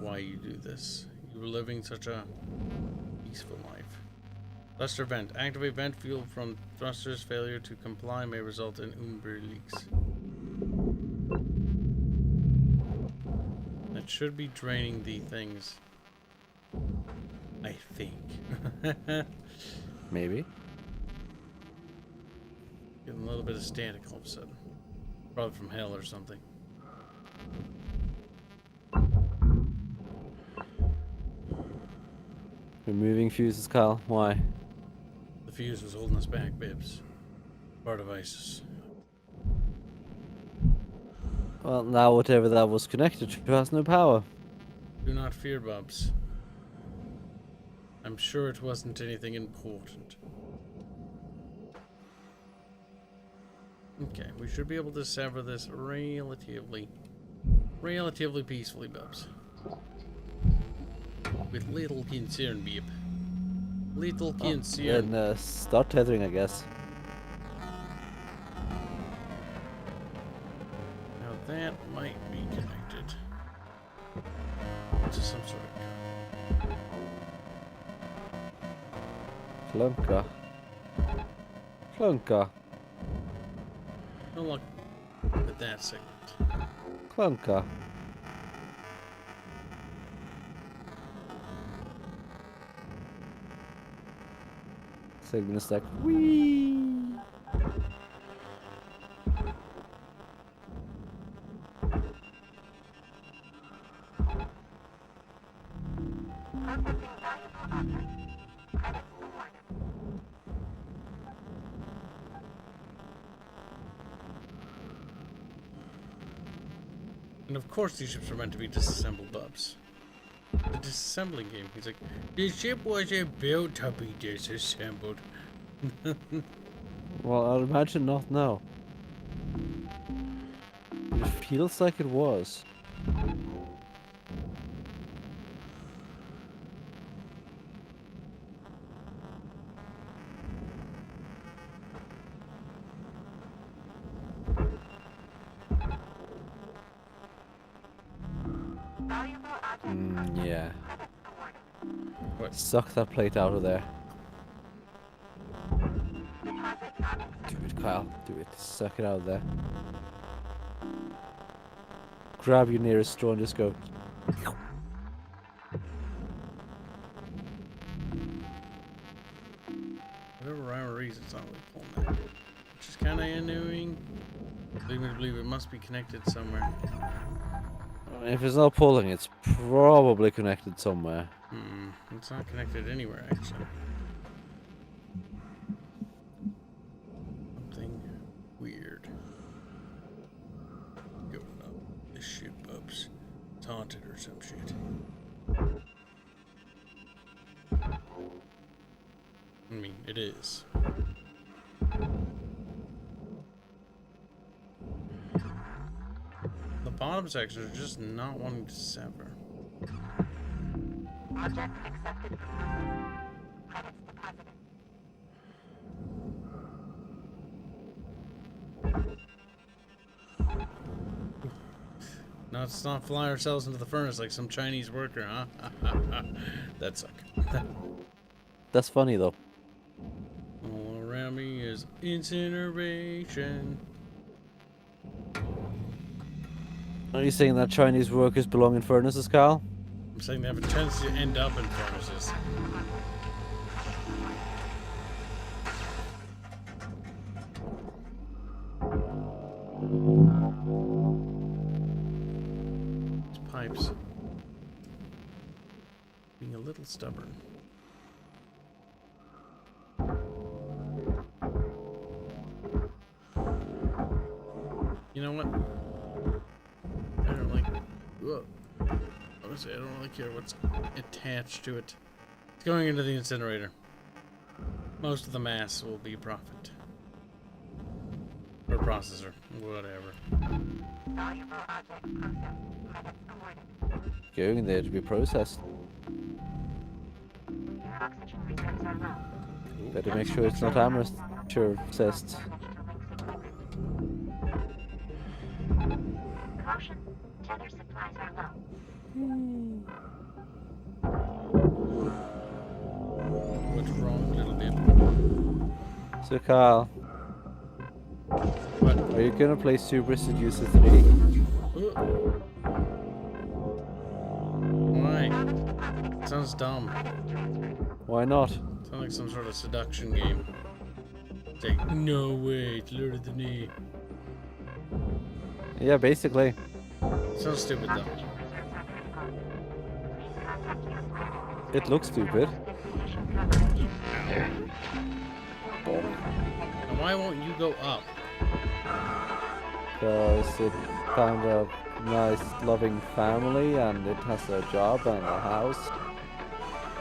Why you do this? You were living such a peaceful life. Thruster vent. Activate vent fuel from thrusters. Failure to comply may result in umber leaks. That should be draining the things. I think. Maybe. Getting a little bit of static all of a sudden. Probably from hell or something. Removing fuses, Kyle. Why? The fuse was holding us back, Bibs. Part of ISIS. Well, now whatever that was connected to has no power. Do not fear, Bubs. I'm sure it wasn't anything important. Okay, we should be able to sever this relatively peacefully, Bubs. With little concern, Bib. Little concern. Then start tethering, I guess. Now that might be connected to some sort of Clunker. Clunker. no luck with that segment. Clunker. Segment is like, whee! And of course these ships are meant to be disassembled, Bubs. The disassembling game. He's like, the ship wasn't built to be disassembled. Well, I'd imagine not now. It feels like it was. Yeah. What? Suck that plate out of there. Do it, Kyle. Do it. Suck it out of there. Grab your nearest straw and just go. Whatever rhyme or reason, it's not really pulling that. Which is kind of annoying. Lead me to believe it must be connected somewhere. If it's not pulling, it's probably connected somewhere. It's not connected anywhere, actually. Something weird going up. This ship ups. It's haunted or some shit. I mean, it is. The bottom sections are just not wanting to sever. Object accepted. Credits deposited. No, let's not fly ourselves into the furnace like some Chinese worker, huh? That suck. That's funny though. All around me is incineration. Are you saying that Chinese workers belong in furnaces, Kyle? I'm saying they have a tendency to end up in furnaces. These pipes being a little little stubborn. You know what? I don't like... Whoa. Honestly, I don't really care what's attached to it. It's going into the incinerator. Most of the mass will be profit. Or processor. Whatever. Going there to be processed. Better make sure it's not amateur processed. Caution, tether supplies are low. What's wrong, little bit? So Carl, What? are you gonna play Super Seducer 3? Why? Sounds dumb. Why not? Sounds like some sort of seduction game. It's like, no way, it's Lord of the Knee. Yeah, basically. Sounds stupid though. It looks stupid. And why won't you go up? Because it found a nice, loving family and it has a job and a house.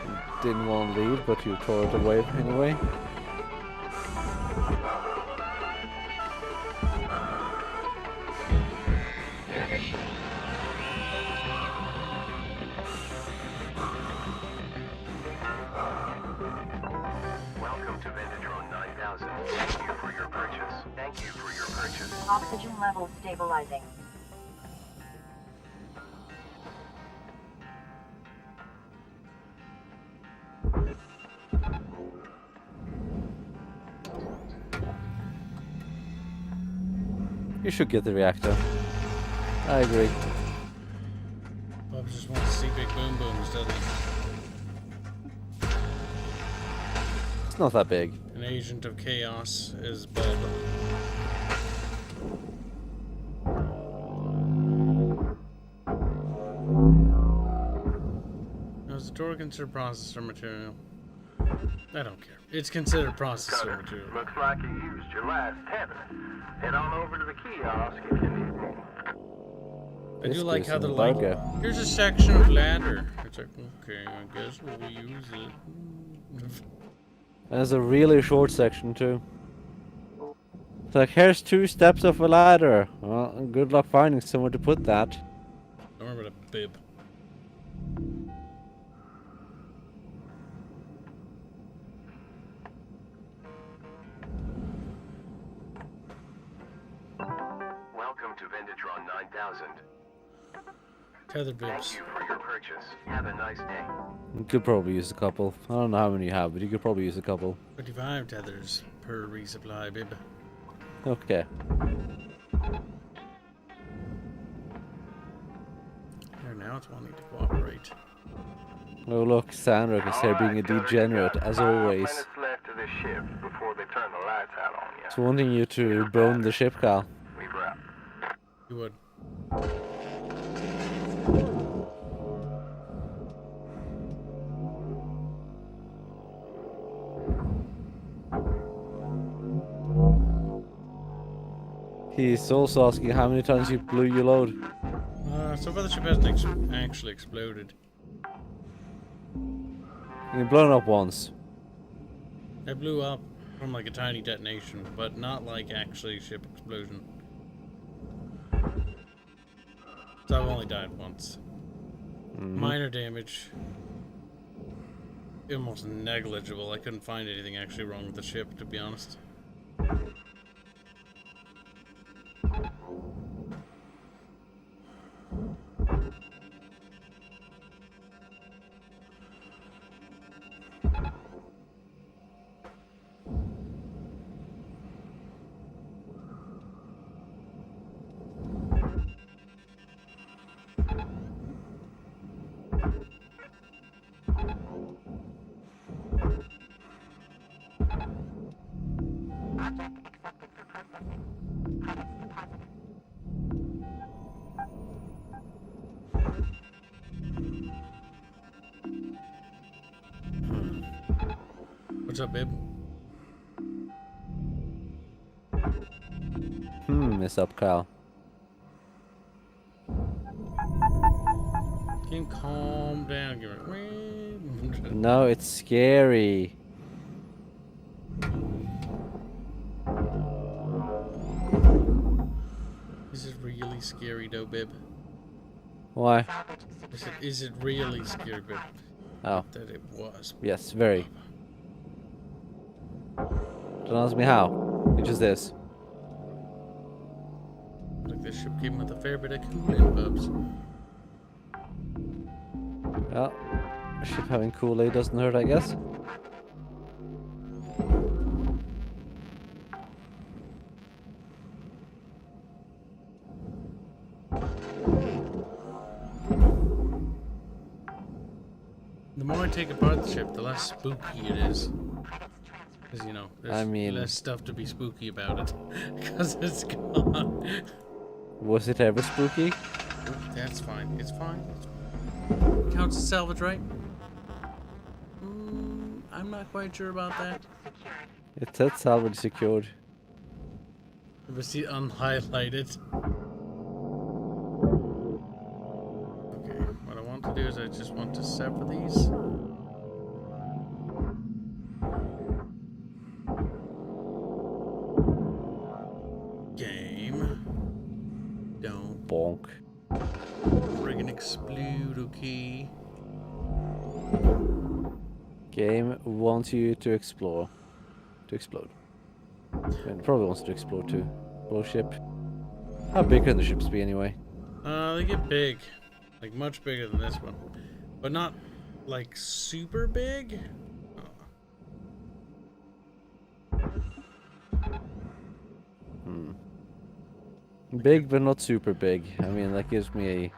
It didn't want to leave, but you tore it away anyway. Welcome to Venditron 9000. Thank you for your purchase. Thank you for your purchase. Oxygen levels stabilizing. You should get the reactor. I agree. Bob just wants to see big boom booms, doesn't he? It's not that big. An agent of chaos is Bob. Now, is the door considered processor material? I don't care. It's considered processor material. Looks like you used your last tether. Head on over to the kiosk if you need more. I This do like gives how they're some like, bugger. here's a section of ladder. It's like, okay, I guess we'll use it. There's a really short section too. It's like, here's 2 steps of a ladder. Well, good luck finding somewhere to put that. Don't remember the bib. Welcome to Venditron 9000. Tethered Thank bibs. you for your purchase. Have a nice day. You could probably use a couple. I don't know how many you have, but you could probably use a couple. 25 tethers per resupply bib. Okay. There, now it's wanting to cooperate. Oh look, Sandra is here being a degenerate, as always. 5 minutes left of this shift before they turn the lights out on you. It's wanting you to bone the ship, Cal. We wrap. You would. He's also asking how many times you blew your load. So far the ship hasn't actually exploded. You've blown up once. It blew up from like a tiny detonation, but not like actually ship explosion. So I've only died once. Minor damage. Almost negligible. I couldn't find anything actually wrong with the ship, to be honest. What's up, babe? What's up, Kyle? Can you calm down? Give it. No, it's scary. Is it really scary, though, babe? Why? Is it really scary, babe? Oh. That it was. Yes, very. Don't ask me how. Which is this? Like this ship came with a fair bit of Kool-Aid, bubs. Well, ship having Kool-Aid doesn't hurt, I guess. The more I take apart the ship, the less spooky it is. Because, you know, there's less stuff to be spooky about it. Because it's gone. Was it ever spooky? That's fine. It's fine. It's fine. Counts as salvage, right? I'm not quite sure about that. It said salvage secured. If I see unhighlighted. Okay, what I want to do is I just want to sever these. Game. Don't. Bonk. Friggin' explode, okay? Game wants you to explore. To explode. And probably wants to explode too. Bullship. How big can the ships be anyway? They get big. Like much bigger than this one. But not like super big. Big but not super big. I mean, that gives me a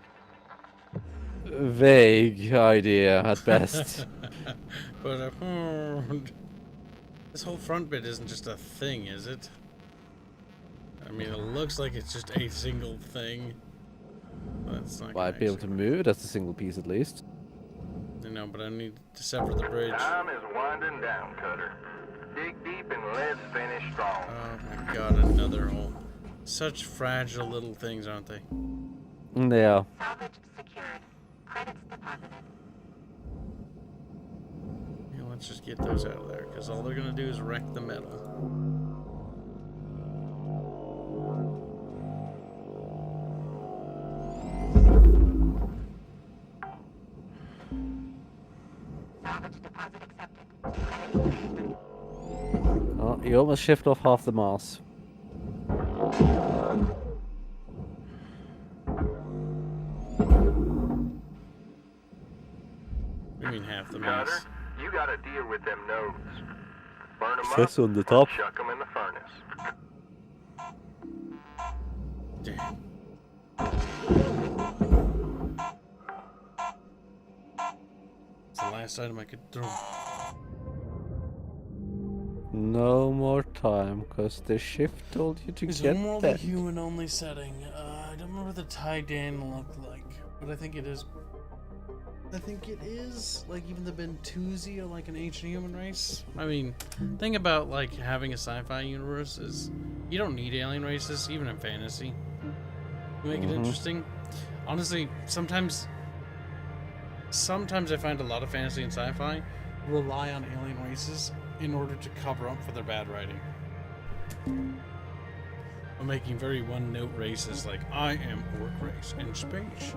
vague idea at best. But this whole front bit isn't just a thing, is it? I mean, it looks like it's just a single thing. That's not. Might be able to move it as a single piece at least. I know, but I need to sever the bridge. Time is winding down, Cutter. Dig deep and let's finish strong. Oh my god, another hole. Such fragile little things, aren't they? Yeah. Salvage secured. Credits deposited. Yeah, let's just get those out of there, because all they're gonna do is wreck the metal. Salvage deposit accepted. Oh, you almost shift off half the mass. I mean half the Cutter, mass. you gotta deal with them nodes. Burn them Says up on the or top. chuck them in the furnace. Damn. It's the last item I could throw. No more time, cause the shift told you to There's get one more that. human only setting. I don't remember what the Taidan looked like, but I think it is. I think it is like even the Bentusi are like an ancient human race. I mean, thing about like having a sci-fi universe is you don't need alien races, even in fantasy. You make it interesting. Honestly, sometimes I find a lot of fantasy and sci-fi rely on alien races in order to cover up for their bad writing. I'm making very one-note races like I am orc race in space.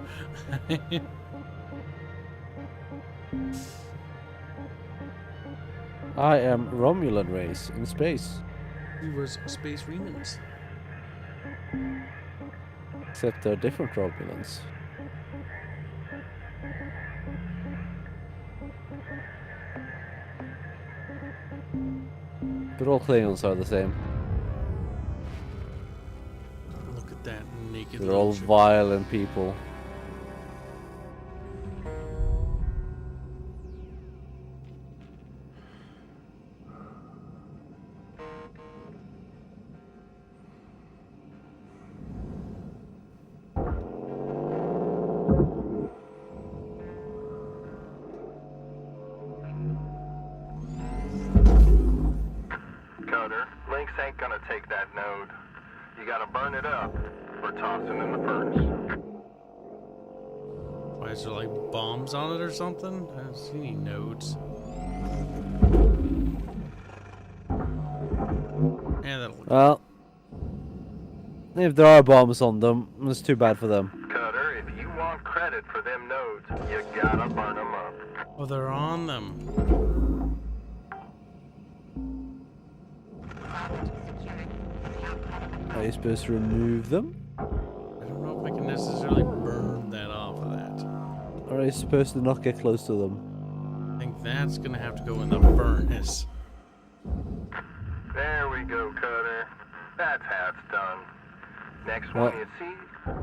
I am Romulan race in space. We were space remnants. Except they're different Romulans. But all Klingons are the same. Look at that naked. They're all violent people. Phoenix ain't gonna take that node. You gotta burn it up or toss it in the furnace. Why is there like bombs on it or something? I don't see any nodes. Yeah, that'll look Well, if there are bombs on them, it's too bad for them. Cutter, if you want credit for them nodes, you gotta burn them up. Oh, they're on them. Are you supposed to remove them? I don't know if I can necessarily burn that off of that. Or are you supposed to not get close to them? I think that's gonna have to go in the furnace. There we go, Cutter. That's how it's done. Next one you see,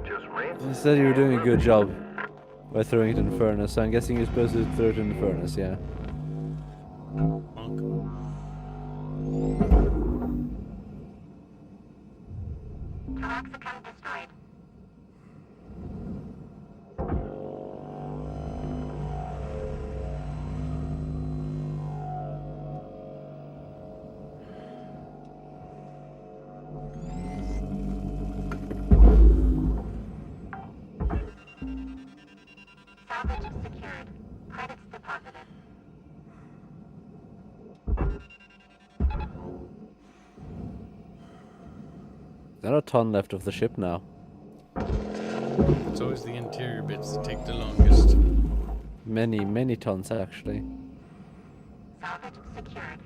just rinse. You said you were doing a good job by throwing it in the furnace, so I'm guessing you're supposed to throw it in the furnace, yeah. Toxicon destroyed. Salvage secured. Credits deposited. There are a ton left of the ship now. It's always the interior bits that take the longest. Many, many tons actually. Salvage secured.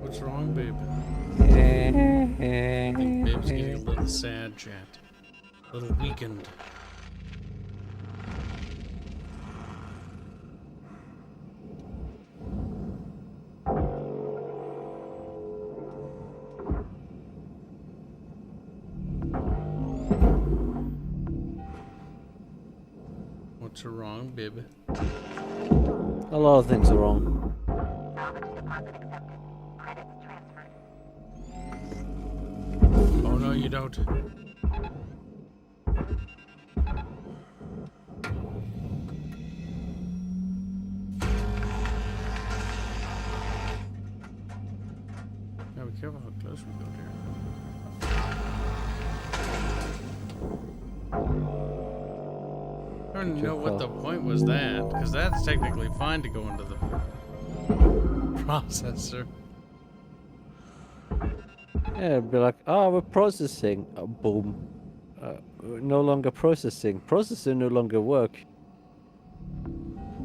What's wrong, babe? I think babe's getting a little sad, chat. A little weakened. What's wrong, babe? A lot of things are wrong. Oh no, you don't. Now be careful how close we go here. I don't know what the point was that, because that's technically fine to go into the processor. Yeah, it'd be like, oh, we're processing. Boom. We're no longer processing. Processing no longer work.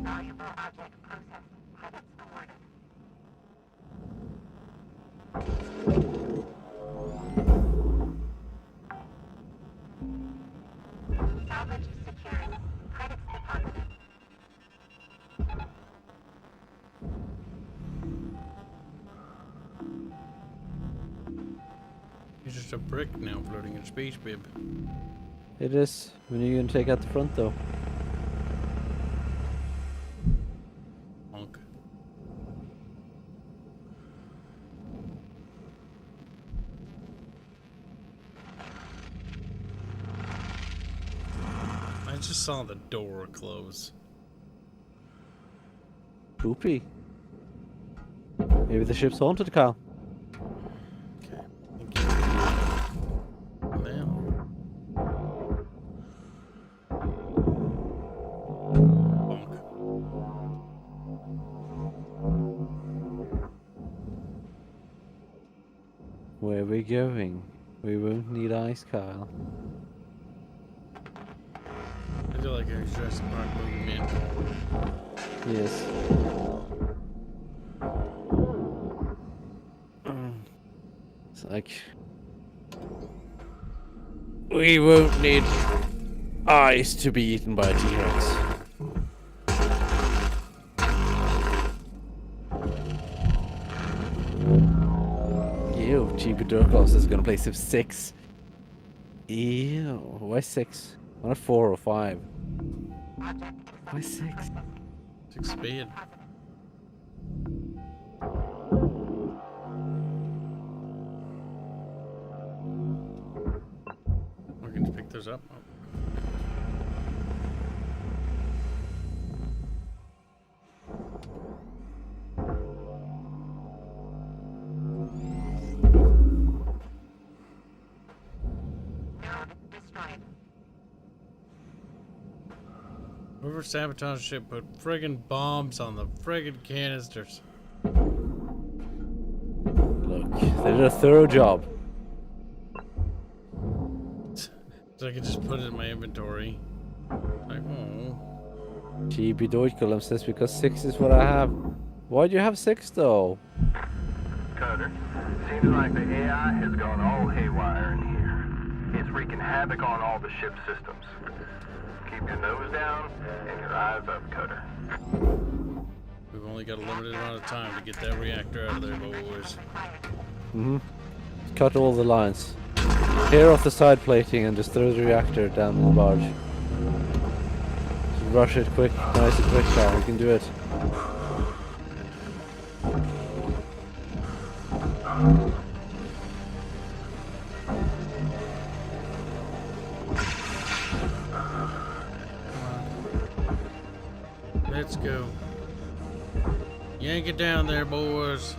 Valuable object processed. Credits awarded. Salvage secured. Credits deposited. You're just a brick now floating in space, babe. It is. When are you gonna take out the front though? Honk. I just saw the door close. Poopy. Maybe the ship's haunted, Kyle. Okay. Thank you. Now. Bonk. Where are we going? We won't need ice, Kyle. I feel like a Jurassic Park movie, man. Yes. It's like... We won't need ice to be eaten by a T-Rex. Ew, Chiba Durkos is gonna play Civ 6. Ew, why 6? Why not 4 or 5? Why 6? 6 speed. We can just pick those up. Whoever sabotaged ship put friggin' bombs on the friggin' canisters. Look, they did a thorough job. So I could just put it in my inventory. Like, oh. Chibi Doikulum says because 6 is what I have. Why'd you have 6 though? Cutter, seems like the AI has gone all haywire in here. It's wreaking havoc on all the ship systems. Keep your nose down and your eyes up, Cutter. We've only got a limited amount of time to get that reactor out of there, boys. Cut all the lines. Tear off the side plating and just throw the reactor down the barge. Just rush it quick, nice and quick, Carl. You can do it. Let's go. Yank it down there, boys.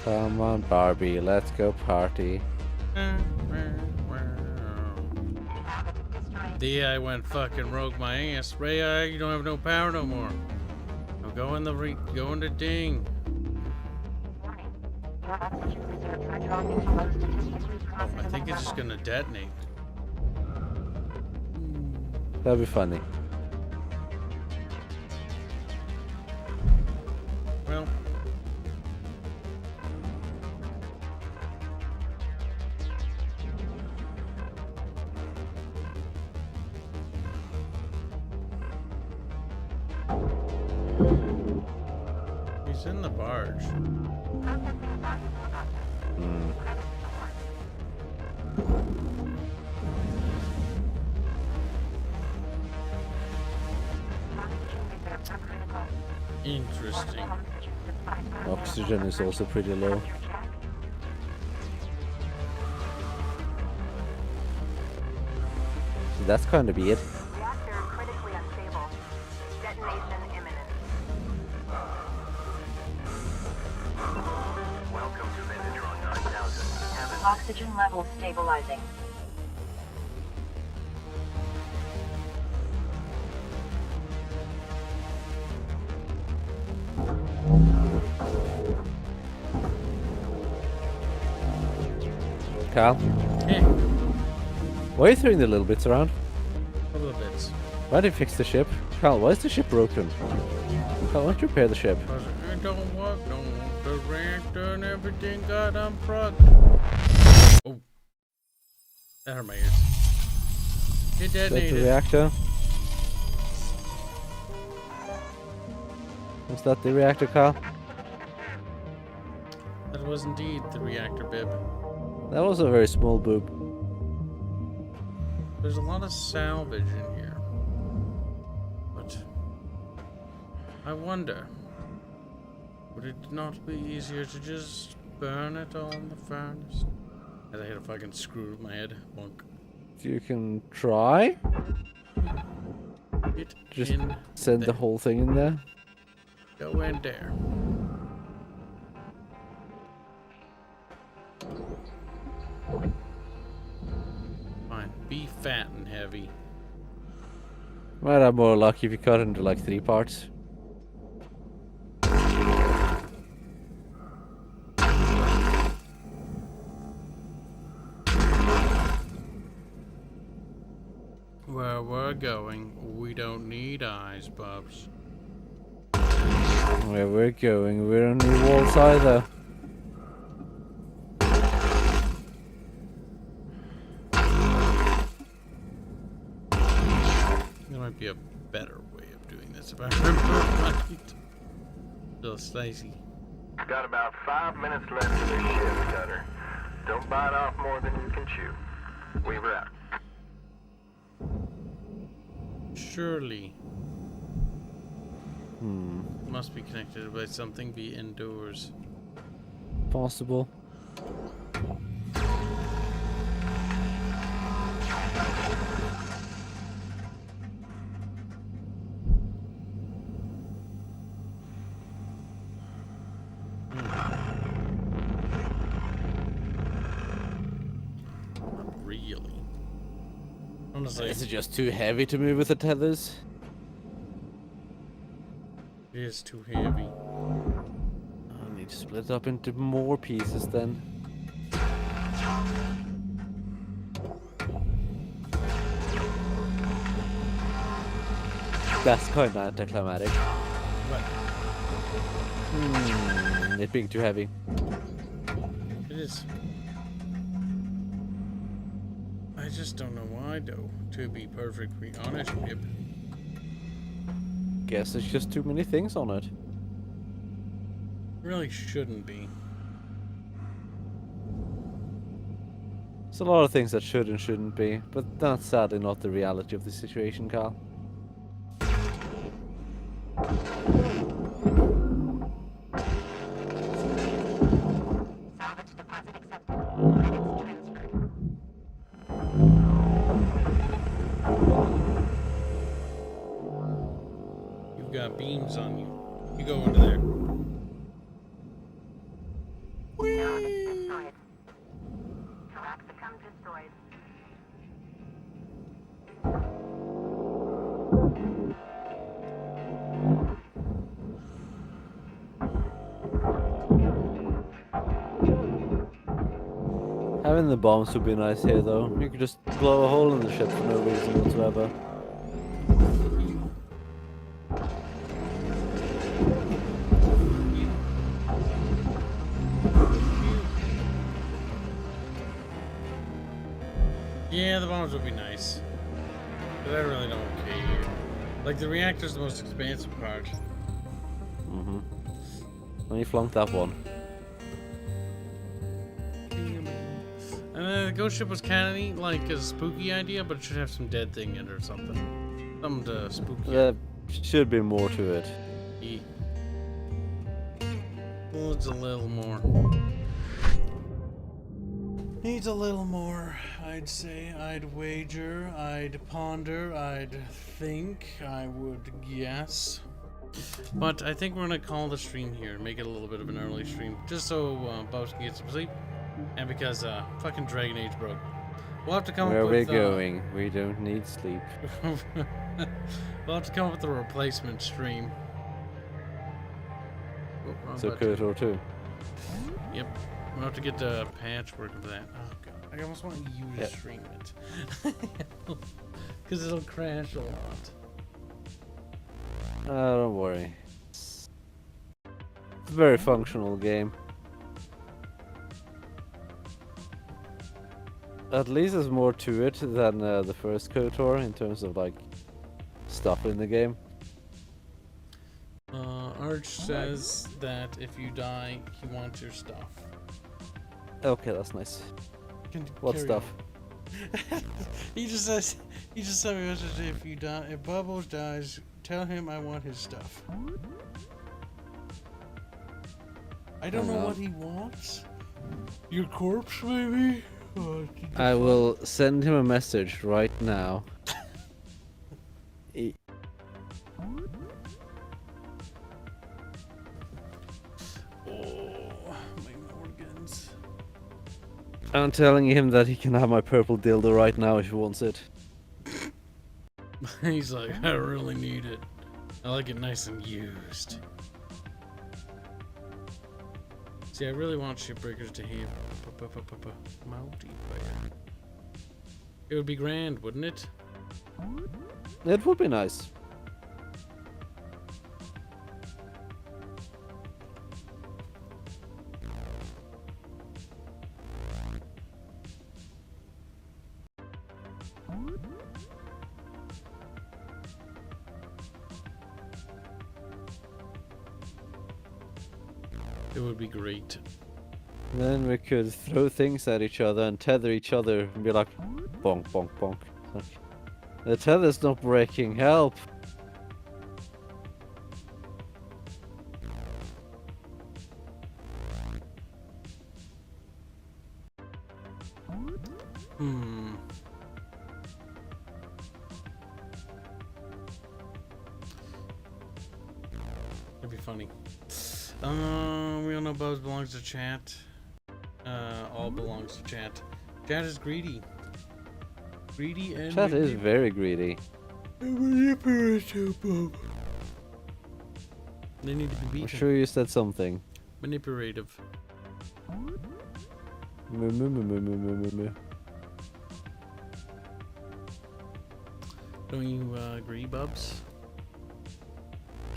Come on, Barbie, let's go party. The AI went fucking rogue my ass. Ray, you don't have no power no more. I'm going to ding. Oh, I think it's just gonna detonate. That'd be funny. Well. He's in the barge. Interesting. Oxygen is also pretty low. So that's kind of weird. Reactor critically unstable. Detonation imminent. Welcome to Venadron 9000. Oxygen levels stabilizing. Carl? Yeah. Why are you throwing the little bits around? A little bits. Why did you fix the ship? Carl, why is the ship broken? Carl, why don't you repair the ship? It don't work, the reactor and everything got unplugged. Oh. That hurt my ears. It Is that detonated. the reactor? Was that the reactor, Carl? That was indeed the reactor bib. That was a very small boob. There's a lot of salvage in here. But I wonder, would it not be easier to just burn it all in the furnace? As I hit a fucking screw with my head. Bonk. You can try. Get Just in send there. the whole thing in there. Go in there. Fine. Be fat and heavy. Might have more luck if you cut it into like 3 parts. Where we're going, we don't need eyes, Bubs. Where we're going, we don't need walls either. There might be a better way of doing this if I remember right. Little Stacy. Got about 5 minutes left in this shift, Cutter. Don't bite off more than you can chew. Weaver out. Surely. Must be connected by something be indoors. Possible. Really. Honestly. Is it just too heavy to move with the tethers? It is too heavy. I need to split it up into more pieces then. That's kind of anticlimactic. What? It being too heavy. It is. I just don't know why, though. To be perfectly honest, Pip. Guess there's just too many things on it. Really shouldn't be. There's a lot of things that should and shouldn't be, but that's sadly not the reality of the situation, Carl. You've got beams on you. You go into there. Having the bombs would be nice here, though. You could just blow a hole in the ship for no reason whatsoever. Yeah, the bombs would be nice. But I really don't care. Like, the reactor's the most expensive part. Mm-hmm. Well, you flunked that one. The ghost ship was kind of neat, like a spooky idea, but it should have some dead thing in it or something. Something to spooky. There should be more to it. Yeah. Needs a little more. Needs a little more, I'd say. I'd wager, I'd ponder, I'd think, I would guess. But I think we're gonna call the stream here, make it a little bit of an early stream, just so Bubs can get some sleep. And because fucking Dragon Age broke. We'll have to come Where up are we with going? We don't need sleep. we'll have to come up with a replacement stream. Oh, wrong So button. KOTOR 2. Yep. We'll have to get the patch working for that. Oh god. I almost want you to stream it. Because it'll crash a lot. Don't worry. It's a very functional game. At least there's more to it than the first KOTOR in terms of like stuff in the game. Arch says that if you die, he wants your stuff. Okay, that's nice. What Carry stuff? on. he just sent me a message, if you die, if Bubbles dies, tell him I want his stuff. I don't know what he wants. Your corpse, maybe? I will send him a message right now. I'm telling him that he can have my purple dildo right now if he wants it. He's like, I really need it. I like it nice and used. See, I really want Shipbreakers to have multiplayer. It would be grand, wouldn't it? It would be nice. It would be great. Then we could throw things at each other and tether each other and be like, bonk, bonk, bonk. Like, the tether's not breaking, help! It'd be funny. We all know Bubs belongs to chat. All belongs to chat. Chat is greedy. Greedy and Chat is very greedy. They need to be I'm beaten. sure you said something. Manipulative. Moo, moo, moo, moo, moo, moo, moo, moo. Don't you agree, Bubs?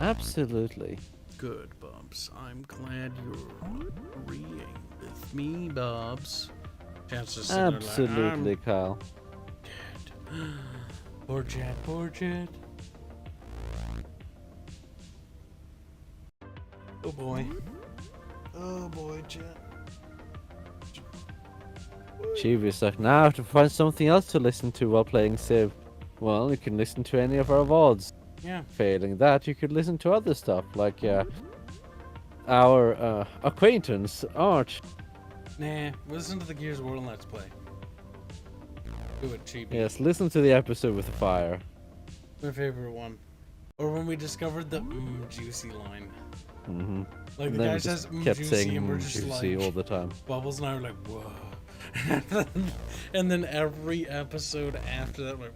Absolutely. Good, Bubs. I'm glad you're agreeing with me, Bubs. Chances sit there like, Absolutely, Kyle. I'm poor Jet, poor Jet. Oh boy. Oh boy, Jet. Chibi's like, now I have to find something else to listen to while playing Civ. Well, you can listen to any of our VODs. Yeah. Failing that, you could listen to other stuff, like our acquaintance, Arch. Nah, listen to the Gears of War Let's Play. Do it, Chibi. Yes, listen to the episode with the fire. My favorite one. Or when we discovered the juicy line. Mm-hmm. Like And the then guy we just says kept juicy saying and we're just juicy like all the time. Bubbles and I were like, whoa. And then every episode after that, like,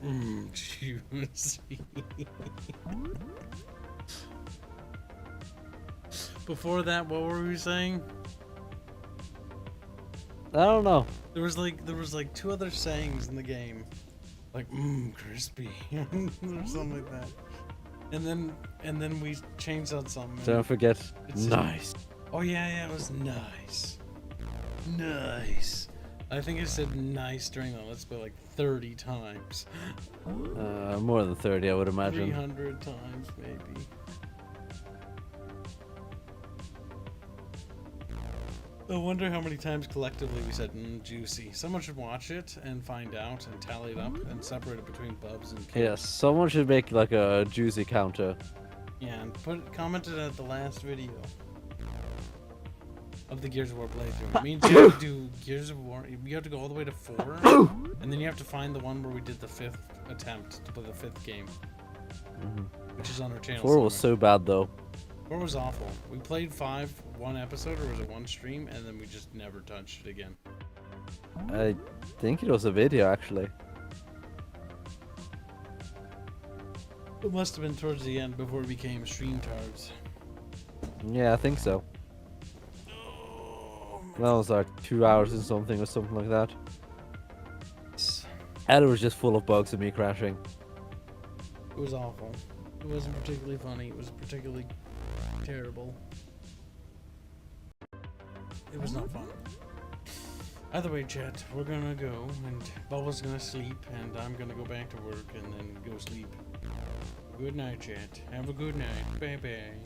juicy. Before that, what were we saying? I don't know. There was like 2 other sayings in the game, like crispy, or something like that. And then we changed on something. Don't forget, It's nice. Oh yeah, it was nice. Nice. I think I said nice during the Let's Play like 30 times. More than 30, I would imagine. 300 times maybe. I wonder how many times collectively we said juicy. Someone should watch it and find out and tally it up and separate it between Bubs and Kibs. Yes, someone should make like a juicy counter. Yeah, and comment it at the last video of the Gears of War playthrough. It means you have to do Gears of War. You have to go all the way to 4, and then you have to find the one where we did the 5th attempt to play the 5th game, which is on our channel. 4 was so bad though. 4 was awful. We played 5 one episode, or was it one stream, and then we just never touched it again. I think it was a video actually. It must have been towards the end before it became stream tards. Yeah, I think so. That was like 2 hours and something or something like that. And it was just full of bugs and me crashing. It was awful. It wasn't particularly funny. It was particularly terrible. It was not fun. Either way, chat, we're gonna go, and Bubba's gonna sleep, and I'm gonna go back to work and then go sleep. Good night, chat. Have a good night. Bye-bye.